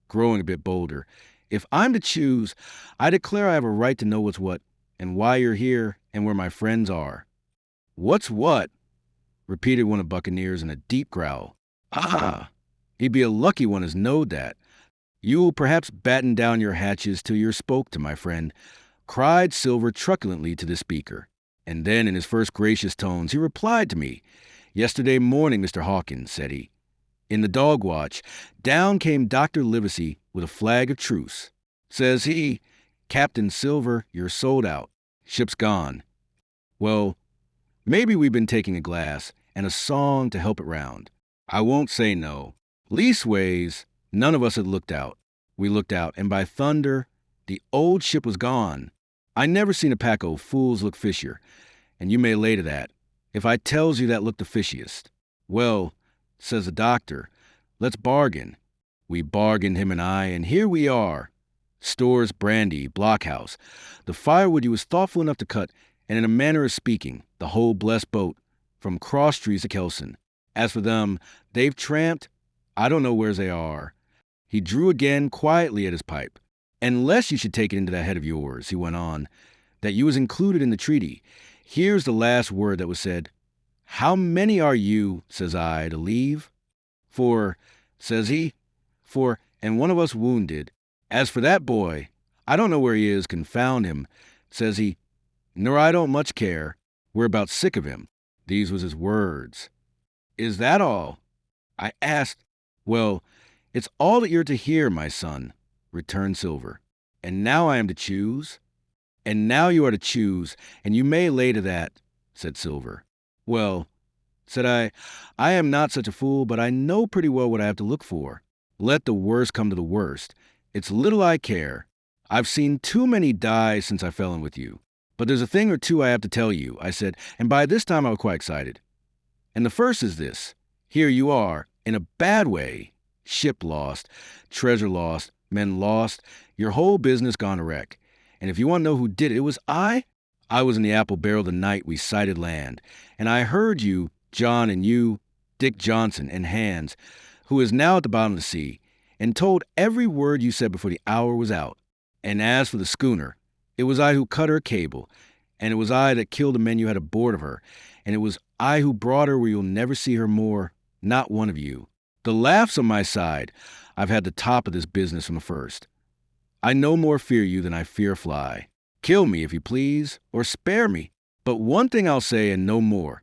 [SPEAKER 1] growing a bit bolder, "if I'm to choose, I declare I have a right to know what's what, and why you're here, and where my friends are." "What's what?" repeated one of the buccaneers in a deep growl. "Ah, he'd be a lucky one as knowed that. You'll perhaps batten down your hatches till you're spoke to, my friend," cried Silver truculently to the speaker. And then, in his first gracious tones, he replied to me. "Yesterday morning, Mr. Hawkins," said he, "in the dog watch, down came Dr. Livesey with a flag of truce. Says he, 'Captain Silver, you're sold out. Ship's gone.' Well, maybe we've been taking a glass and a song to help it round. I won't say no. Leastways, none of us had looked out. We looked out, and by thunder, The old ship was gone. I never seen a pack o' fools look fishier, and you may lay to that, if I tells you that looked the fishiest. Well, says the doctor, let's bargain. We bargained, him and I, and here we are. Stores, brandy, blockhouse. The firewood you was thoughtful enough to cut, and in a manner of speaking, the whole blessed boat, from Cross Trees to Kelson. As for them, they've tramped, I don't know where's they are. He drew again quietly at his pipe. Unless you should take it into that head of yours, he went on, that you was included in the treaty. Here's the last word that was said. How many are you, says I, to leave? For, says he, for, and one of us wounded. As for that boy, I don't know where he is, confound him, says he, nor I don't much care. We're about sick of him. These was his words. Is that all? I asked. Well, it's all that you're to hear, my son, returned Silver. And now I am to choose? And now you are to choose, and you may lay to that, said Silver. Well, said I am not such a fool, but I know pretty well what I have to look for. Let the worst come to the worst. It's little I care. I've seen too many die since I fell in with you. But there's a thing or two I have to tell you, I said, and by this time I was quite excited. And the first is this. Here you are, in a bad way. Ship lost, treasure lost, men lost, your whole business gone to wreck. And if you want to know who did it, it was I. I was in the Apple Barrel the night we sighted land, and I heard you, John, and you, Dick Johnson, and Hans, who is now at the bottom of the sea, and told every word you said before the hour was out. And as for the schooner, it was I who cut her cable, and it was I that killed the men you had aboard of her, and it was I who brought her where you'll never see her more, not one of you. The laugh's on my side. I've had the top of this business from the first. I no more fear you than I fear a fly. Kill me, if you please, or spare me. But one thing I'll say, and no more.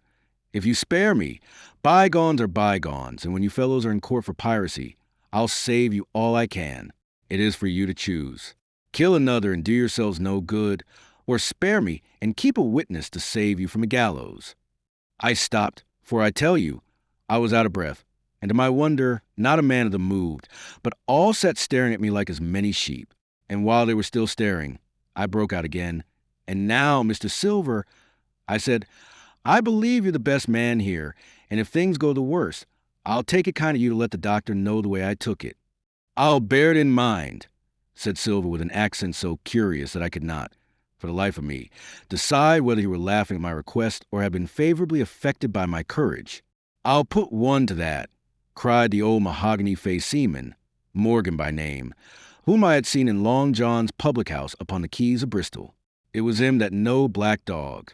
[SPEAKER 1] If you spare me, bygones are bygones, and when you fellows are in court for piracy, I'll save you all I can. It is for you to choose. Kill another and do yourselves no good, or spare me and keep a witness to save you from a gallows. I stopped, for I tell you, I was out of breath, and to my wonder, not a man of them moved, but all sat staring at me like as many sheep. And while they were still staring, I broke out again. And now, Mr. Silver, I said, I believe you're the best man here, and if things go the worst, I'll take it kind of you to let the doctor know the way I took it. I'll bear it in mind, said Silver with an accent so curious that I could not, for the life of me, decide whether he were laughing at my request or had been favorably affected by my courage. I'll put one to that, cried the old mahogany-faced seaman, Morgan by name, whom I had seen in Long John's public house upon the quays of Bristol. It was him that no black dog.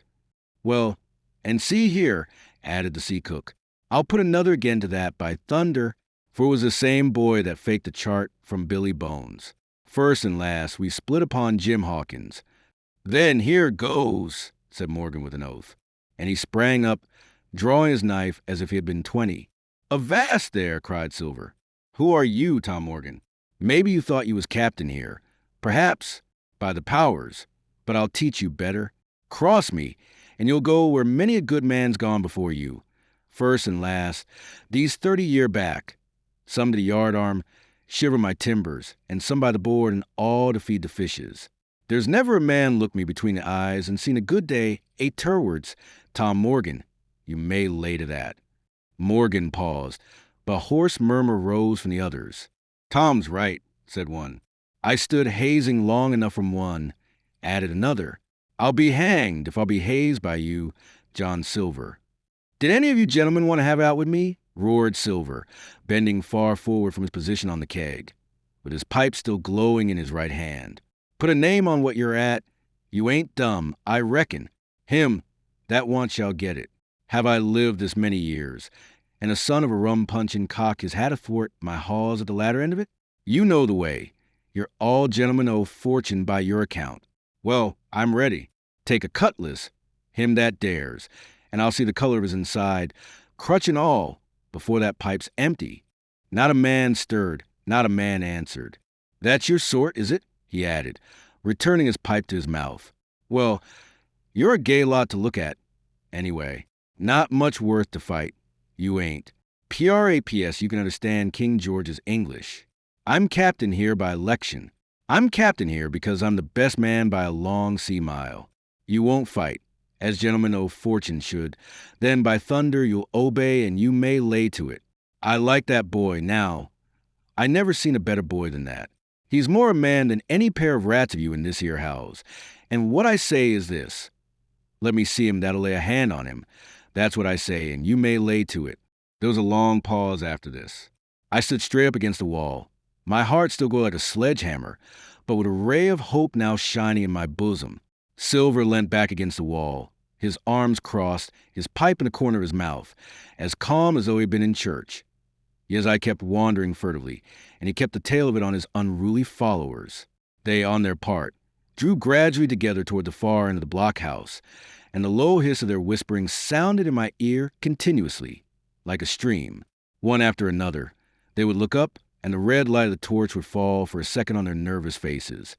[SPEAKER 1] Well, and see here, added the sea cook, I'll put another again to that by thunder, for it was the same boy that faked the chart from Billy Bones. First and last, we split upon Jim Hawkins. Then here goes, said Morgan with an oath, and he sprang up, drawing his knife as if he had been 20. Avast there, cried Silver. Who are you, Tom Morgan? Maybe you thought you was captain here. Perhaps, by the powers, but I'll teach you better. Cross me, and you'll go where many a good man's gone before you. First and last, these 30 year back, some to the yardarm, shiver my timbers, and some by the board, and all to feed the fishes. There's never a man looked me between the eyes and seen a good day, terwards, Tom Morgan. You may lay to that. Morgan paused, but a hoarse murmur rose from the others. Tom's right, said one. I stood hazing long enough from one, added another. I'll be hanged if I'll be hazed by you, John Silver. Did any of you gentlemen want to have it out with me? Roared Silver, bending far forward from his position on the keg, with his pipe still glowing in his right hand. Put a name on what you're at. You ain't dumb, I reckon. Him, that once shall get it. Have I lived this many years, and a son of a rum-punching cock has had athwart my halls at the latter end of it? You know the way. You're all gentlemen o' fortune by your account. Well, I'm ready. Take a cutlass, him that dares, and I'll see the color of his inside, crutch and all, before that pipe's empty. Not a man stirred, not a man answered. That's your sort, is it? He added, returning his pipe to his mouth. Well, you're a gay lot to look at. Anyway, not much worth to fight. You ain't. Praps, you can understand King George's English. I'm captain here by election. I'm captain here because I'm the best man by a long sea mile. You won't fight, as gentlemen of fortune should. Then by thunder you'll obey and you may lay to it. I like that boy now. I never seen a better boy than that. He's more a man than any pair of rats of you in this here house. And what I say is this. Let me see him that'll lay a hand on him. That's what I say, and you may lay to it. There was a long pause after this. I stood straight up against the wall. My heart still go like a sledgehammer, but with a ray of hope now shining in my bosom. Silver leant back against the wall, his arms crossed, his pipe in the corner of his mouth, as calm as though he'd been in church. Yet I kept wandering furtively, and he kept the tail of it on his unruly followers. They, on their part, drew gradually together toward the far end of the blockhouse, and the low hiss of their whispering sounded in my ear continuously, like a stream. One after another, they would look up, and the red light of the torch would fall for a second on their nervous faces.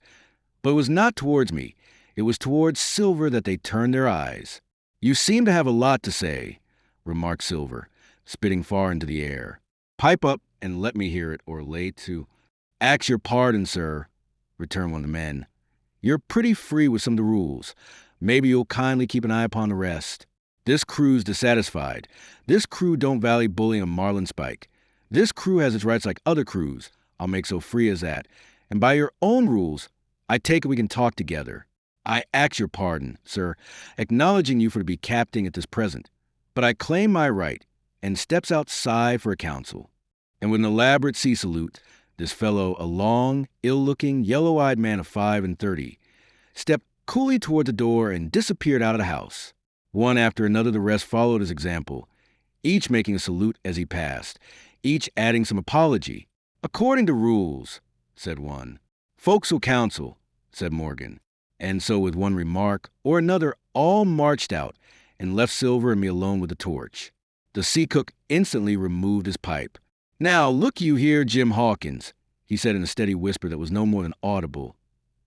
[SPEAKER 1] But it was not towards me. It was towards Silver that they turned their eyes. "You seem to have a lot to say," remarked Silver, spitting far into the air. "Pipe up and let me hear it, or lay to." "Ax your pardon, sir," returned one of the men. "You're pretty free with some of the rules. Maybe you'll kindly keep an eye upon the rest. This crew's dissatisfied. This crew don't value bullying a marlinspike. This crew has its rights like other crews. I'll make so free as that. And by your own rules, I take it we can talk together. I ax your pardon, sir, acknowledging you for to be captain at this present. But I claim my right, and steps outside for a council." And with an elaborate sea salute, this fellow, a long, ill-looking, yellow-eyed man of 35, stepped coolly toward the door and disappeared out of the house. One after another the rest followed his example, each making a salute as he passed, each adding some apology. "According to rules," said one. "Forecastle council," said Morgan. And so with one remark or another all marched out and left Silver and me alone with the torch. The sea cook instantly removed his pipe. "Now, look you here, Jim Hawkins," he said in a steady whisper that was no more than audible.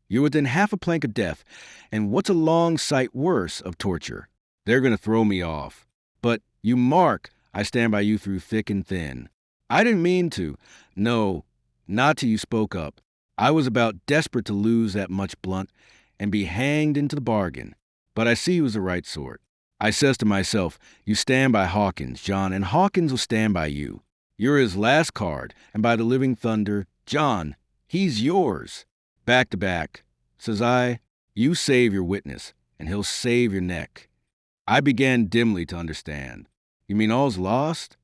[SPEAKER 1] "You're within half a plank of death, and what's a long sight worse of torture? They're going to throw me off. But you mark, I stand by you through thick and thin. I didn't mean to. No, not till you spoke up. I was about desperate to lose that much blunt and be hanged into the bargain. But I see you was the right sort. I says to myself, you stand by Hawkins, John, and Hawkins will stand by you. You're his last card, and by the living thunder, John, he's yours. Back to back. Says I, you save your witness, and he'll save your neck." I began dimly to understand. "You mean all's lost?"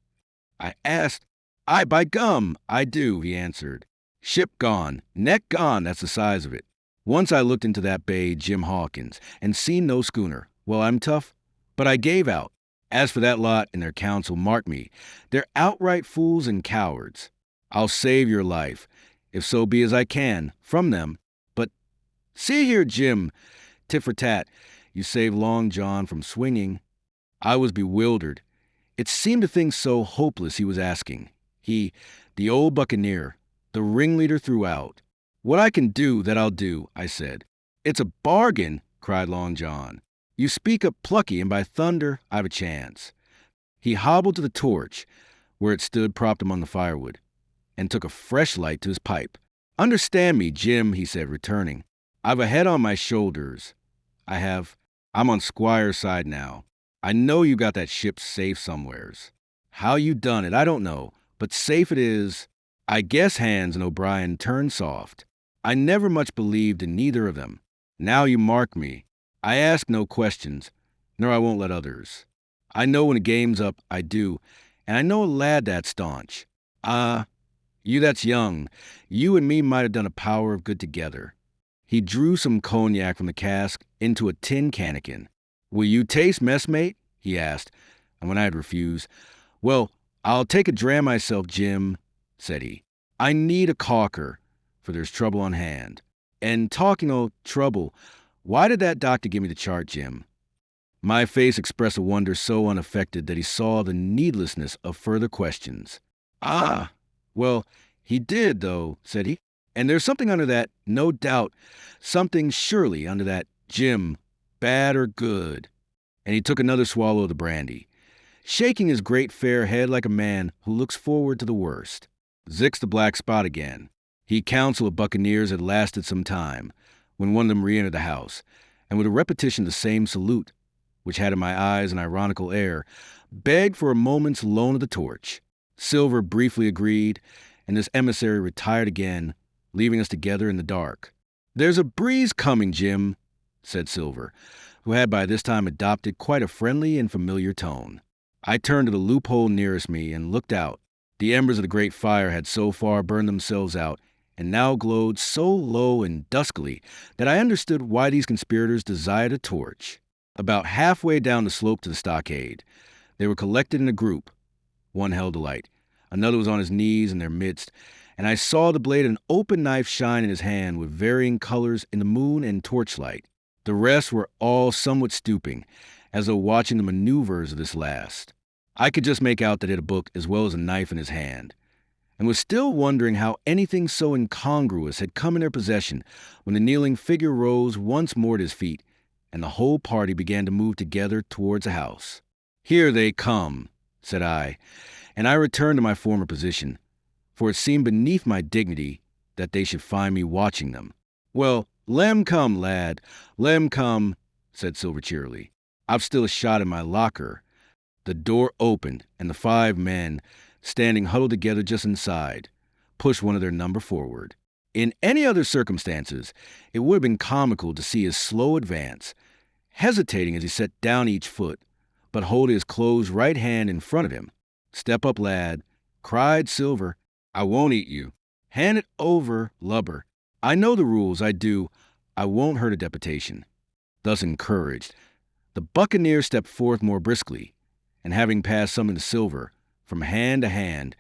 [SPEAKER 1] I asked. "Aye, by gum, I do," he answered. "Ship gone, neck gone, that's the size of it. Once I looked into that bay, Jim Hawkins, and seen no schooner. Well, I'm tough, but I gave out. As for that lot in their council, mark me, they're outright fools and cowards. I'll save your life, if so be as I can, from them. But see here, Jim, tit for tat, you saved Long John from swinging." I was bewildered. It seemed a thing so hopeless he was asking. He, the old buccaneer, the ringleader throughout. "What I can do, that I'll do," I said. "It's a bargain," cried Long John. "You speak up plucky, and by thunder, I've a chance." He hobbled to the torch, where it stood propped among the firewood, and took a fresh light to his pipe. "Understand me, Jim," he said, returning. "I've a head on my shoulders. I'm on Squire's side now. I know you got that ship safe somewheres. How you done it, I don't know, but safe it is. I guess Hans and O'Brien turned soft. I never much believed in neither of them. Now you mark me. I ask no questions, nor I won't let others. I know when the game's up, I do, and I know a lad that's staunch. You that's young, you and me might have done a power of good together." He drew some cognac from the cask into a tin cannikin. "Will you taste, messmate?" he asked, and when I had refused, "Well, I'll take a dram myself, Jim," said he. "I need a caulker, for there's trouble on hand. And talking o' trouble, why did that doctor give me the chart, Jim?" My face expressed a wonder so unaffected that he saw the needlessness of further questions. "Ah, well, he did, though," said he. "And there's something under that, no doubt, something surely under that, Jim, bad or good." And he took another swallow of the brandy, shaking his great fair head like a man who looks forward to the worst. "Zix the black spot again. He counsel of buccaneers had lasted some time, when one of them re-entered the house, and with a repetition of the same salute, which had in my eyes an ironical air, begged for a moment's loan of the torch. Silver briefly agreed, and this emissary retired again, leaving us together in the dark. "There's a breeze coming, Jim," said Silver, who had by this time adopted quite a friendly and familiar tone. I turned to the loophole nearest me and looked out. The embers of the great fire had so far burned themselves out and now glowed so low and duskily that I understood why these conspirators desired a torch. About halfway down the slope to the stockade, they were collected in a group. One held a light, another was on his knees in their midst, and I saw the blade of an open knife shine in his hand with varying colors in the moon and torchlight. The rest were all somewhat stooping, as though watching the maneuvers of this last. I could just make out that he had a book as well as a knife in his hand, and was still wondering how anything so incongruous had come in their possession when the kneeling figure rose once more to his feet, and the whole party began to move together towards the house. "Here they come," said I, and I returned to my former position, for it seemed beneath my dignity that they should find me watching them. "Well, lem come, lad, lem come," said Silver cheerily. "I've still a shot in my locker." The door opened, and the 5 men, standing huddled together just inside, pushed one of their number forward. In any other circumstances, it would have been comical to see his slow advance, hesitating as he set down each foot, but holding his closed right hand in front of him. "Step up, lad," cried Silver. "I won't eat you. Hand it over, lubber. I know the rules, I do. I won't hurt a deputation." Thus encouraged, the buccaneer stepped forth more briskly, and having passed something to Silver, from hand to hand,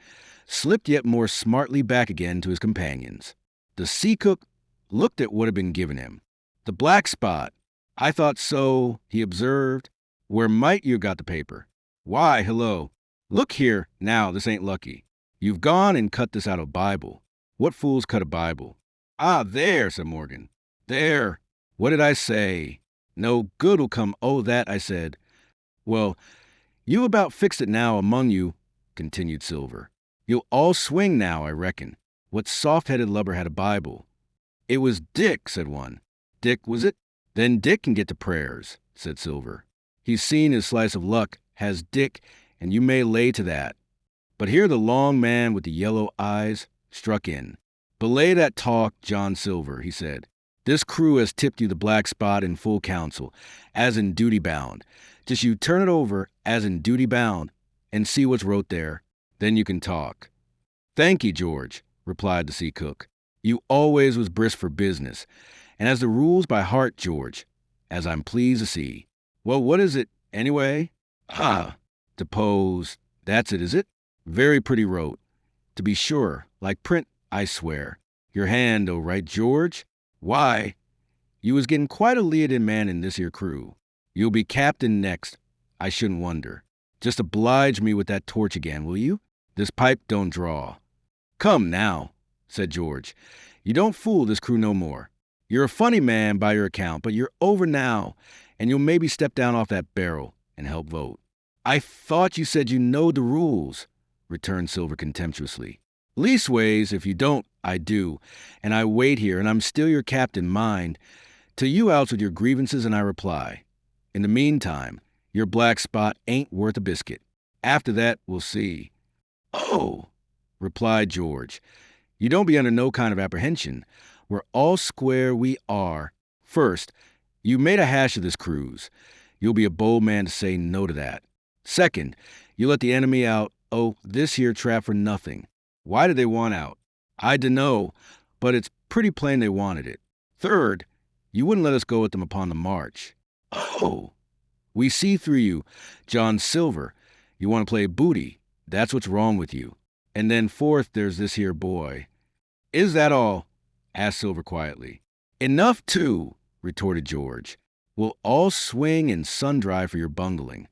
[SPEAKER 1] slipped yet more smartly back again to his companions. The sea cook looked at what had been given him. "The black spot. I thought so," he observed. "Where might you got the paper?" "Why, hello. Look here, now, this ain't lucky. You've gone and cut this out of a Bible. What fools cut a Bible?" "Ah, there," said Morgan. "There. What did I say? No good'll come o' that, I said." "Well, you about fixed it now among you," continued Silver. "You'll all swing now, I reckon. What soft-headed lubber had a Bible?" "It was Dick," said one. "Dick, was it? Then Dick can get to prayers," said Silver. "He's seen his slice of luck, has Dick, and you may lay to that." But here the long man with the yellow eyes struck in. "Belay that talk, John Silver," he said. "This crew has tipped you the black spot in full council, as in duty bound. Just you turn it over, as in duty bound, and see what's wrote there. Then you can talk." "Thank ye, George," replied the sea cook. "You always was brisk for business, and as the rules by heart, George, as I'm pleased to see. Well, what is it, anyway?" "Ah, depose. That's it, is it? Very pretty wrote. To be sure, like print, I swear. Your hand, oh, right, George? Why, you was getting quite a leading man in this here crew. You'll be captain next, I shouldn't wonder. Just oblige me with that torch again, will you? This pipe don't draw." "Come now," said George. "You don't fool this crew no more. You're a funny man by your account, but you're over now, and you'll maybe step down off that barrel and help vote." "I thought you said you knowed the rules," returned Silver contemptuously. "Leastways, if you don't, I do, and I wait here, and I'm still your captain, mind, till you outs with your grievances and I reply. In the meantime, your black spot ain't worth a biscuit. After that, we'll see." "Oh," replied George, "you don't be under no kind of apprehension. We're all square, we are. First, you made a hash of this cruise. You'll be a bold man to say no to that. Second, you let the enemy out, this here trap for nothing. Why did they want out? I dunno, but it's pretty plain they wanted it. Third, you wouldn't let us go with them upon the march. Oh, we see through you, John Silver. You want to play booty. That's what's wrong with you. And then fourth, there's this here boy." "Is that all?" asked Silver quietly. "Enough, too," retorted George. "We'll all swing and sun-dry for your bungling.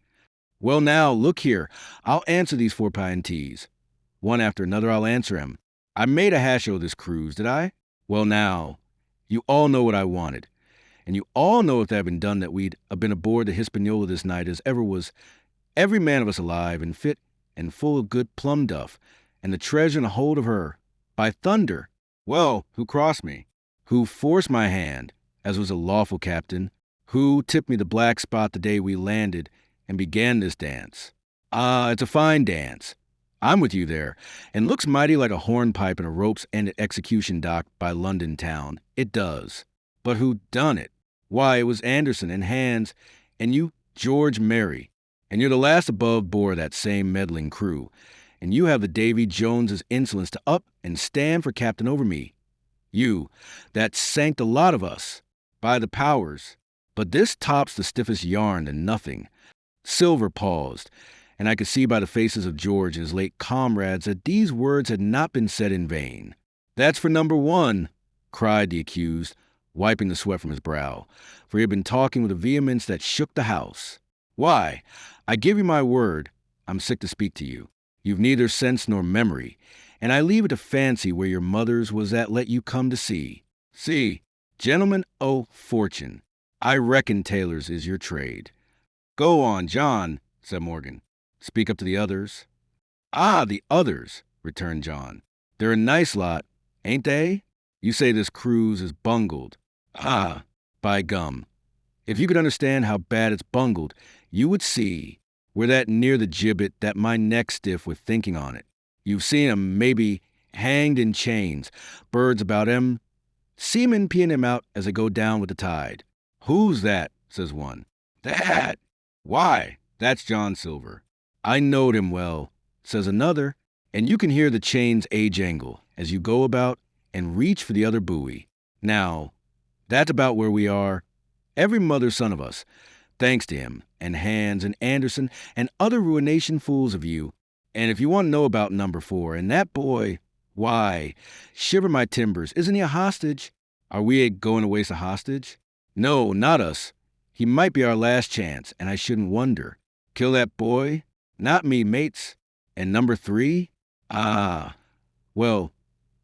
[SPEAKER 1] Well, now, look here. I'll answer these 4 pieties. One after another I'll answer 'em. I made a hash o' this cruise, did I? Well, now, you all know what I wanted. And you all know if that had been done that we'd have been aboard the Hispaniola this night as ever was, every man of us alive and fit and full of good plum duff, and the treasure and the hold of her. By thunder, Well, who crossed me? Who forced my hand, as was a lawful captain? Who tipped me the black spot the day we landed and began this dance? Ah, it's a fine dance. I'm with you there, and looks mighty like a hornpipe in a rope's-ended execution dock by London town. It does. But who done it? Why, it was Anderson and Hands, and you, George Merry. And you're the last above board of that same meddling crew. And you have the Davy Jones's insolence to up and stand for captain over me. You, that sank the lot of us. By the powers. But this tops the stiffest yarn than nothing. Silver paused, and I could see by the faces of George and his late comrades that these words had not been said in vain. That's for number one, cried the accused, wiping the sweat from his brow, for he had been talking with a vehemence that shook the house. Why, I give you my word, I'm sick to speak to you. You've neither sense nor memory, and I leave it to fancy where your mother's was that let you come to see. See, gentlemen o' fortune, I reckon tailors is your trade. Go on, John, said Morgan. Speak up to the others. Ah, the others, returned John. They're a nice lot, ain't they? You say this cruise is bungled. Ah, by gum. If you could understand how bad it's bungled, you would see, were that near the gibbet, that my neck's stiff with thinking on it. You've seen 'em, maybe, hanged in chains, birds about 'em, seamen peeing 'em out as they go down with the tide. Who's that? Says one. That? Why, that's John Silver. I knowed him well, says another, and you can hear the chains a-jangle as you go about and reach for the other buoy. Now, that's about where we are, every mother's son of us, thanks to him, and Hands, and Anderson, and other ruination fools of you. And if you want to know about number 4, and that boy, why, shiver my timbers, isn't he a hostage? Are we going to waste a hostage? No, not us. He might be our last chance, and I shouldn't wonder. Kill that boy? Not me, mates. And number 3? Ah, well,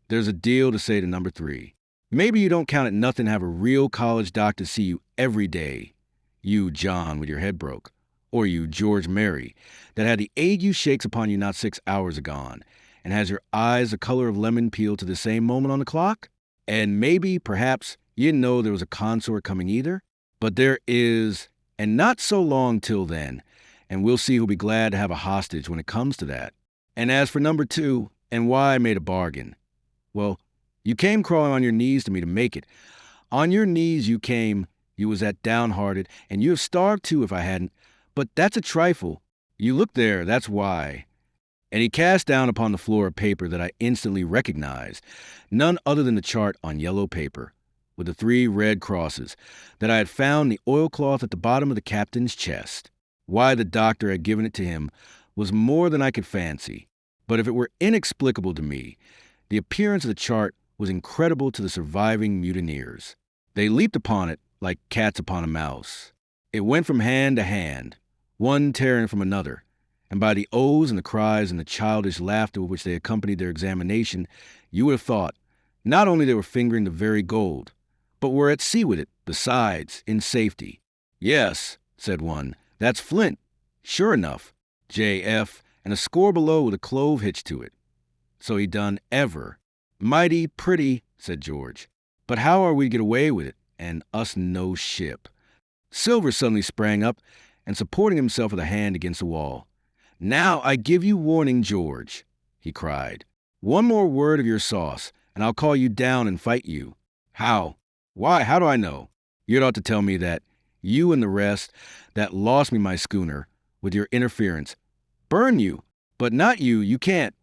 [SPEAKER 1] there's a deal to say to number 3. Maybe you don't count it nothing to have a real college doctor see you every day. You, John, with your head broke. Or you, George Merry, that had the ague shakes upon you not 6 hours agone, and has your eyes the color of lemon peel to the same moment on the clock? And maybe, perhaps, you didn't know there was a consort coming either? But there is, and not so long till then, and we'll see who'll be glad to have a hostage when it comes to that. And as for number 2, and why I made a bargain, well, you came crawling on your knees to me to make it. On your knees you came, you was that downhearted, and you have starved too if I hadn't, but that's a trifle. You look there, that's why. And he cast down upon the floor a paper that I instantly recognized, none other than the chart on yellow paper, with the 3 red crosses, that I had found in the oilcloth at the bottom of the captain's chest. Why the doctor had given it to him was more than I could fancy, but if it were inexplicable to me, the appearance of the chart was incredible to the surviving mutineers. They leaped upon it like cats upon a mouse. It went from hand to hand, one tearing from another, and by the ohs and the cries and the childish laughter with which they accompanied their examination, you would have thought, not only they were fingering the very gold, but were at sea with it, besides, in safety. Yes, said one, that's flint. Sure enough, J.F., and a score below with a clove hitched to it. So he done ever. Mighty pretty, said George. But how are we to get away with it, and us no ship? Silver suddenly sprang up, and supporting himself with a hand against the wall. Now I give you warning, George, he cried. One more word of your sauce, and I'll call you down and fight you. How? Why, how do I know? You'd ought to tell me that you and the rest that lost me my schooner with your interference. Burn you, but not you, you can't.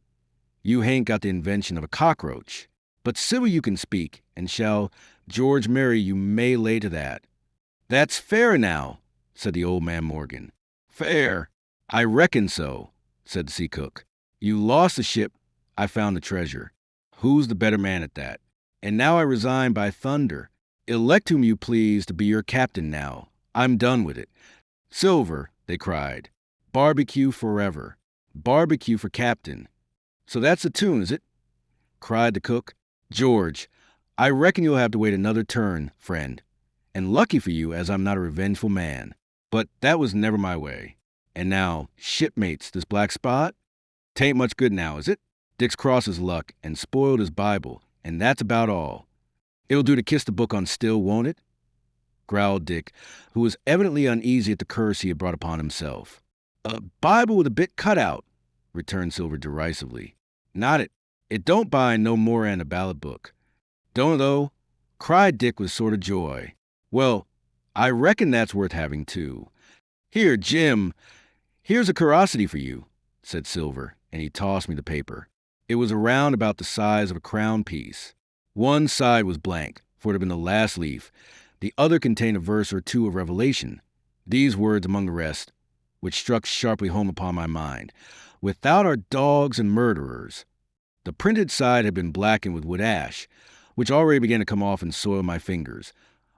[SPEAKER 1] You hain't got the invention of a cockroach. But civil you can speak, and shall George Merry you may lay to that. That's fair now, said the old man Morgan. Fair? I reckon so, said the sea cook. You lost the ship, I found the treasure. Who's the better man at that? And now I resign by thunder. Elect whom you please to be your captain now. I'm done with it. Silver, they cried. Barbecue forever. Barbecue for captain. So that's the tune, is it? Cried the cook. George, I reckon you'll have to wait another turn, friend. And lucky for you, as I'm not a revengeful man. But that was never my way. And now, shipmates, this black spot? Tain't much good now, is it? Dick's crossed his luck and spoiled his Bible, and that's about all. It'll do to kiss the book on still, won't it? Growled Dick, who was evidently uneasy at the curse he had brought upon himself. A Bible with a bit cut out, returned Silver derisively. Not it. It don't bind no more'n a ballad book. Don't it, though? Cried Dick with sort of joy. Well, I reckon that's worth having, too. Here, Jim, here's a curiosity for you, said Silver, and he tossed me the paper. It was around about the size of a crown piece. One side was blank, for it had been the last leaf. The other contained a verse or two of Revelation. These words among the rest, which struck sharply home upon my mind. Without our dogs and murderers. The printed side had been blackened with wood ash, which already began to come off and soil my fingers.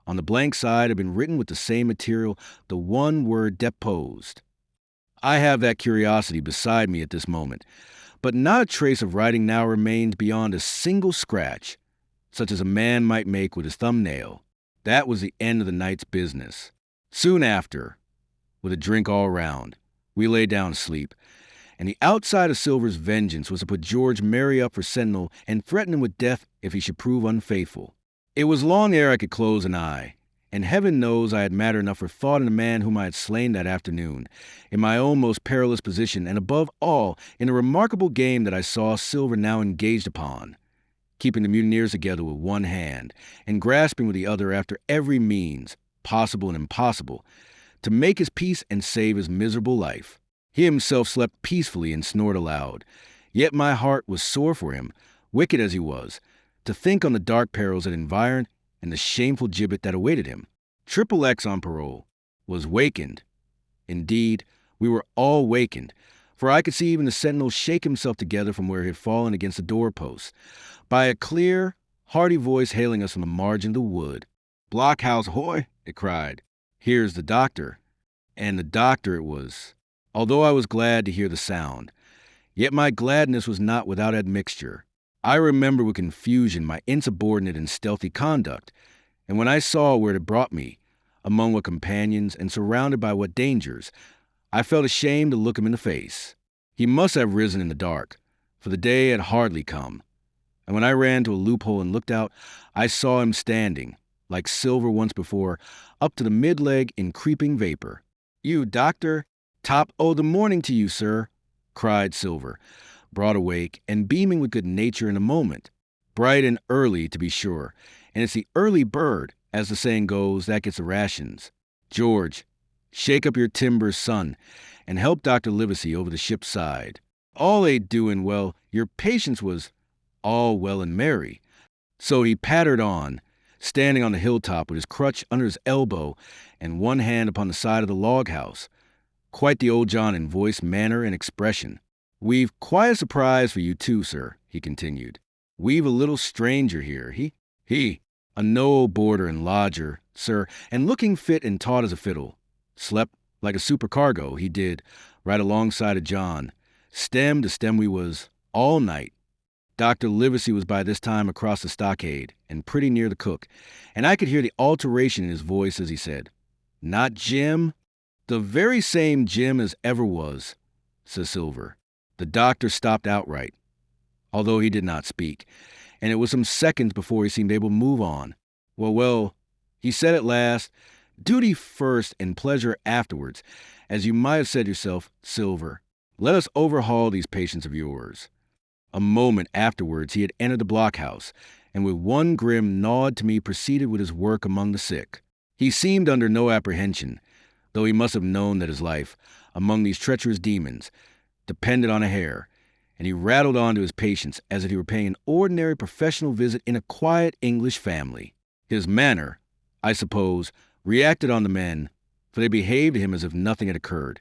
[SPEAKER 1] On the blank side had been written with the same material the one word deposed. I have that curiosity beside me at this moment, but not a trace of writing now remained beyond a single scratch, such as a man might make with his thumbnail. That was the end of the night's business. Soon after, with a drink all round, we lay down to sleep, and the outside of Silver's vengeance was to put George merry up for sentinel and threaten him with death if he should prove unfaithful. It was long ere I could close an eye, and heaven knows I had matter enough for thought in the man whom I had slain that afternoon, in my own most perilous position, and above all, in the remarkable game that I saw Silver now engaged upon, keeping the mutineers together with one hand, and grasping with the other after every means, possible and impossible, to make his peace and save his miserable life. He himself slept peacefully and snored aloud, yet my heart was sore for him, wicked as he was, to think on the dark perils that environed and the shameful gibbet that awaited him. Triple X on parole was wakened. Indeed, we were all wakened, for I could see even the sentinel shake himself together from where he had fallen against the doorpost, by a clear, hearty voice hailing us from the margin of the wood. "Blockhouse, ahoy!" it cried. "Here's the doctor." And the doctor it was. Although I was glad to hear the sound, yet my gladness was not without admixture. I remember with confusion my insubordinate and stealthy conduct, and when I saw where it had brought me, among what companions and surrounded by what dangers, I felt ashamed to look him in the face. He must have risen in the dark, for the day had hardly come, and when I ran to a loophole and looked out, I saw him standing, like Silver once before, up to the mid-leg in creeping vapor. "You, doctor, top o' the morning to you, sir," cried Silver, broad awake and beaming with good nature in a moment. Bright and early, to be sure, and it's the early bird, as the saying goes, that gets the rations. "George, shake up your timbers, son, and help Dr. Livesey over the ship's side. All ain't doing well. Your patience was all well and merry." So he pattered on, standing on the hilltop with his crutch under his elbow and one hand upon the side of the log house. Quite the old John in voice, manner, and expression. "We've quite a surprise for you, too, sir," he continued. "We've a little stranger here. He, a no boarder and lodger, sir, and looking fit and taut as a fiddle. Slept like a supercargo, he did, right alongside of John. Stem to stem we was, all night. Dr. Livesey was by this time across the stockade, and pretty near the cook, and I could hear the alteration in his voice as he said, 'Not Jim?' 'The very same Jim as ever was,' says Silver. The doctor stopped outright, although he did not speak, and it was some seconds before he seemed able to move on. 'Well, he said at last, duty first and pleasure afterwards, as you might have said yourself, Silver. Let us overhaul these patients of yours.' A moment afterwards he had entered the blockhouse, and with one grim nod to me proceeded with his work among the sick. He seemed under no apprehension, though he must have known that his life, among these treacherous demons, depended on a hair, and he rattled on to his patients as if he were paying an ordinary professional visit in a quiet English family. His manner, I suppose, reacted on the men, for they behaved to him as if nothing had occurred,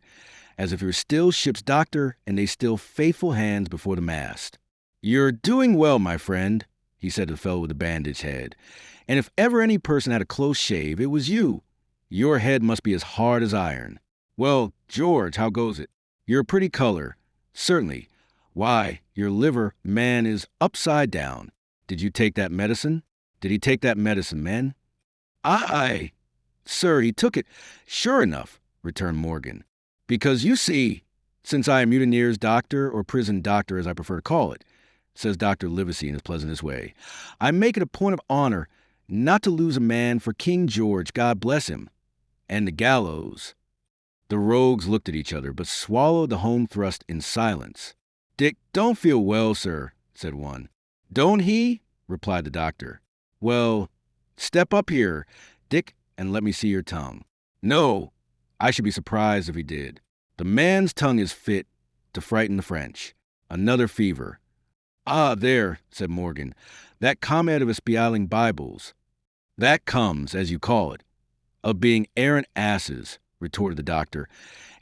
[SPEAKER 1] as if he were still ship's doctor and they still faithful hands before the mast. 'You're doing well, my friend,' he said to the fellow with the bandaged head, 'and if ever any person had a close shave, it was you. Your head must be as hard as iron. Well, George, how goes it? You're a pretty color. Certainly. Why, your liver, man, is upside down. Did you take that medicine? Did he take that medicine, men?' 'Aye, sir, he took it, sure enough,' returned Morgan. 'Because you see, since I am mutineer's doctor, or prison doctor as I prefer to call it, says Dr. Livesey in his pleasantest way. I make it a point of honor not to lose a man for King George, God bless him, and the gallows. The rogues looked at each other, but swallowed the home thrust in silence. Dick don't feel well, sir, said one. Don't he? Replied the doctor. Well, step up here, Dick, and let me see your tongue. No, I should be surprised if he did. The man's tongue is fit to frighten the French. Another fever. Ah, there, said Morgan, that comment of espialing Bibles. That comes, as you call it, of being arrant asses, retorted the doctor,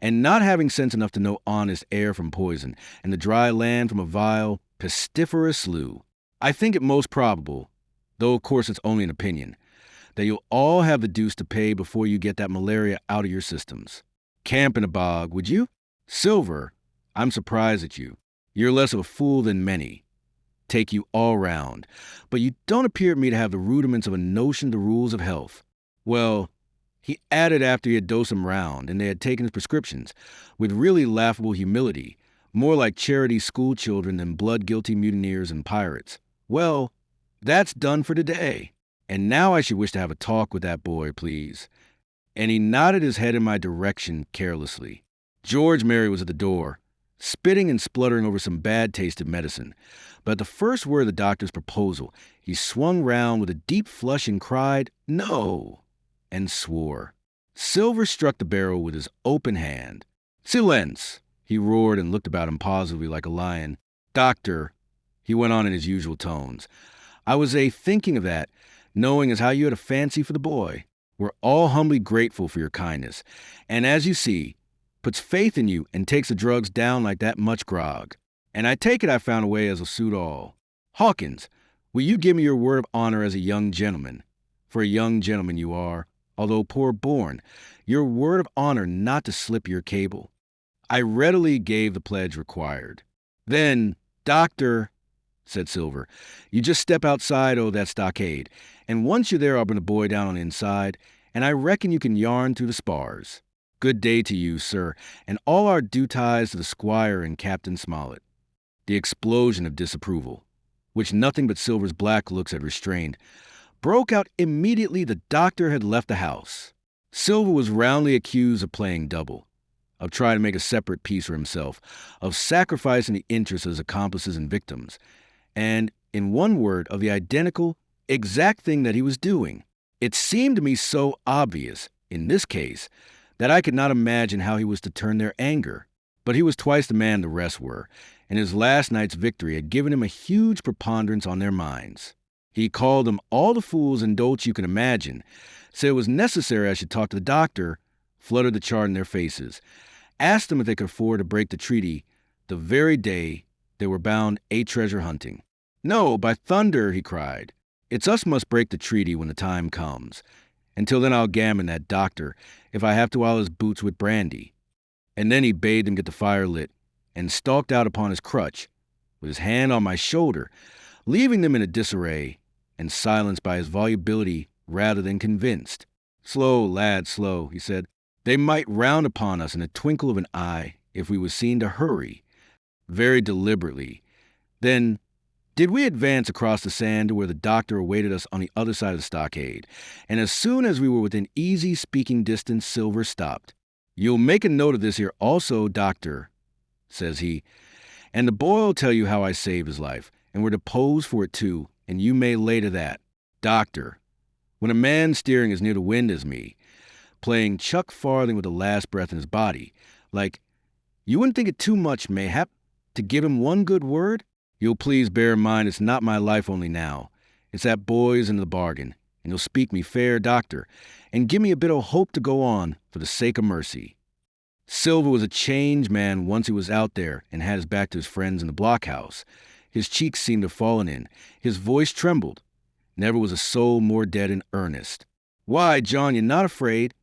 [SPEAKER 1] and not having sense enough to know honest air from poison, and the dry land from a vile, pestiferous slough. I think it most probable, though of course it's only an opinion, that you'll all have the deuce to pay before you get that malaria out of your systems. Camp in a bog, would you? Silver, I'm surprised at you. You're less of a fool than many. Take you all round. But you don't appear to me to have the rudiments of a notion of the rules of health. Well, he added after he had dosed them round, and they had taken his prescriptions, with really laughable humility, more like charity school children than blood-guilty mutineers and pirates. Well, that's done for today. And now I should wish to have a talk with that boy, please. And he nodded his head in my direction carelessly. George Mary was at the door, spitting and spluttering over some bad-tasted medicine. But at the first word of the doctor's proposal, he swung round with a deep flush and cried, "No!" and swore. Silver struck the barrel with his open hand. "Silence!" he roared and looked about him positively like a lion. "Doctor," he went on in his usual tones, "I was thinking of that, knowing as how you had a fancy for the boy. We're all humbly grateful for your kindness, and as you see, puts faith in you and takes the drugs down like that much grog. And I take it I found a way as'll suit all. Hawkins, will you give me your word of honor as a young gentleman? For a young gentleman you are, although poor born, your word of honor not to slip your cable." I readily gave the pledge required. "Then, doctor," said Silver, "you just step outside that stockade, and once you're there I'll bring the boy down on the inside, and I reckon you can yarn through the spars. Good day to you, sir, and all our due ties to the squire and Captain Smollett." The explosion of disapproval, which nothing but Silver's black looks had restrained, broke out immediately the doctor had left the house. Silver was roundly accused of playing double, of trying to make a separate piece for himself, of sacrificing the interests of his accomplices and victims, and, in one word, of the identical, exact thing that he was doing. It seemed to me so obvious, in this case, that I could not imagine how he was to turn their anger. But he was twice the man the rest were, and his last night's victory had given him a huge preponderance on their minds. He called them all the fools and dolts you can imagine, said it was necessary I should talk to the doctor, fluttered the chart in their faces, asked them if they could afford to break the treaty the very day they were bound treasure hunting. "No, by thunder," he cried. "It's us must break the treaty when the time comes. Until then I'll gammon that doctor, if I have to oil his boots with brandy." And then he bade them get the fire lit, and stalked out upon his crutch, with his hand on my shoulder, leaving them in a disarray, and silenced by his volubility rather than convinced. "Slow, lad, slow," he said. "They might round upon us in a twinkle of an eye if we was seen to hurry." Very deliberately. Then did we advance across the sand to where the doctor awaited us on the other side of the stockade, and as soon as we were within easy speaking distance, Silver stopped. "You'll make a note of this here also, doctor," says he, "and the boy'll tell you how I saved his life, and we're to pose for it too, and you may lay to that. Doctor, when a man steering as near the wind as me, playing chuck farthing with the last breath in his body, like, you wouldn't think it too much, mayhap, to give him one good word? You'll please bear in mind it's not my life only now. It's that boy's in the bargain, and you'll speak me fair, doctor, and give me a bit of hope to go on for the sake of mercy." Silver was a changed man once he was out there and had his back to his friends in the blockhouse. His cheeks seemed to have fallen in. His voice trembled. Never was a soul more dead in earnest. "Why, John, you're not afraid?"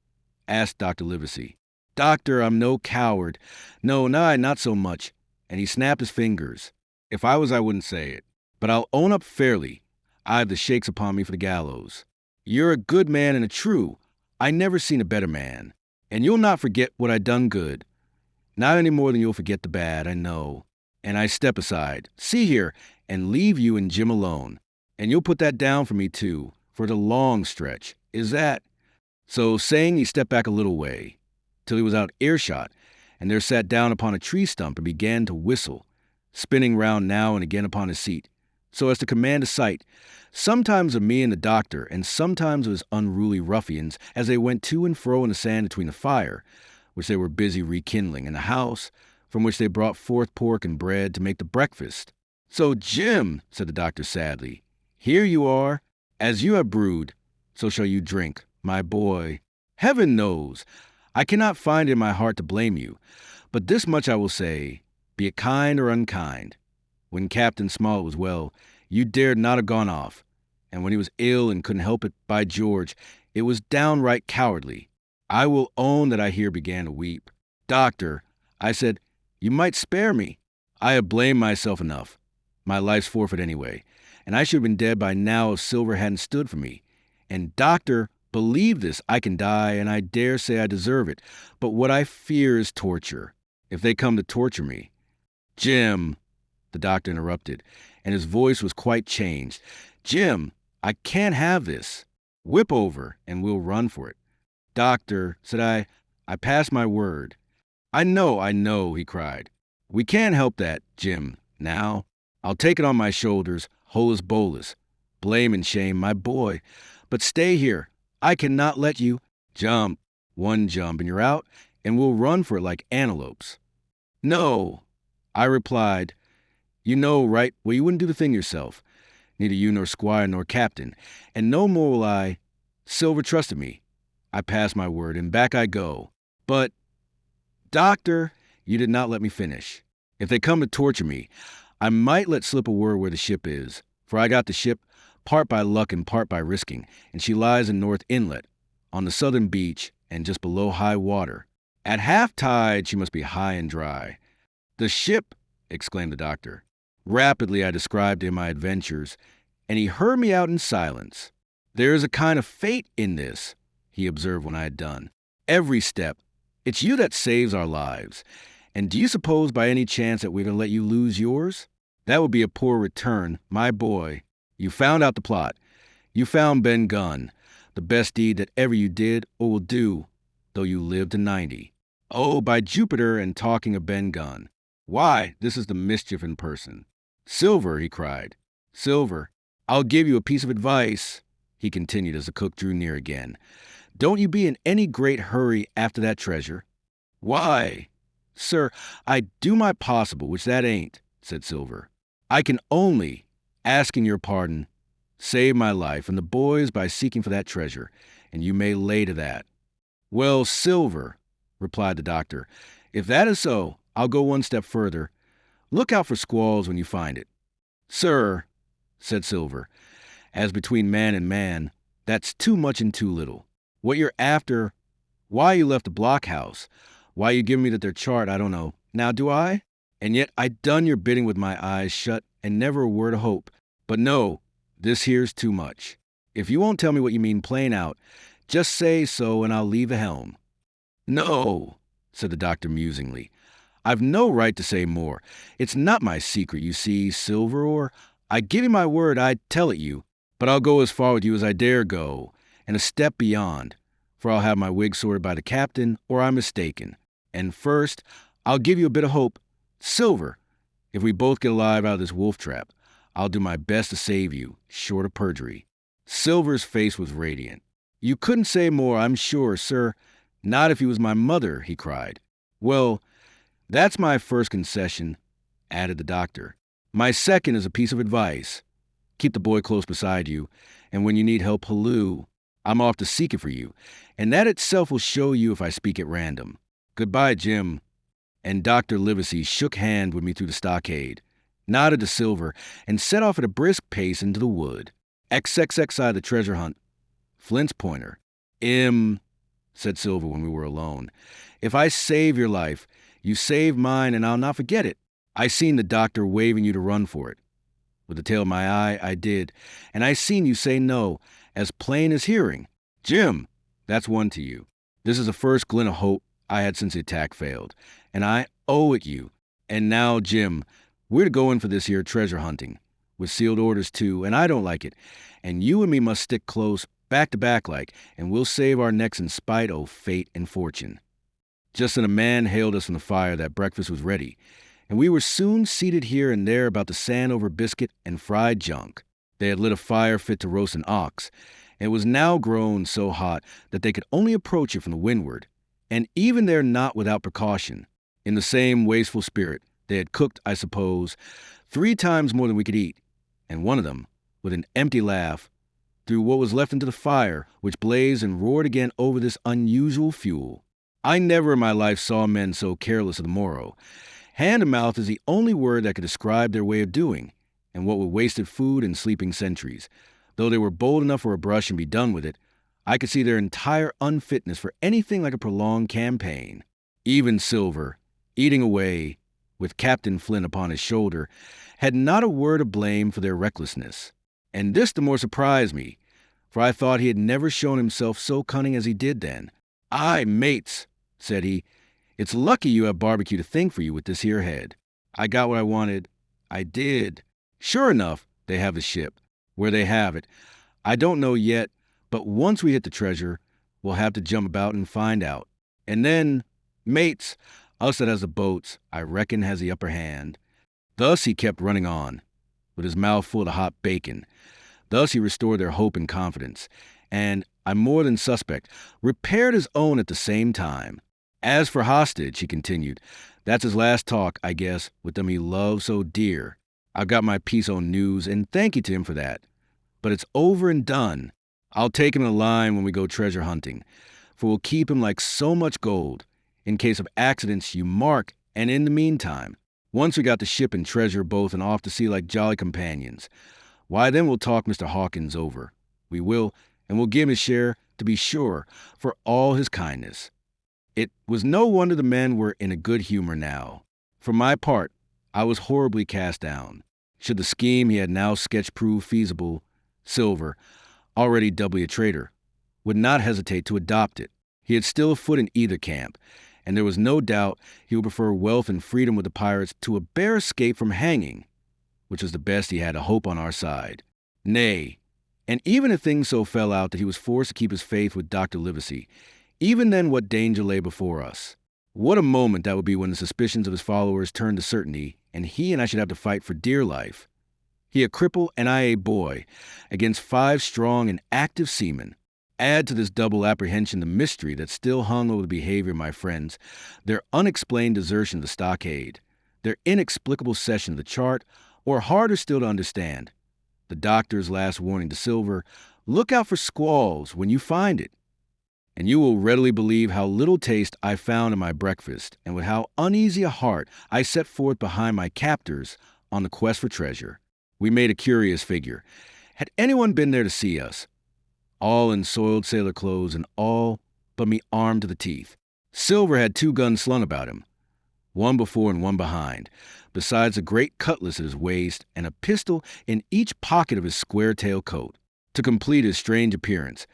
[SPEAKER 1] asked Dr. Livesey. "Doctor, I'm no coward. No, not so much." And he snapped his fingers. "If I was, I wouldn't say it. But I'll own up fairly. I've the shakes upon me for the gallows. You're a good man and a true. I never seen a better man. And you'll not forget what I done good. Not any more than you'll forget the bad, I know. And I step aside. See here, and leave you and Jim alone. And you'll put that down for me, too, for the long stretch. Is that—" So saying, he stepped back a little way, till he was out earshot, and there sat down upon a tree stump and began to whistle, spinning round now and again upon his seat, so as to command a sight, sometimes of me and the doctor, and sometimes of his unruly ruffians, as they went to and fro in the sand between the fire, which they were busy rekindling, and the house, from which they brought forth pork and bread to make the breakfast. "So, Jim," said the doctor sadly, "here you are. As you have brewed, so shall you drink, my boy. Heaven knows, I cannot find in my heart to blame you, but this much I will say, be it kind or unkind. When Captain Smollett was well, you dared not have gone off, and when he was ill and couldn't help it, by George, it was downright cowardly. I will own that I here began to weep. Doctor, I said, you might spare me. I have blamed myself enough. My life's forfeit anyway, and I should have been dead by now if Silver hadn't stood for me. And doctor, believe this, I can die, and I dare say I deserve it, but what I fear is torture, if they come to torture me." "Jim," the doctor interrupted, and his voice was quite changed. "Jim, I can't have this. Whip over, and we'll run for it." "Doctor," said I pass my word." I know, he cried. "We can't help that, Jim, now. I'll take it on my shoulders, holus bolus. Blame and shame, my boy. But stay here. I cannot let you—" "Jump. One jump, and you're out, and we'll run for it like antelopes." "No," I replied. "You know, right? Well, you wouldn't do the thing yourself. Neither you nor squire nor captain. And no more will I. Silver trusted me. I pass my word, and back I go. But, doctor, you did not let me finish. If they come to torture me, I might let slip a word where the ship is. For I got the ship, part by luck and part by risking, and she lies in North Inlet, on the southern beach, and just below high water. At half tide she must be high and dry." "The ship!" exclaimed the doctor. Rapidly I described to him my adventures, and he heard me out in silence. "There is a kind of fate in this," he observed when I had done. "Every step. It's you that saves our lives. And do you suppose by any chance that we're going to let you lose yours? That would be a poor return, my boy. You found out the plot. You found Ben Gunn, the best deed that ever you did or will do, though you live to 90. Oh, by Jupiter, and talking of Ben Gunn. Why, this is the mischief in person. Silver," he cried. "Silver, I'll give you a piece of advice," he continued as the cook drew near again. "Don't you be in any great hurry after that treasure." "Why?" "Sir, I do my possible, which that ain't," said Silver. "I can only, asking your pardon, save my life and the boys by seeking for that treasure, and you may lay to that." "Well, Silver," replied the doctor, "if that is so, I'll go one step further. Look out for squalls when you find it." "Sir," said Silver, "as between man and man, that's too much and too little. What you're after, why you left the blockhouse, why you give me that there chart, I don't know. Now, do I? And yet I done your bidding with my eyes shut and never a word of hope. But no, this here's too much. If you won't tell me what you mean plain out, just say so and I'll leave the helm." "No," said the doctor musingly. "I've no right to say more. It's not my secret, you see, Silver, or I give you my word I'd tell it you. But I'll go as far with you as I dare go, and a step beyond, for I'll have my wig sorted by the captain, or I'm mistaken. And first, I'll give you a bit of hope. Silver, if we both get alive out of this wolf trap, I'll do my best to save you, short of perjury." Silver's face was radiant. "You couldn't say more, I'm sure, sir. Not if you was my mother," he cried. "Well, that's my first concession," added the doctor. "My second is a piece of advice. Keep the boy close beside you, and when you need help, halloo. I'm off to seek it for you, and that itself will show you if I speak at random. Goodbye, Jim." And Dr. Livesey shook hand with me through the stockade, nodded to Silver, and set off at a brisk pace into the wood. XXXI the treasure hunt. Flint's pointer. Said Silver when we were alone. "If I save your life, you save mine, and I'll not forget it. I seen the doctor waving you to run for it. With the tail of my eye, I did, and I seen you say no, as plain as hearing. Jim, that's one to you. This is the first glint of hope I had since the attack failed, and I owe it you. And now, Jim, we're to go in for this here treasure hunting. with sealed orders too, and I don't like it. And you and me must stick close, back to back like, and we'll save our necks in spite of fate and fortune. Just then a man hailed us from the fire that breakfast was ready, and we were soon seated here and there about the sand over biscuit and fried junk. They had lit a fire fit to roast an ox, and it was now grown so hot that they could only approach it from the windward, and even there not without precaution. In the same wasteful spirit, they had cooked, I suppose, 3 times more than we could eat, and one of them, with an empty laugh, threw what was left into the fire, which blazed and roared again over this unusual fuel. I never in my life saw men so careless of the morrow. Hand-to-mouth is the only word that could describe their way of doing, and what with wasted food and sleeping sentries. Though they were bold enough for a brush and be done with it, I could see their entire unfitness for anything like a prolonged campaign. Even Silver, eating away, with Captain Flint upon his shoulder, had not a word of blame for their recklessness. And this the more surprised me, for I thought he had never shown himself so cunning as he did then. "Aye, mates," said he, "it's lucky you have barbecue to think for you with this here head. I got what I wanted. I did. Sure enough, they have the ship. Where they have it, I don't know yet, but once we hit the treasure, we'll have to jump about and find out. And then, mates, us that has the boats, I reckon has the upper hand." Thus he kept running on, with his mouth full of hot bacon. Thus he restored their hope and confidence, and, I more than suspect, repaired his own at the same time. "As for hostage," he continued, "that's his last talk, I guess, with them he loves so dear. I've got my piece on news, and thank you to him for that. But it's over and done. I'll take him in line when we go treasure hunting, for we'll keep him like so much gold, in case of accidents you mark, and in the meantime, once we got the ship and treasure both and off to sea like jolly companions, why then we'll talk Mr. Hawkins over. We will, and we'll give him his share, to be sure, for all his kindness." It was no wonder the men were in a good humor now. For my part, I was horribly cast down. Should the scheme he had now sketched prove feasible, Silver, already doubly a traitor, would not hesitate to adopt it. He had still a foot in either camp, and there was no doubt he would prefer wealth and freedom with the pirates to a bare escape from hanging, which was the best he had to hope on our side. Nay, and even if things so fell out that he was forced to keep his faith with Dr. Livesey, even then what danger lay before us? What a moment that would be when the suspicions of his followers turned to certainty, and he and I should have to fight for dear life. He a cripple and I a boy, against 5 strong and active seamen. Add to this double apprehension the mystery that still hung over the behavior of my friends, their unexplained desertion of the stockade, their inexplicable cession of the chart, or harder still to understand, the doctor's last warning to Silver, "Look out for squalls when you find it." And you will readily believe how little taste I found in my breakfast, and with how uneasy a heart I set forth behind my captors on the quest for treasure. We made a curious figure. Had anyone been there to see us? All in soiled sailor clothes, and all but me armed to the teeth. Silver had 2 guns slung about him, one before and one behind, besides a great cutlass at his waist and a pistol in each pocket of his square-tailed coat. To complete his strange appearance,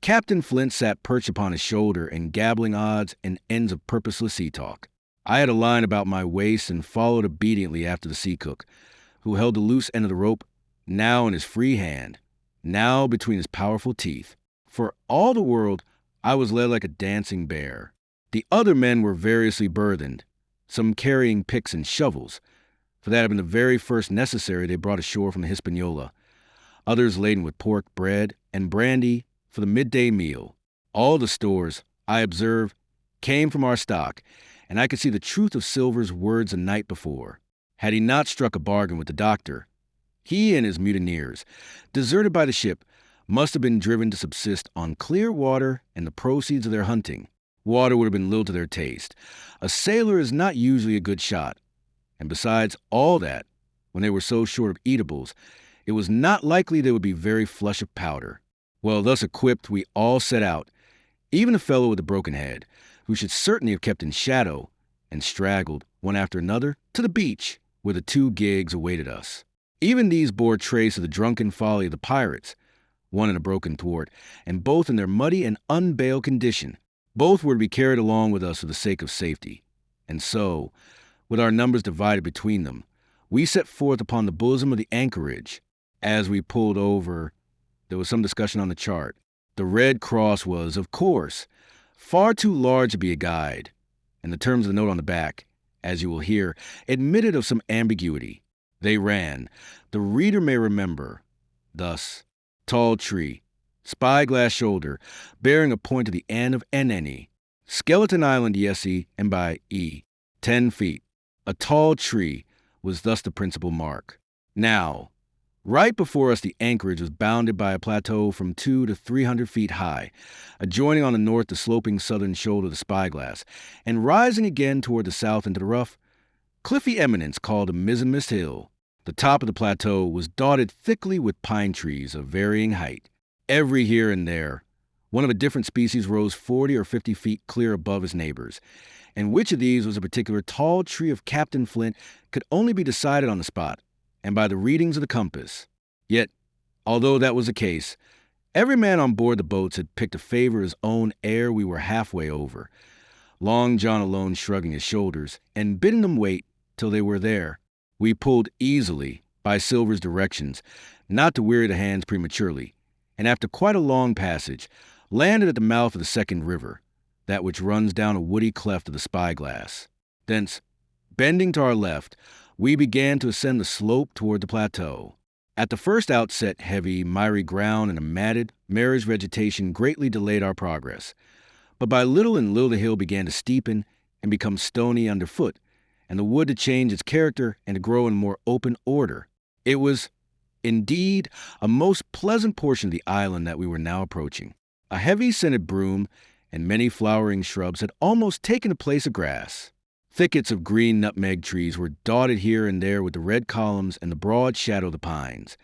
[SPEAKER 1] Captain Flint sat perched upon his shoulder and gabbling odds and ends of purposeless sea talk. I had a line about my waist and followed obediently after the sea cook, who held the loose end of the rope, now in his free hand, now between his powerful teeth. For all the world, I was led like a dancing bear. The other men were variously burthened, some carrying picks and shovels, for that had been the very first necessary they brought ashore from the Hispaniola, others laden with pork, bread, and brandy for the midday meal. All the stores, I observed, came from our stock, and I could see the truth of Silver's words the night before. Had he not struck a bargain with the doctor, he and his mutineers, deserted by the ship, must have been driven to subsist on clear water and the proceeds of their hunting. Water would have been little to their taste. A sailor is not usually a good shot, and besides all that, when they were so short of eatables, it was not likely they would be very flush of powder. Well, thus equipped, we all set out, even the fellow with the broken head, who should certainly have kept in shadow, and straggled, one after another, to the beach, where the 2 gigs awaited us. Even these bore trace of the drunken folly of the pirates, one in a broken thwart, and both in their muddy and unbailed condition. Both were to be carried along with us for the sake of safety. And so, with our numbers divided between them, we set forth upon the bosom of the anchorage. As we pulled over, there was some discussion on the chart. The red cross was, of course, far too large to be a guide, and the terms of the note on the back, as you will hear, admitted of some ambiguity. They ran, "The reader may remember," thus, "tall tree, spyglass shoulder, bearing a point to the end of Nne, Skeleton Island Yesi and by E, 10 feet. A tall tree was thus the principal mark. Now, right before us the anchorage was bounded by a plateau from 200 to 300 feet high, adjoining on the north the sloping southern shoulder of the spyglass, and rising again toward the south into the rough, cliffy eminence called the Mizzenmist Hill. The top of the plateau was dotted thickly with pine trees of varying height. Every here and there, one of a different species rose 40 or 50 feet clear above its neighbors, and which of these was a particular tall tree of Captain Flint could only be decided on the spot, and by the readings of the compass. Yet, although that was the case, every man on board the boats had picked a favor of his own ere we were halfway over, Long John alone shrugging his shoulders and bidding them wait till they were there. We pulled easily, by Silver's directions, not to weary the hands prematurely, and after quite a long passage, landed at the mouth of the second river, that which runs down a woody cleft of the spyglass. Thence, bending to our left, we began to ascend the slope toward the plateau. At the first outset, heavy, miry ground and a matted, marish vegetation greatly delayed our progress. But by little and little the hill began to steepen and become stony underfoot, and the wood to change its character and to grow in more open order. It was, indeed, a most pleasant portion of the island that we were now approaching. A heavy scented broom and many flowering shrubs had almost taken the place of grass. Thickets of green nutmeg trees were dotted here and there with the red columns and the broad shadow of the pines,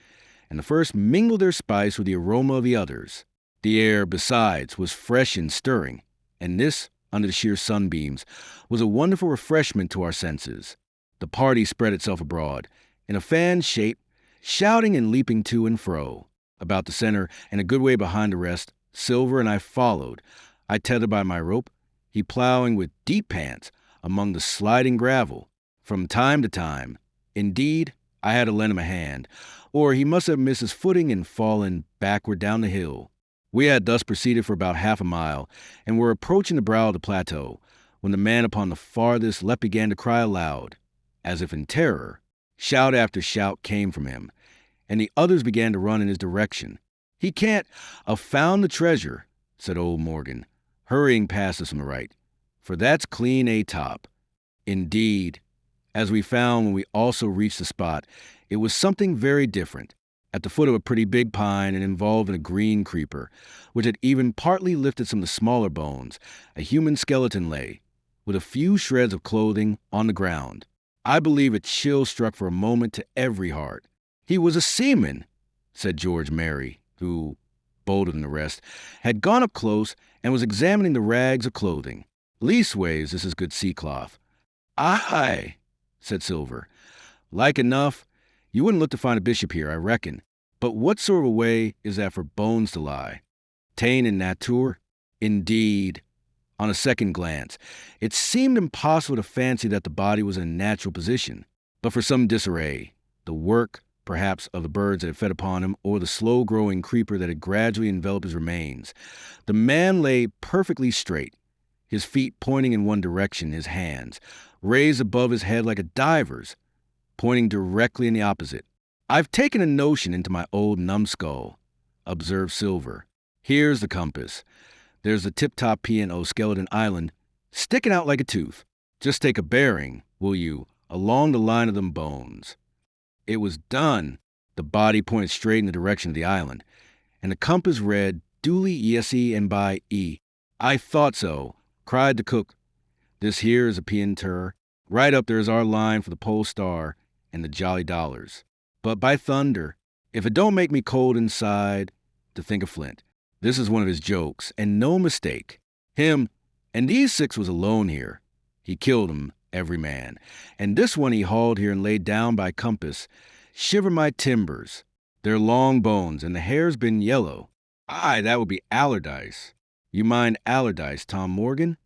[SPEAKER 1] and the first mingled their spice with the aroma of the others. The air, besides, was fresh and stirring, and this, under the sheer sunbeams, was a wonderful refreshment to our senses. The party spread itself abroad, in a fan shape, shouting and leaping to and fro. About the center, and a good way behind the rest, Silver and I followed, I tethered by my rope, he plowing with deep pants among the sliding gravel. From time to time, indeed, I had to lend him a hand, or he must have missed his footing and fallen backward down the hill. We had thus proceeded for about half a mile, and were approaching the brow of the plateau, when the man upon the farthest left began to cry aloud, as if in terror. Shout after shout came from him, and the others began to run in his direction. "He can't have found the treasure," said old Morgan, hurrying past us on the right, "for that's clean A-top." Indeed, as we found when we also reached the spot, it was something very different. At the foot of a pretty big pine and involved in a green creeper, which had even partly lifted some of the smaller bones, a human skeleton lay, with a few shreds of clothing, on the ground. I believe a chill struck for a moment to every heart. "He was a seaman," said George Merry, who, bolder than the rest, had gone up close and was examining the rags of clothing. "Leastways, this is good sea cloth." "Aye," said Silver. "Like enough, you wouldn't look to find a bishop here, I reckon. But what sort of a way is that for bones to lie? Ta'en in nature? Indeed." On a second glance, it seemed impossible to fancy that the body was in a natural position, but for some disarray, the work, perhaps, of the birds that had fed upon him, or the slow-growing creeper that had gradually enveloped his remains, the man lay perfectly straight, his feet pointing in one direction, his hands raised above his head like a diver's, pointing directly in the opposite. "I've taken a notion into my old numbskull," observed Silver. "Here's the compass. There's the tip-top P&O Skeleton Island, sticking out like a tooth. Just take a bearing, will you, along the line of them bones." It was done. The body pointed straight in the direction of the island, and the compass read duly Yesi and by E. "I thought so," cried the cook. "This here is a P&ter. Right up there is our line for the Pole Star and the Jolly Dollars. But by thunder, if it don't make me cold inside to think of Flint. This is one of his jokes, and no mistake. Him, and these 6 was alone here. He killed 'em, every man. And this one he hauled here and laid down by compass. Shiver my timbers. They're long bones, and the hair's been yellow. Aye, that would be Allardyce. You mind Allardyce, Tom Morgan?"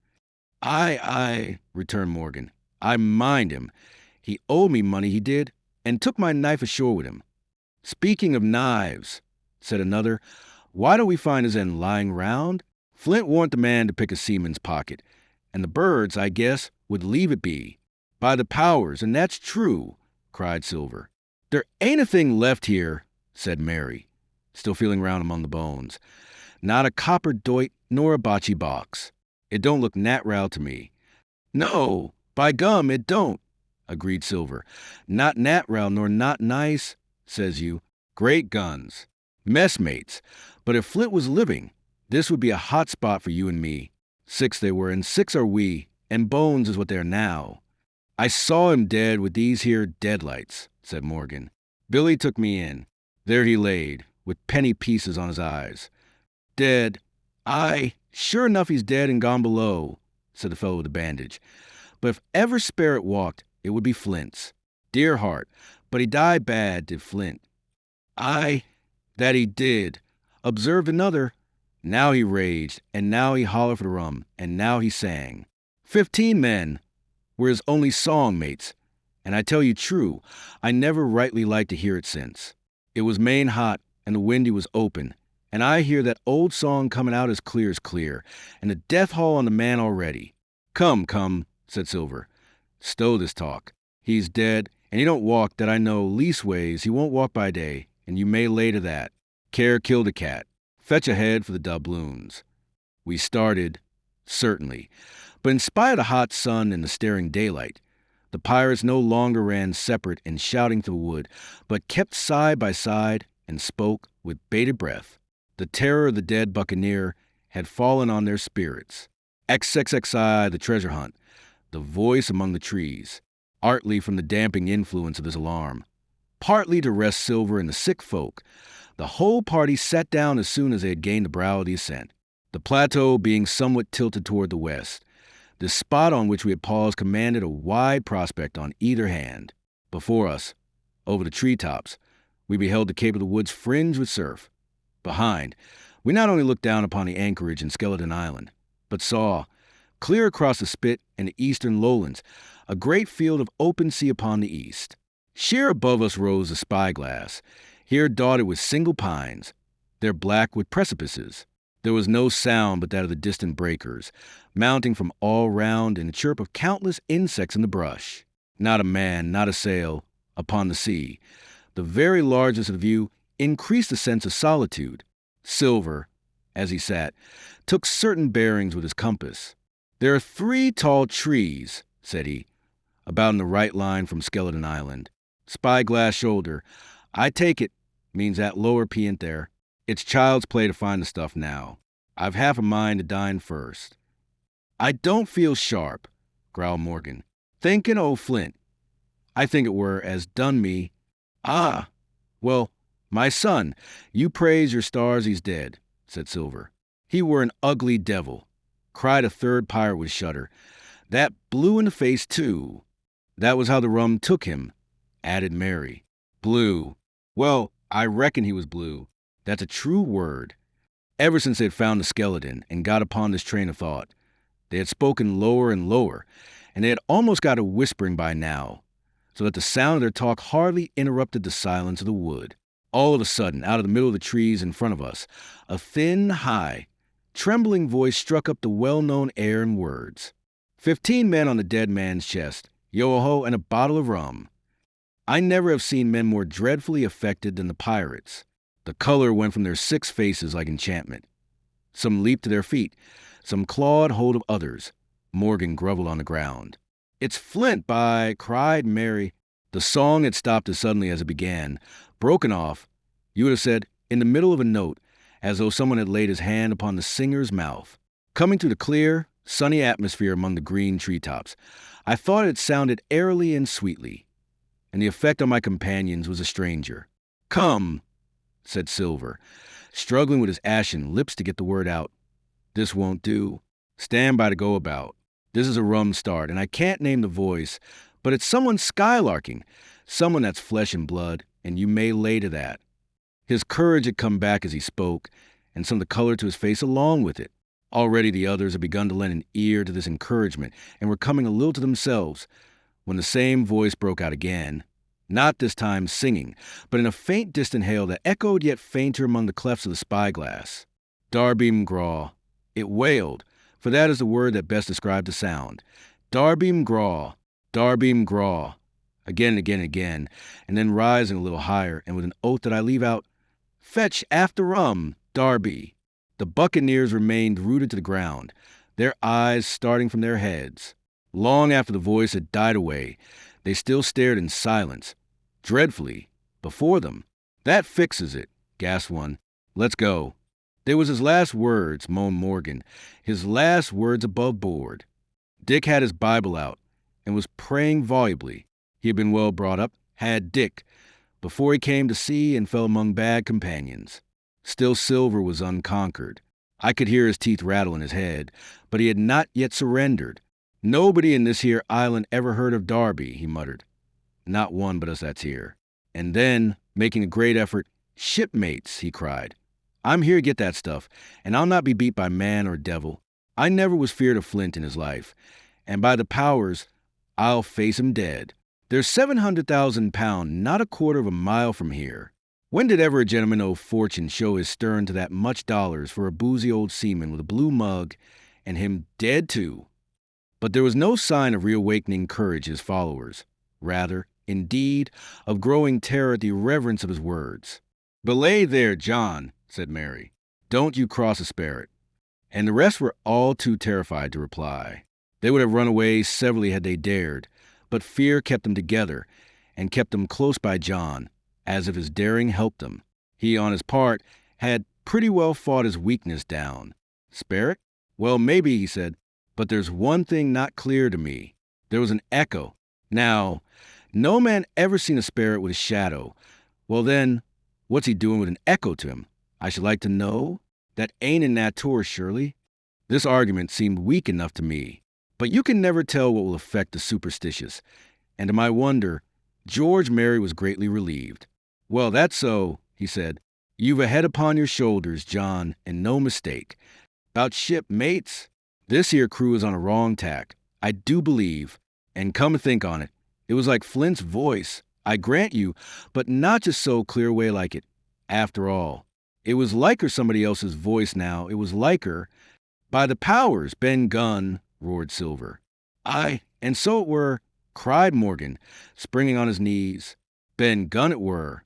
[SPEAKER 1] "Aye," returned Morgan. "I mind him. He owed me money, he did. and took my knife ashore with him. Speaking of knives, said another, why don't we find his end lying round? Flint warn't the man to pick a seaman's pocket, and the birds, I guess, would leave it be. By the powers, and that's true, cried Silver. There ain't a thing left here, said Mary, still feeling round among the bones. Not a copper doit nor a bocce box. It don't look natral to me. No, by gum, it don't, agreed Silver. Not natral nor not nice, says you. Great guns. Messmates. But if Flint was living, this would be a hot spot for you and me. 6 they were, and 6 are we, and bones is what they are now. I saw him dead with these here deadlights, said Morgan. Billy took me in. There he laid, with penny pieces on his eyes. Dead. Aye, sure enough he's dead and gone below, said the fellow with the bandage. But if ever spirit walked, it would be Flint's. Dear heart, but he died bad, did Flint. Aye, that he did. Observed another. Now he raged, and now he hollered for the rum, and now he sang. 15 men were his only song mates, and I tell you true, I never rightly liked to hear it since. It was main hot, and the windy was open, and I hear that old song coming out as clear, and the death haul on the man already. Come, said Silver. Stow this talk. He's dead, and he don't walk that I know, leastways he won't walk by day, and you may lay to that. Care killed a cat. Fetch ahead for the doubloons. We started, certainly, but in spite of the hot sun and the staring daylight, the pirates no longer ran separate and shouting through the wood, but kept side by side and spoke with bated breath. The terror of the dead buccaneer had fallen on their spirits. XXXI, the treasure hunt, the voice among the trees, artly from the damping influence of this alarm. Partly to rest Silver and the sick folk, the whole party sat down as soon as they had gained the brow of the ascent, the plateau being somewhat tilted toward the west. The spot on which we had paused commanded a wide prospect on either hand. Before us, over the treetops, we beheld the Cape of the Woods fringed with surf. Behind, we not only looked down upon the anchorage in Skeleton Island, but saw, clear across the Spit and the eastern lowlands, a great field of open sea upon the east. Sheer above us rose the spyglass, here dotted with single pines, there black with precipices. There was no sound but that of the distant breakers, mounting from all round in the chirp of countless insects in the brush. Not a man, not a sail, upon the sea. The very largeness of the view increased the sense of solitude. Silver, as he sat, took certain bearings with his compass. There are 3 tall trees, said he, about in the right line from Skeleton Island. Spyglass shoulder. I take it, means that lower peant there. It's child's play to find the stuff now. I've half a mind to dine first. I don't feel sharp, growled Morgan. Thinkin' o' Flint. I think it were as done me. Ah, well, my son, you praise your stars he's dead, said Silver. He were an ugly devil, cried a third pirate with shudder. That blue in the face, too. That was how the rum took him, added Mary. Blue. Well, I reckon he was blue. That's a true word. Ever since they had found the skeleton and got upon this train of thought, they had spoken lower and lower, and they had almost got a whispering by now, so that the sound of their talk hardly interrupted the silence of the wood. All of a sudden, out of the middle of the trees in front of us, a thin, high, trembling voice struck up the well-known air and words. 15 men on the dead man's chest, yo-ho, and a bottle of rum. I never have seen men more dreadfully affected than the pirates. The color went from their 6 faces like enchantment. Some leaped to their feet. Some clawed hold of others. Morgan grovelled on the ground. It's Flint, cried Mary. The song had stopped as suddenly as it began, broken off, you would have said, in the middle of a note, as though someone had laid his hand upon the singer's mouth. Coming through the clear, sunny atmosphere among the green treetops, I thought it sounded airily and sweetly, and the effect on my companions was a stranger. Come, said Silver, struggling with his ashen lips to get the word out. This won't do. Stand by to go about. This is a rum start, and I can't name the voice, but it's someone skylarking, someone that's flesh and blood, and you may lay to that. His courage had come back as he spoke, and some of the color to his face along with it. Already the others had begun to lend an ear to this encouragement, and were coming a little to themselves, when the same voice broke out again, Not this time singing, but in a faint distant hail that echoed yet fainter among the clefts of the spyglass. Darbeam graw. It wailed, for that is the word that best described the sound. Darbeam graw. Darbeam graw. Again and again and again, and then rising a little higher, and with an oath that I leave out, fetch after rum, Darby. The buccaneers remained rooted to the ground, their eyes starting from their heads. Long after the voice had died away, they still stared in silence, dreadfully, before them. That fixes it, gasped one. Let's go. They was his last words, moaned Morgan, his last words above board. Dick had his Bible out and was praying volubly. He had been well brought up, had Dick, before he came to sea and fell among bad companions. Still Silver was unconquered. I could hear his teeth rattle in his head, but he had not yet surrendered. Nobody in this here island ever heard of Darby, he muttered. Not one but us that's here. And then, making a great effort, shipmates, he cried. I'm here to get that stuff, and I'll not be beat by man or devil. I never was feared of Flint in his life, and by the powers, I'll face him dead. There's 700,000 pound, not a quarter of a mile from here. When did ever a gentleman of fortune show his stern to that much dollars for a boozy old seaman with a blue mug, and him dead too? But there was no sign of reawakening courage his followers. Rather, indeed, of growing terror at the irreverence of his words. Belay there, John, said Mary. Don't you cross a sperrit. And the rest were all too terrified to reply. They would have run away severally had they dared, but fear kept them together, and kept them close by John, as if his daring helped them. He, on his part, had pretty well fought his weakness down. Sperrit? Well, maybe, he said, but there's one thing not clear to me. There was an echo. Now, no man ever seen a sperrit with a shadow. Well then, what's he doing with an echo to him? I should like to know. That ain't in that tour, surely. This argument seemed weak enough to me. But you can never tell what will affect the superstitious. And to my wonder, George Mary was greatly relieved. Well, that's so, he said. You've a head upon your shoulders, John, and no mistake. 'Bout shipmates, this here crew is on a wrong tack. I do believe, and come to think on it, it was like Flint's voice, I grant you, but not just so clear way like it. After all, it was like her somebody else's voice now. It was like her. By the powers, Ben Gunn, roared Silver. Aye, and so it were, cried Morgan, springing on his knees. Ben Gunn it were.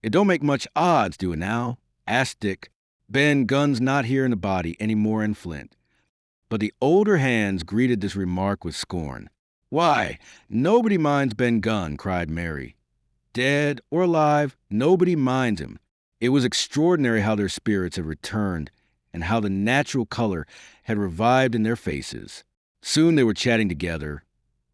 [SPEAKER 1] It don't make much odds, do it now? Asked Dick. Ben Gunn's not here in the body any more in Flint. But the older hands greeted this remark with scorn. Why, nobody minds Ben Gunn, cried Mary. Dead or alive, nobody minds him. It was extraordinary how their spirits had returned and how the natural color had revived in their faces. Soon they were chatting together,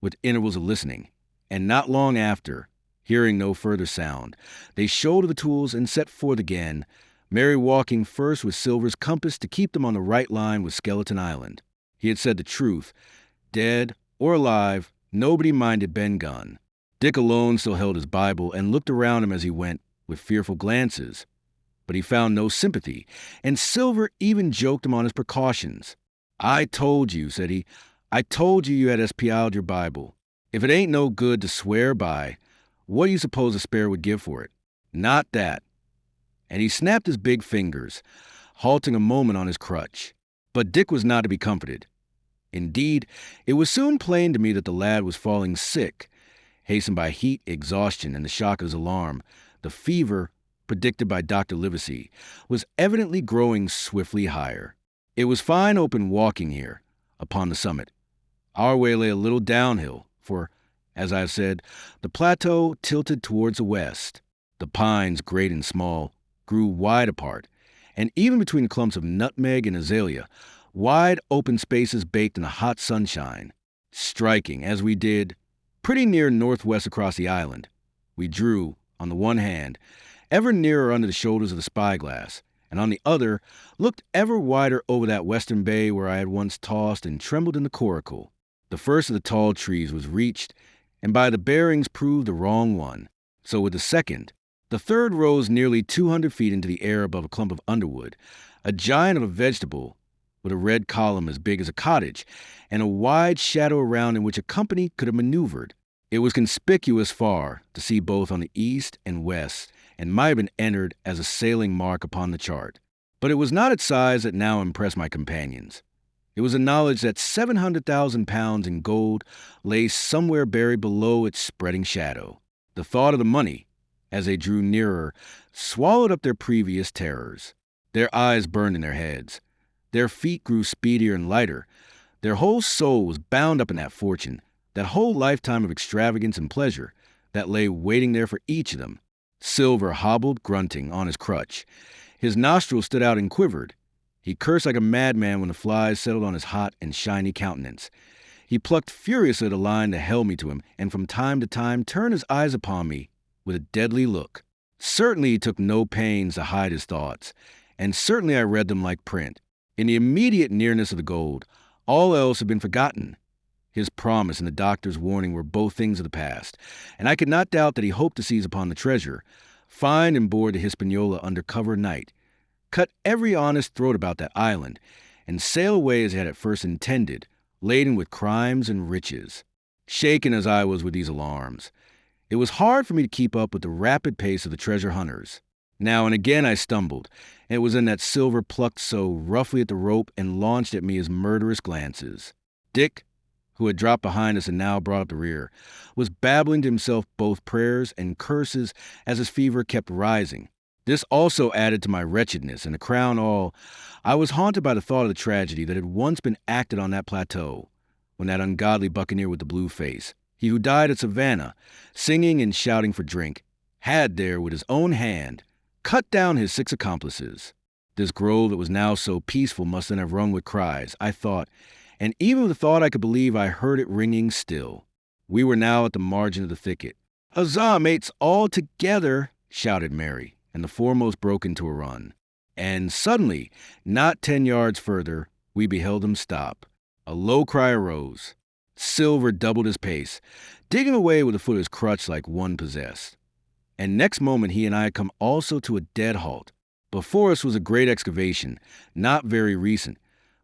[SPEAKER 1] with intervals of listening, and not long after, hearing no further sound, they shouldered the tools and set forth again, Mary walking first with Silver's compass to keep them on the right line with Skeleton Island. He had said the truth. Dead or alive, nobody minded Ben Gunn. Dick alone still held his Bible and looked around him as he went, with fearful glances. But he found no sympathy, and Silver even joked him on his precautions. I told you, said he, I told you had espialed your Bible. If it ain't no good to swear by, what do you suppose a spare would give for it? Not that. And he snapped his big fingers, halting a moment on his crutch. But Dick was not to be comforted. Indeed, it was soon plain to me that the lad was falling sick, hastened by heat, exhaustion, and the shock of his alarm. The fever, predicted by Dr. Livesey, was evidently growing swiftly higher. It was fine open walking here, upon the summit. Our way lay a little downhill, for, as I have said, the plateau tilted towards the west. The pines, great and small, grew wide apart, and even between the clumps of nutmeg and azalea, wide open spaces baked in the hot sunshine. Striking, as we did, pretty near northwest across the island, we drew, on the one hand, ever nearer under the shoulders of the spyglass, and on the other, looked ever wider over that western bay where I had once tossed and trembled in the coracle. The first of the tall trees was reached, and by the bearings proved the wrong one. So with the second. The third rose nearly 200 feet into the air above a clump of underwood, a giant of a vegetable, with a red column as big as a cottage, and a wide shadow around in which a company could have maneuvered. It was conspicuous far to see both on the east and west, and might have been entered as a sailing mark upon the chart. But it was not its size that now impressed my companions. It was the knowledge that 700,000 pounds in gold lay somewhere buried below its spreading shadow. The thought of the money, as they drew nearer, swallowed up their previous terrors. Their eyes burned in their heads. Their feet grew speedier and lighter. Their whole soul was bound up in that fortune, that whole lifetime of extravagance and pleasure that lay waiting there for each of them. Silver hobbled, grunting, on his crutch. His nostrils stood out and quivered. He cursed like a madman when the flies settled on his hot and shiny countenance. He plucked furiously at a line that held me to him, and from time to time turned his eyes upon me with a deadly look. Certainly he took no pains to hide his thoughts, and certainly I read them like print. In the immediate nearness of the gold, all else had been forgotten. His promise and the doctor's warning were both things of the past, and I could not doubt that he hoped to seize upon the treasure, find and board the Hispaniola under cover of night, cut every honest throat about that island, and sail away as he had at first intended, laden with crimes and riches. Shaken as I was with these alarms, it was hard for me to keep up with the rapid pace of the treasure hunters. Now and again I stumbled, and it was in that Silver plucked so roughly at the rope and launched at me his murderous glances. Dick, who had dropped behind us and now brought up the rear, was babbling to himself both prayers and curses as his fever kept rising. This also added to my wretchedness, and to crown all, I was haunted by the thought of the tragedy that had once been acted on that plateau, when that ungodly buccaneer with the blue face, he who died at Savannah, singing and shouting for drink, had there with his own hand cut down his 6 accomplices. This grove that was now so peaceful must then have rung with cries, I thought, and even with the thought I could believe I heard it ringing still. We were now at the margin of the thicket. "Huzzah, mates, all together!" shouted Mary, and the foremost broke into a run. And suddenly, not 10 yards further, we beheld him stop. A low cry arose. Silver doubled his pace, digging away with the foot of his crutch like one possessed. And next moment he and I had come also to a dead halt. Before us was a great excavation, not very recent,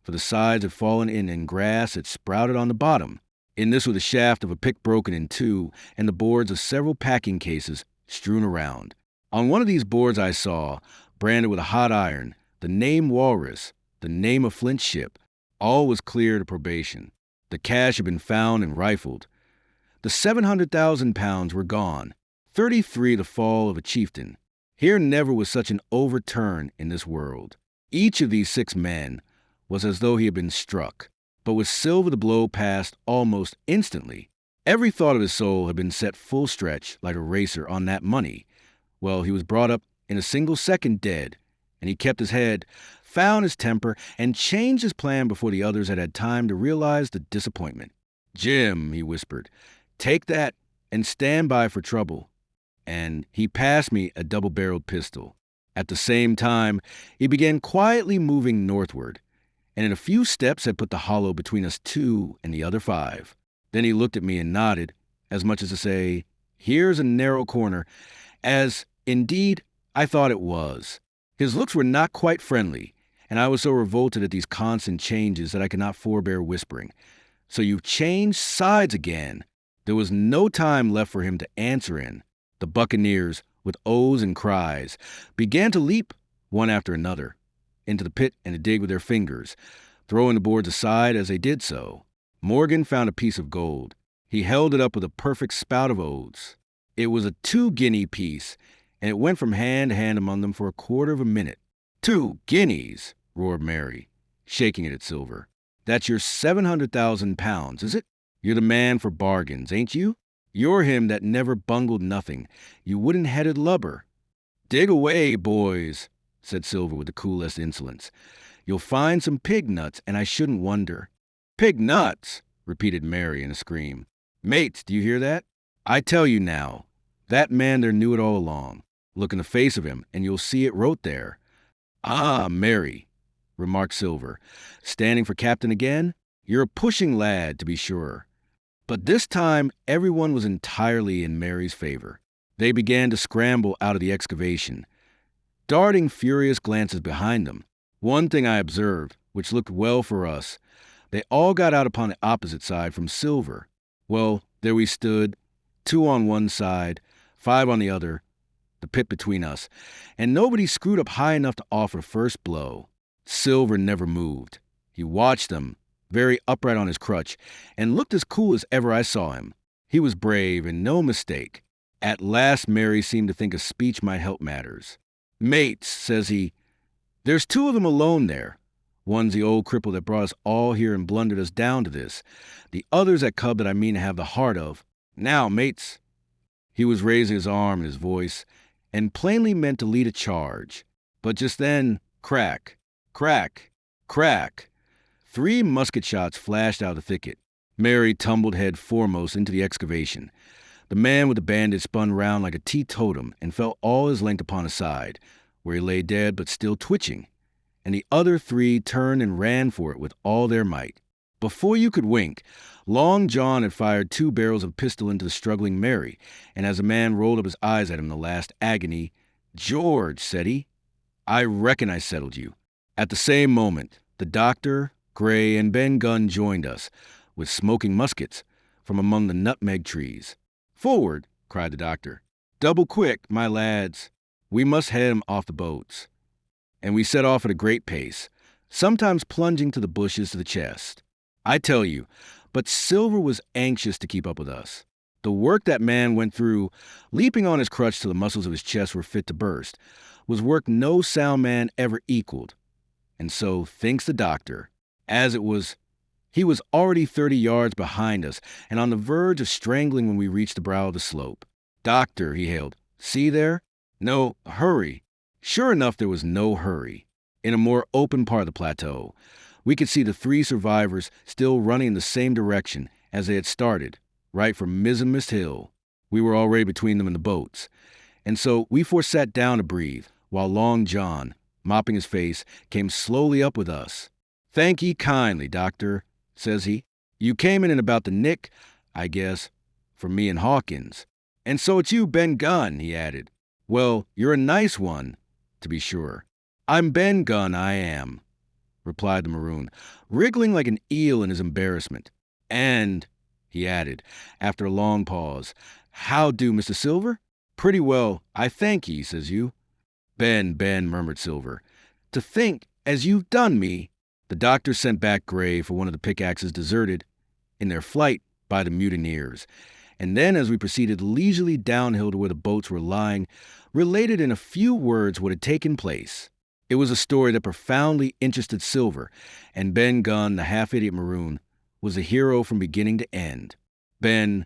[SPEAKER 1] for the sides had fallen in and grass had sprouted on the bottom. In this was the shaft of a pick broken in two, and the boards of several packing cases strewn around. On one of these boards I saw, branded with a hot iron, the name Walrus, the name of Flint's ship. All was clear to probation. The cash had been found and rifled. The 700,000 pounds were gone. 33 the fall of a chieftain. Here never was such an overturn in this world. Each of these 6 men was as though he had been struck, but with Silver the blow passed almost instantly. Every thought of his soul had been set full stretch like a racer on that money. Well, he was brought up in a single second dead, and he kept his head, found his temper, and changed his plan before the others had had time to realize the disappointment. "Jim," he whispered, "take that and stand by for trouble." And he passed me a double-barreled pistol. At the same time, he began quietly moving northward, and in a few steps had put the hollow between us 2 and the other 5. Then he looked at me and nodded, as much as to say, "Here's a narrow corner," as, indeed, I thought it was. His looks were not quite friendly, and I was so revolted at these constant changes that I could not forbear whispering, "So you've changed sides again." There was no time left for him to answer in. The buccaneers, with oaths and cries, began to leap, one after another, into the pit and to dig with their fingers, throwing the boards aside as they did so. Morgan found a piece of gold. He held it up with a perfect spout of oaths. It was a 2-guinea piece, and it went from hand to hand among them for a quarter of a minute. 2 guineas, roared Mary, shaking it at Silver. "That's your 700,000 pounds, is it? You're the man for bargains, ain't you? You're him that never bungled nothing, you wooden-headed lubber." "Dig away, boys," said Silver with the coolest insolence. "You'll find some pig nuts, and I shouldn't wonder." "Pig nuts," repeated Mary in a scream. "Mates, do you hear that? I tell you now, that man there knew it all along. Look in the face of him, and you'll see it wrote there." "Ah, Mary," remarked Silver, standing for captain again, "you're a pushing lad, to be sure." But this time everyone was entirely in Mary's favor. They began to scramble out of the excavation, darting furious glances behind them. One thing I observed, which looked well for us, they all got out upon the opposite side from Silver. Well, there we stood, 2 on one side, 5 on the other, the pit between us, and nobody screwed up high enough to offer first blow. Silver never moved. He watched them, very upright on his crutch, and looked as cool as ever I saw him. He was brave and no mistake. At last Mary seemed to think a speech might help matters. "Mates," says he, "there's 2 of them alone there. One's the old cripple that brought us all here and blundered us down to this. The other's that cub that I mean to have the heart of. Now, mates." He was raising his arm and his voice, and plainly meant to lead a charge. But just then, crack, crack, crack. 3 musket shots flashed out of the thicket. Mary tumbled head foremost into the excavation. The man with the bandage spun round like a teetotum and fell all his length upon his side, where he lay dead but still twitching. And the other 3 turned and ran for it with all their might. Before you could wink, Long John had fired 2 barrels of pistol into the struggling Mary, and as the man rolled up his eyes at him in the last agony, "George," said he, "I reckon I settled you." At the same moment, the doctor, Gray, and Ben Gunn joined us, with smoking muskets, from among the nutmeg trees. "Forward," cried the doctor. "Double quick, my lads. We must head 'em off the boats." And we set off at a great pace, sometimes plunging to the bushes to the chest. I tell you, but Silver was anxious to keep up with us. The work that man went through, leaping on his crutch till the muscles of his chest were fit to burst, was work no sound man ever equaled. And so, thinks the doctor, as it was, he was already 30 yards behind us and on the verge of strangling when we reached the brow of the slope. "Doctor," he hailed, "see there? No hurry." Sure enough, there was no hurry. In a more open part of the plateau, we could see the 3 survivors still running in the same direction as they had started, right for Mizzenmist Hill. We were already between them and the boats, and so we sat down to breathe, while Long John, mopping his face, came slowly up with us. "Thank ye kindly, doctor," says he. "You came in about the nick, I guess, for me and Hawkins. And so it's you, Ben Gunn," he added. "Well, you're a nice one, to be sure." "I'm Ben Gunn, I am," replied the maroon, wriggling like an eel in his embarrassment. "And," he added, after a long pause, "how do, Mr. Silver?" "Pretty well, I thank ye," says you. "Ben," murmured Silver, "to think as you've done me." The doctor sent back Gray for one of the pickaxes deserted in their flight by the mutineers, and then, as we proceeded leisurely downhill to where the boats were lying, related in a few words what had taken place. It was a story that profoundly interested Silver, and Ben Gunn, the half-idiot maroon, was a hero from beginning to end. Ben,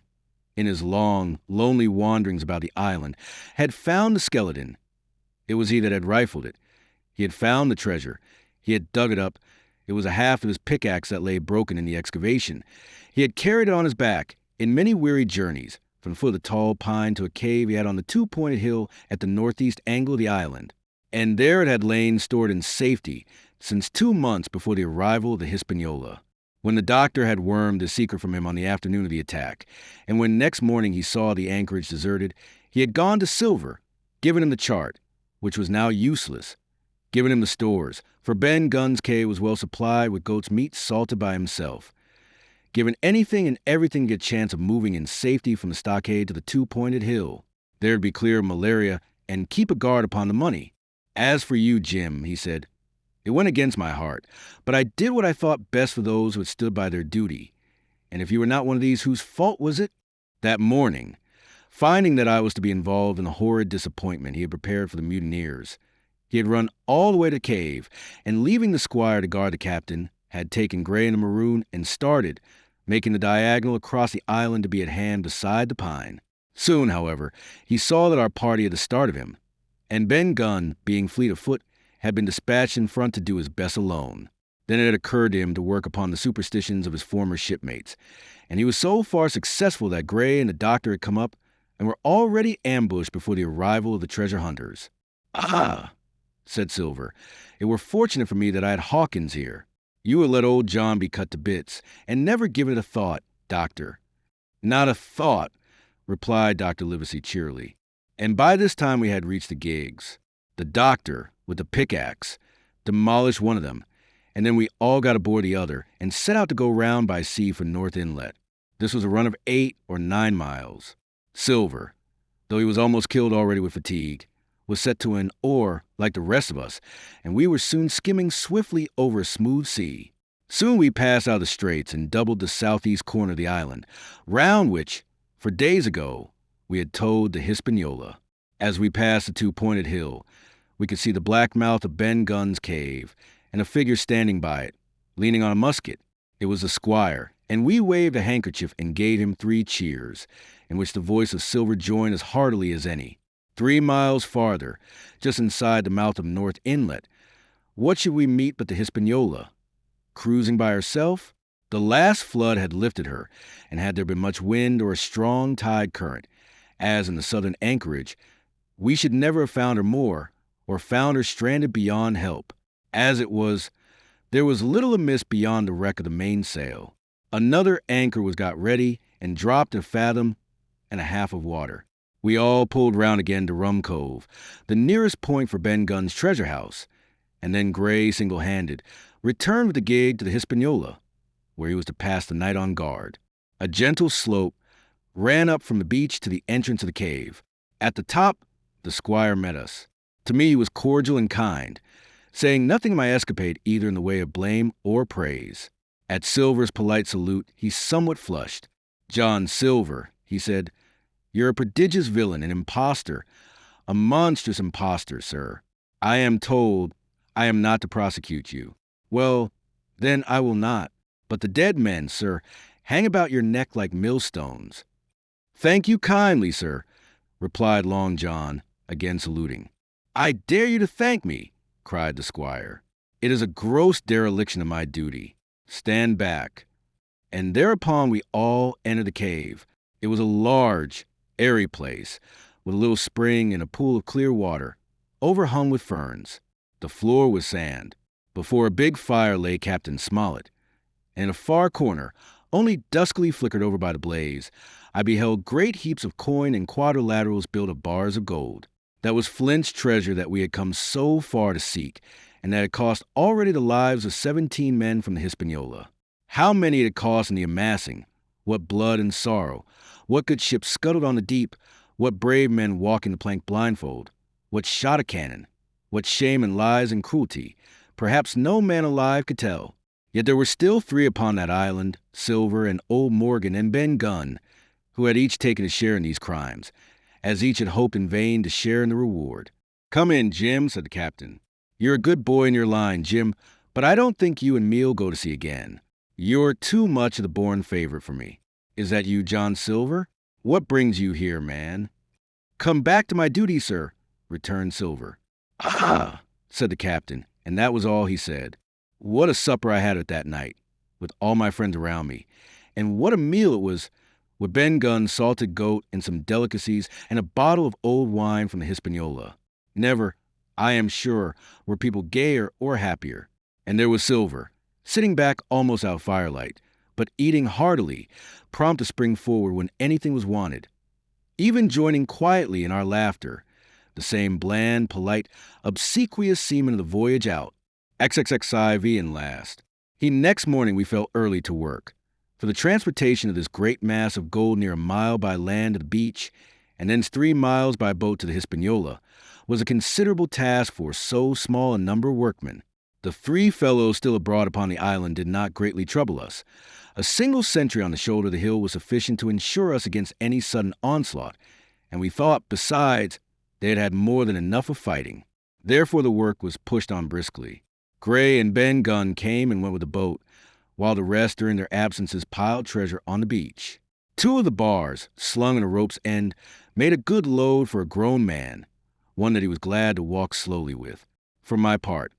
[SPEAKER 1] in his long, lonely wanderings about the island, had found the skeleton. It was he that had rifled it. He had found the treasure. He had dug it up. It was a half of his pickaxe that lay broken in the excavation. He had carried it on his back in many weary journeys, from the foot of the tall pine to a cave he had on the 2-pointed hill at the northeast angle of the island. And there it had lain stored in safety since 2 months before the arrival of the Hispaniola. When the doctor had wormed the secret from him on the afternoon of the attack, and when next morning he saw the anchorage deserted, he had gone to Silver, given him the chart, which was now useless, given him the stores, for Ben Gunn's cave was well supplied with goat's meat salted by himself, given anything and everything to get a chance of moving in safety from the stockade to the 2-pointed hill. There'd be clear of malaria and keep a guard upon the money. "As for you, Jim," he said, "it went against my heart, but I did what I thought best for those who had stood by their duty. And if you were not one of these, whose fault was it?" That morning, finding that I was to be involved in the horrid disappointment he had prepared for the mutineers, he had run all the way to the cave, and leaving the squire to guard the captain, had taken Gray and the maroon and started, making the diagonal across the island to be at hand beside the pine. Soon, however, he saw that our party had the start of him, and Ben Gunn, being fleet of foot, had been dispatched in front to do his best alone. Then it had occurred to him to work upon the superstitions of his former shipmates, and he was so far successful that Gray and the doctor had come up and were already ambushed before the arrival of the treasure hunters. "Ah," said Silver, "it were fortunate for me that I had Hawkins here. You would let old John be cut to bits, and never give it a thought, doctor." "Not a thought," replied Dr. Livesey cheerily. And by this time we had reached the gigs. The doctor, with the pickaxe, demolished one of them, and then we all got aboard the other and set out to go round by sea for North Inlet. This was a run of 8 or 9 miles. Silver, though he was almost killed already with fatigue, was set to an oar like the rest of us, and we were soon skimming swiftly over a smooth sea. Soon we passed out of the straits and doubled the southeast corner of the island, round which, for days ago, we had towed the Hispaniola. As we passed the two-pointed hill, we could see the black mouth of Ben Gunn's cave, and a figure standing by it, leaning on a musket. It was the squire, and we waved a handkerchief and gave him 3 cheers, in which the voice of Silver joined as heartily as any. 3 miles farther, just inside the mouth of North Inlet, what should we meet but the Hispaniola? Cruising by herself? The last flood had lifted her, and had there been much wind or a strong tide current, as in the southern anchorage, we should never have found her more, or found her stranded beyond help. As it was, there was little amiss beyond the wreck of the mainsail. Another anchor was got ready and dropped a fathom and a half of water. We all pulled round again to Rum Cove, the nearest point for Ben Gunn's treasure house, and then Gray, single-handed, returned with the gig to the Hispaniola, where he was to pass the night on guard. A gentle slope ran up from the beach to the entrance of the cave. At the top, the squire met us. To me, he was cordial and kind, saying nothing of my escapade either in the way of blame or praise. At Silver's polite salute, he somewhat flushed. "John Silver," he said, "you're a prodigious villain, an impostor, a monstrous impostor, sir. I am told I am not to prosecute you. Well, then I will not. But the dead men, sir, hang about your neck like millstones." "Thank you kindly, sir," replied Long John, again saluting. "I dare you to thank me," cried the squire. "It is a gross dereliction of my duty. Stand back." And thereupon we all entered the cave. It was a large, airy place, with a little spring and a pool of clear water, overhung with ferns. The floor was sand. Before a big fire lay Captain Smollett. In a far corner, only duskily flickered over by the blaze, I beheld great heaps of coin and quadrilaterals built of bars of gold. That was Flint's treasure that we had come so far to seek, and that had cost already the lives of 17 men from the Hispaniola. How many it had cost in the amassing, what blood and sorrow, what good ships scuttled on the deep, what brave men walking the plank blindfold, what shot a cannon, what shame and lies and cruelty, perhaps no man alive could tell. Yet there were still 3 upon that island, Silver and old Morgan and Ben Gunn, who had each taken a share in these crimes, as each had hoped in vain to share in the reward. "Come in, Jim," said the captain. "You're a good boy in your line, Jim, but I don't think you and me'll go to sea again. You're too much of the born favorite for me. Is that you, John Silver? What brings you here, man?" "Come back to my duty, sir," returned Silver. "Ah," said the captain, and that was all he said. What a supper I had at that night, with all my friends around me, and what a meal it was, with Ben Gunn's salted goat and some delicacies and a bottle of old wine from the Hispaniola. Never, I am sure, were people gayer or happier. And there was Silver, sitting back almost out of firelight, but eating heartily, prompt to spring forward when anything was wanted, even joining quietly in our laughter, the same bland, polite, obsequious seaman of the voyage out, XXXIV and last. Next morning we fell early to work. For the transportation of this great mass of gold near a mile by land to the beach, and thence 3 miles by boat to the Hispaniola, was a considerable task for so small a number of workmen. The 3 fellows still abroad upon the island did not greatly trouble us. A single sentry on the shoulder of the hill was sufficient to ensure us against any sudden onslaught, and we thought, besides, they had had more than enough of fighting. Therefore the work was pushed on briskly. Gray and Ben Gunn came and went with the boat, while the rest during their absences piled treasure on the beach. 2 of the bars, slung in a rope's end, made a good load for a grown man, one that he was glad to walk slowly with. For my part,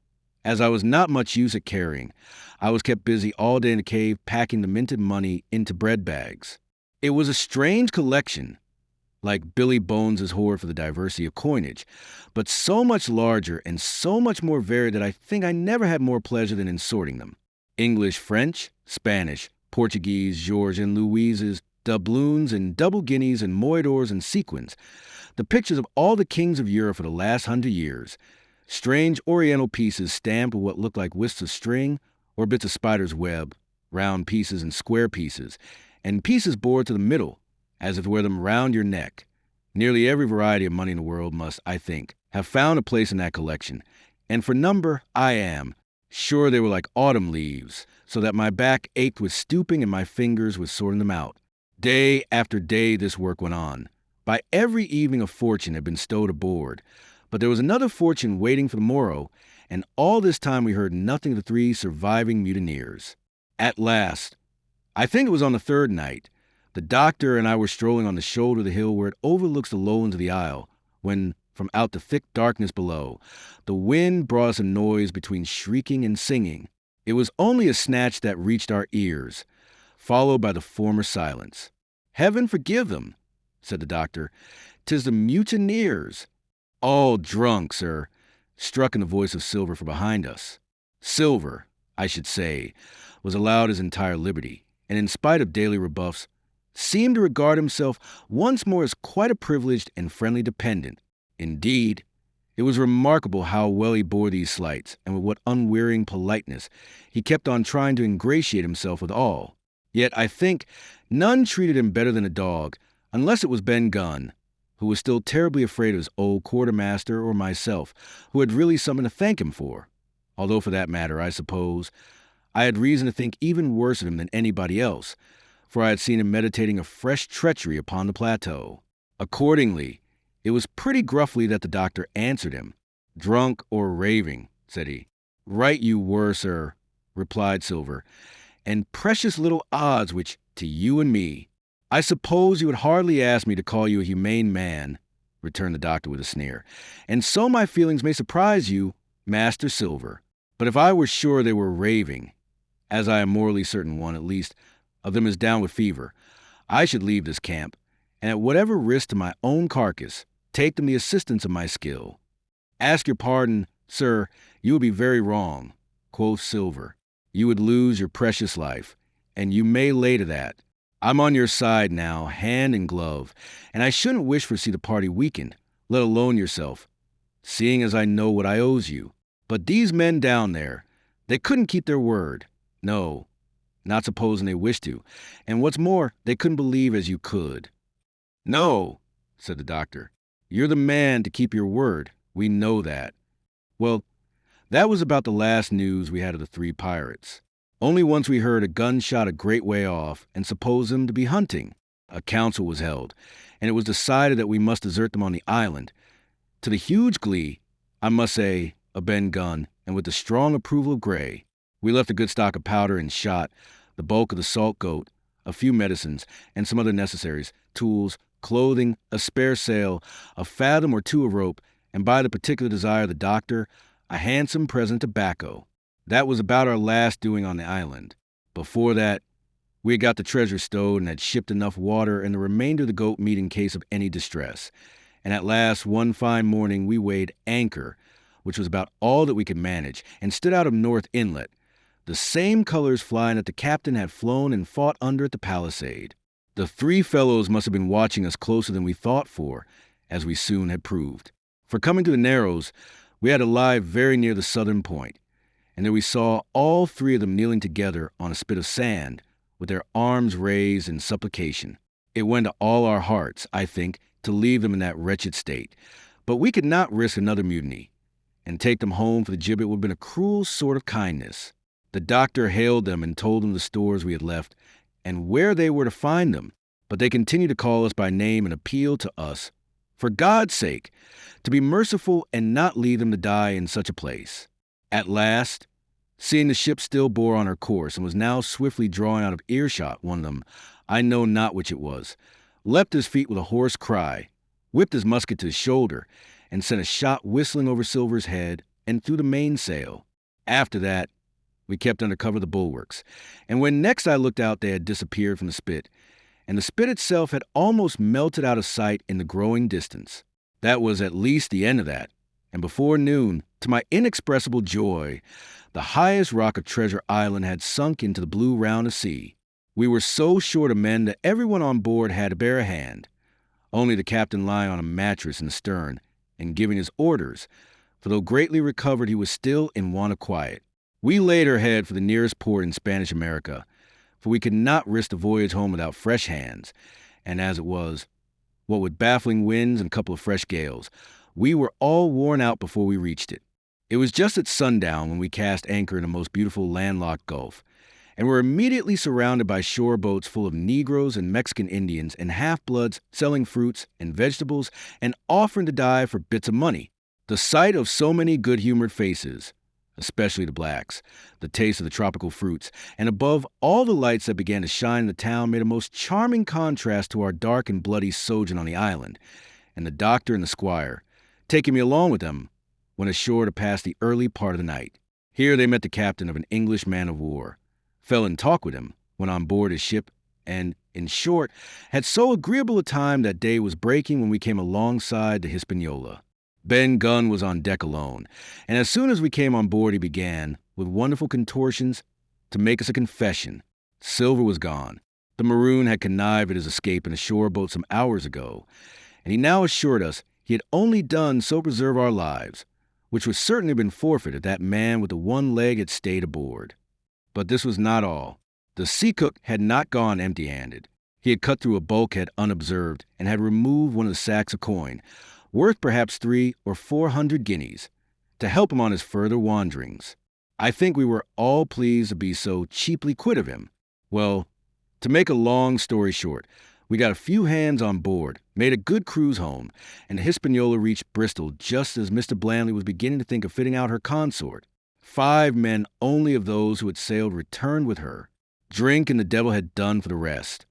[SPEAKER 1] as I was not much use at carrying, I was kept busy all day in the cave packing the minted money into bread bags. It was a strange collection, like Billy Bones's hoard for the diversity of coinage, but so much larger and so much more varied that I think I never had more pleasure than in sorting them. English, French, Spanish, Portuguese, George and Louise's, doubloons and double guineas and moidors and sequins, the pictures of all the kings of Europe for the last 100 years, strange oriental pieces stamped with what looked like wisps of string or bits of spider's web, round pieces and square pieces, and pieces bored to the middle, as if to wear them round your neck. Nearly every variety of money in the world must, I think, have found a place in that collection, and for number, I am sure they were like autumn leaves, so that my back ached with stooping and my fingers with sorting them out. Day after day this work went on. By every evening a fortune had been stowed aboard, but there was another fortune waiting for the morrow, and all this time we heard nothing of the 3 surviving mutineers. At last, I think it was on the 3rd night, the doctor and I were strolling on the shoulder of the hill where it overlooks the lowlands of the isle, when, from out the thick darkness below, the wind brought us a noise between shrieking and singing. It was only a snatch that reached our ears, followed by the former silence. "Heaven forgive them," said the doctor. "'Tis the mutineers." "All drunk, sir," struck in the voice of Silver from behind us. Silver, I should say, was allowed his entire liberty, and in spite of daily rebuffs, seemed to regard himself once more as quite a privileged and friendly dependent. Indeed, it was remarkable how well he bore these slights, and with what unwearying politeness he kept on trying to ingratiate himself with all. Yet I think none treated him better than a dog, unless it was Ben Gunn, who was still terribly afraid of his old quartermaster, or myself, who had really something to thank him for. Although, for that matter, I suppose, I had reason to think even worse of him than anybody else, for I had seen him meditating a fresh treachery upon the plateau. Accordingly, it was pretty gruffly that the doctor answered him. "Drunk or raving," said he. "Right you were, sir," replied Silver, "and precious little odds which, to you and me." "I suppose you would hardly ask me to call you a humane man," returned the doctor with a sneer, "and so my feelings may surprise you, Master Silver. But if I were sure they were raving, as I am morally certain one, at least, of them is down with fever, I should leave this camp, and at whatever risk to my own carcass, take them the assistance of my skill." "Ask your pardon, sir, you would be very wrong," quoth Silver. "You would lose your precious life, and you may lay to that. I'm on your side now, hand and glove, and I shouldn't wish for see the party weakened, let alone yourself, seeing as I know what I owes you. But these men down there, they couldn't keep their word. No, not supposing they wished to, and what's more, they couldn't believe as you could." "No," said the doctor. "You're the man to keep your word. We know that." Well, that was about the last news we had of the 3 pirates. Only once we heard a gunshot a great way off and supposed them to be hunting. A council was held, and it was decided that we must desert them on the island. To the huge glee, I must say, of Ben Gunn, and with the strong approval of Gray. We left a good stock of powder and shot, the bulk of the salt goat, a few medicines, and some other necessaries, tools, clothing, a spare sail, a fathom or 2 of rope, and by the particular desire of the doctor, a handsome present of tobacco. That was about our last doing on the island. Before that, we had got the treasure stowed and had shipped enough water and the remainder of the goat meat in case of any distress. And at last, one fine morning, we weighed anchor, which was about all that we could manage, and stood out of North Inlet, the same colors flying that the captain had flown and fought under at the palisade. The 3 fellows must have been watching us closer than we thought for, as we soon had proved. For coming to the Narrows, we had to lie very near the southern point, and there we saw all 3 of them kneeling together on a spit of sand, with their arms raised in supplication. It went to all our hearts, I think, to leave them in that wretched state, but we could not risk another mutiny, and take them home for the gibbet would have been a cruel sort of kindness. The doctor hailed them and told them the stores we had left, and where they were to find them, but they continued to call us by name and appeal to us, for God's sake, to be merciful and not leave them to die in such a place. At last, seeing the ship still bore on her course and was now swiftly drawing out of earshot, one of them, I know not which it was, leapt to his feet with a hoarse cry, whipped his musket to his shoulder, and sent a shot whistling over Silver's head and through the mainsail. After that, we kept under cover of the bulwarks, and when next I looked out they had disappeared from the spit, and the spit itself had almost melted out of sight in the growing distance. That was at least the end of that, and before noon, to my inexpressible joy, the highest rock of Treasure Island had sunk into the blue round of sea. We were so short of men that everyone on board had to bear a hand, only the captain lying on a mattress in the stern and giving his orders, for though greatly recovered he was still in want of quiet. We laid our head for the nearest port in Spanish America, for we could not risk the voyage home without fresh hands, And as it was, what with baffling winds and a couple of fresh gales, we were all worn out before we reached it. It was just at sundown when we cast anchor in a most beautiful landlocked gulf, and were immediately surrounded by shore boats full of Negroes and Mexican Indians and half-bloods selling fruits and vegetables and offering to die for bits of money. The sight of so many good-humored faces, especially the blacks, the taste of the tropical fruits, and above all the lights that began to shine in the town made a most charming contrast to our dark and bloody sojourn on the island, and the doctor and the squire, taking me along with them, went ashore to pass the early part of the night. Here they met the captain of an English man-of-war, fell in talk with him, went on board his ship, and, in short, had so agreeable a time that day was breaking when we came alongside the Hispaniola. Ben Gunn was on deck alone, and as soon as we came on board he began, with wonderful contortions, to make us a confession. Silver was gone. The maroon had connived at his escape in a shore boat some hours ago, and he now assured us he had only done so to preserve our lives, which would certainly have been forfeit if that man with the one leg had stayed aboard. But this was not all. The sea cook had not gone empty-handed. He had cut through a bulkhead unobserved and had removed one of the sacks of coin, worth perhaps 300 or 400 guineas, to help him on his further wanderings. I think we were all pleased to be so cheaply quit of him. Well, to make a long story short, we got a few hands on board, made a good cruise home, and the Hispaniola reached Bristol just as Mr. Blandley was beginning to think of fitting out her consort. 5 men only of those who had sailed returned with her. Drink and the devil had done for the rest,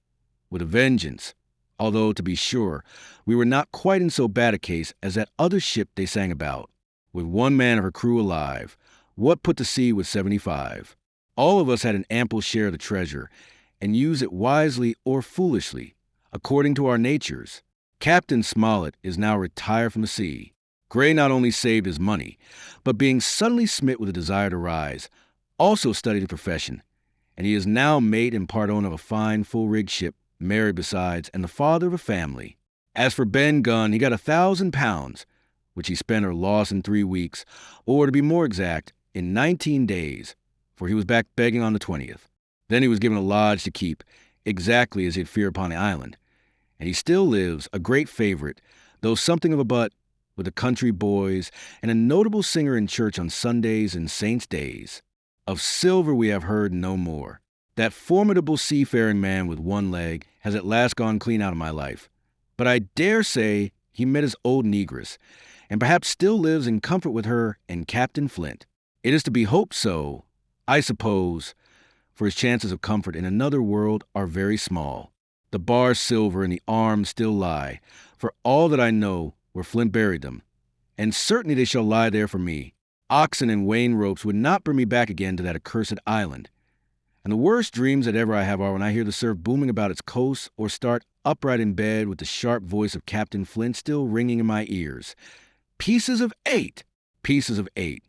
[SPEAKER 1] with a vengeance, although, to be sure, we were not quite in so bad a case as that other ship they sang about, with 1 man of her crew alive. What put to sea with 75? All of us had an ample share of the treasure, and used it wisely or foolishly, according to our natures. Captain Smollett is now retired from the sea. Gray not only saved his money, but being suddenly smit with a desire to rise, also studied the profession, and he is now mate and part owner of a fine full-rigged ship, married besides, and the father of a family. As for Ben Gunn, he got £1,000, which he spent or lost in 3 weeks, or to be more exact, in 19 days, for he was back begging on the 20th. Then he was given a lodge to keep, exactly as he had feared upon the island, and he still lives, a great favorite, though something of a butt, with the country boys, and a notable singer in church on Sundays and saints' days. Of Silver we have heard no more. That formidable seafaring man with 1 leg has at last gone clean out of my life. But I dare say he met his old negress, and perhaps still lives in comfort with her and Captain Flint. It is to be hoped so, I suppose, for his chances of comfort in another world are very small. The bar Silver and the arms still lie, for all that I know, where Flint buried them, and certainly they shall lie there for me. Oxen and wain ropes would not bring me back again to that accursed island. And the worst dreams that ever I have are when I hear the surf booming about its coast or start upright in bed with the sharp voice of Captain Flint still ringing in my ears. Pieces of 8! Pieces of 8.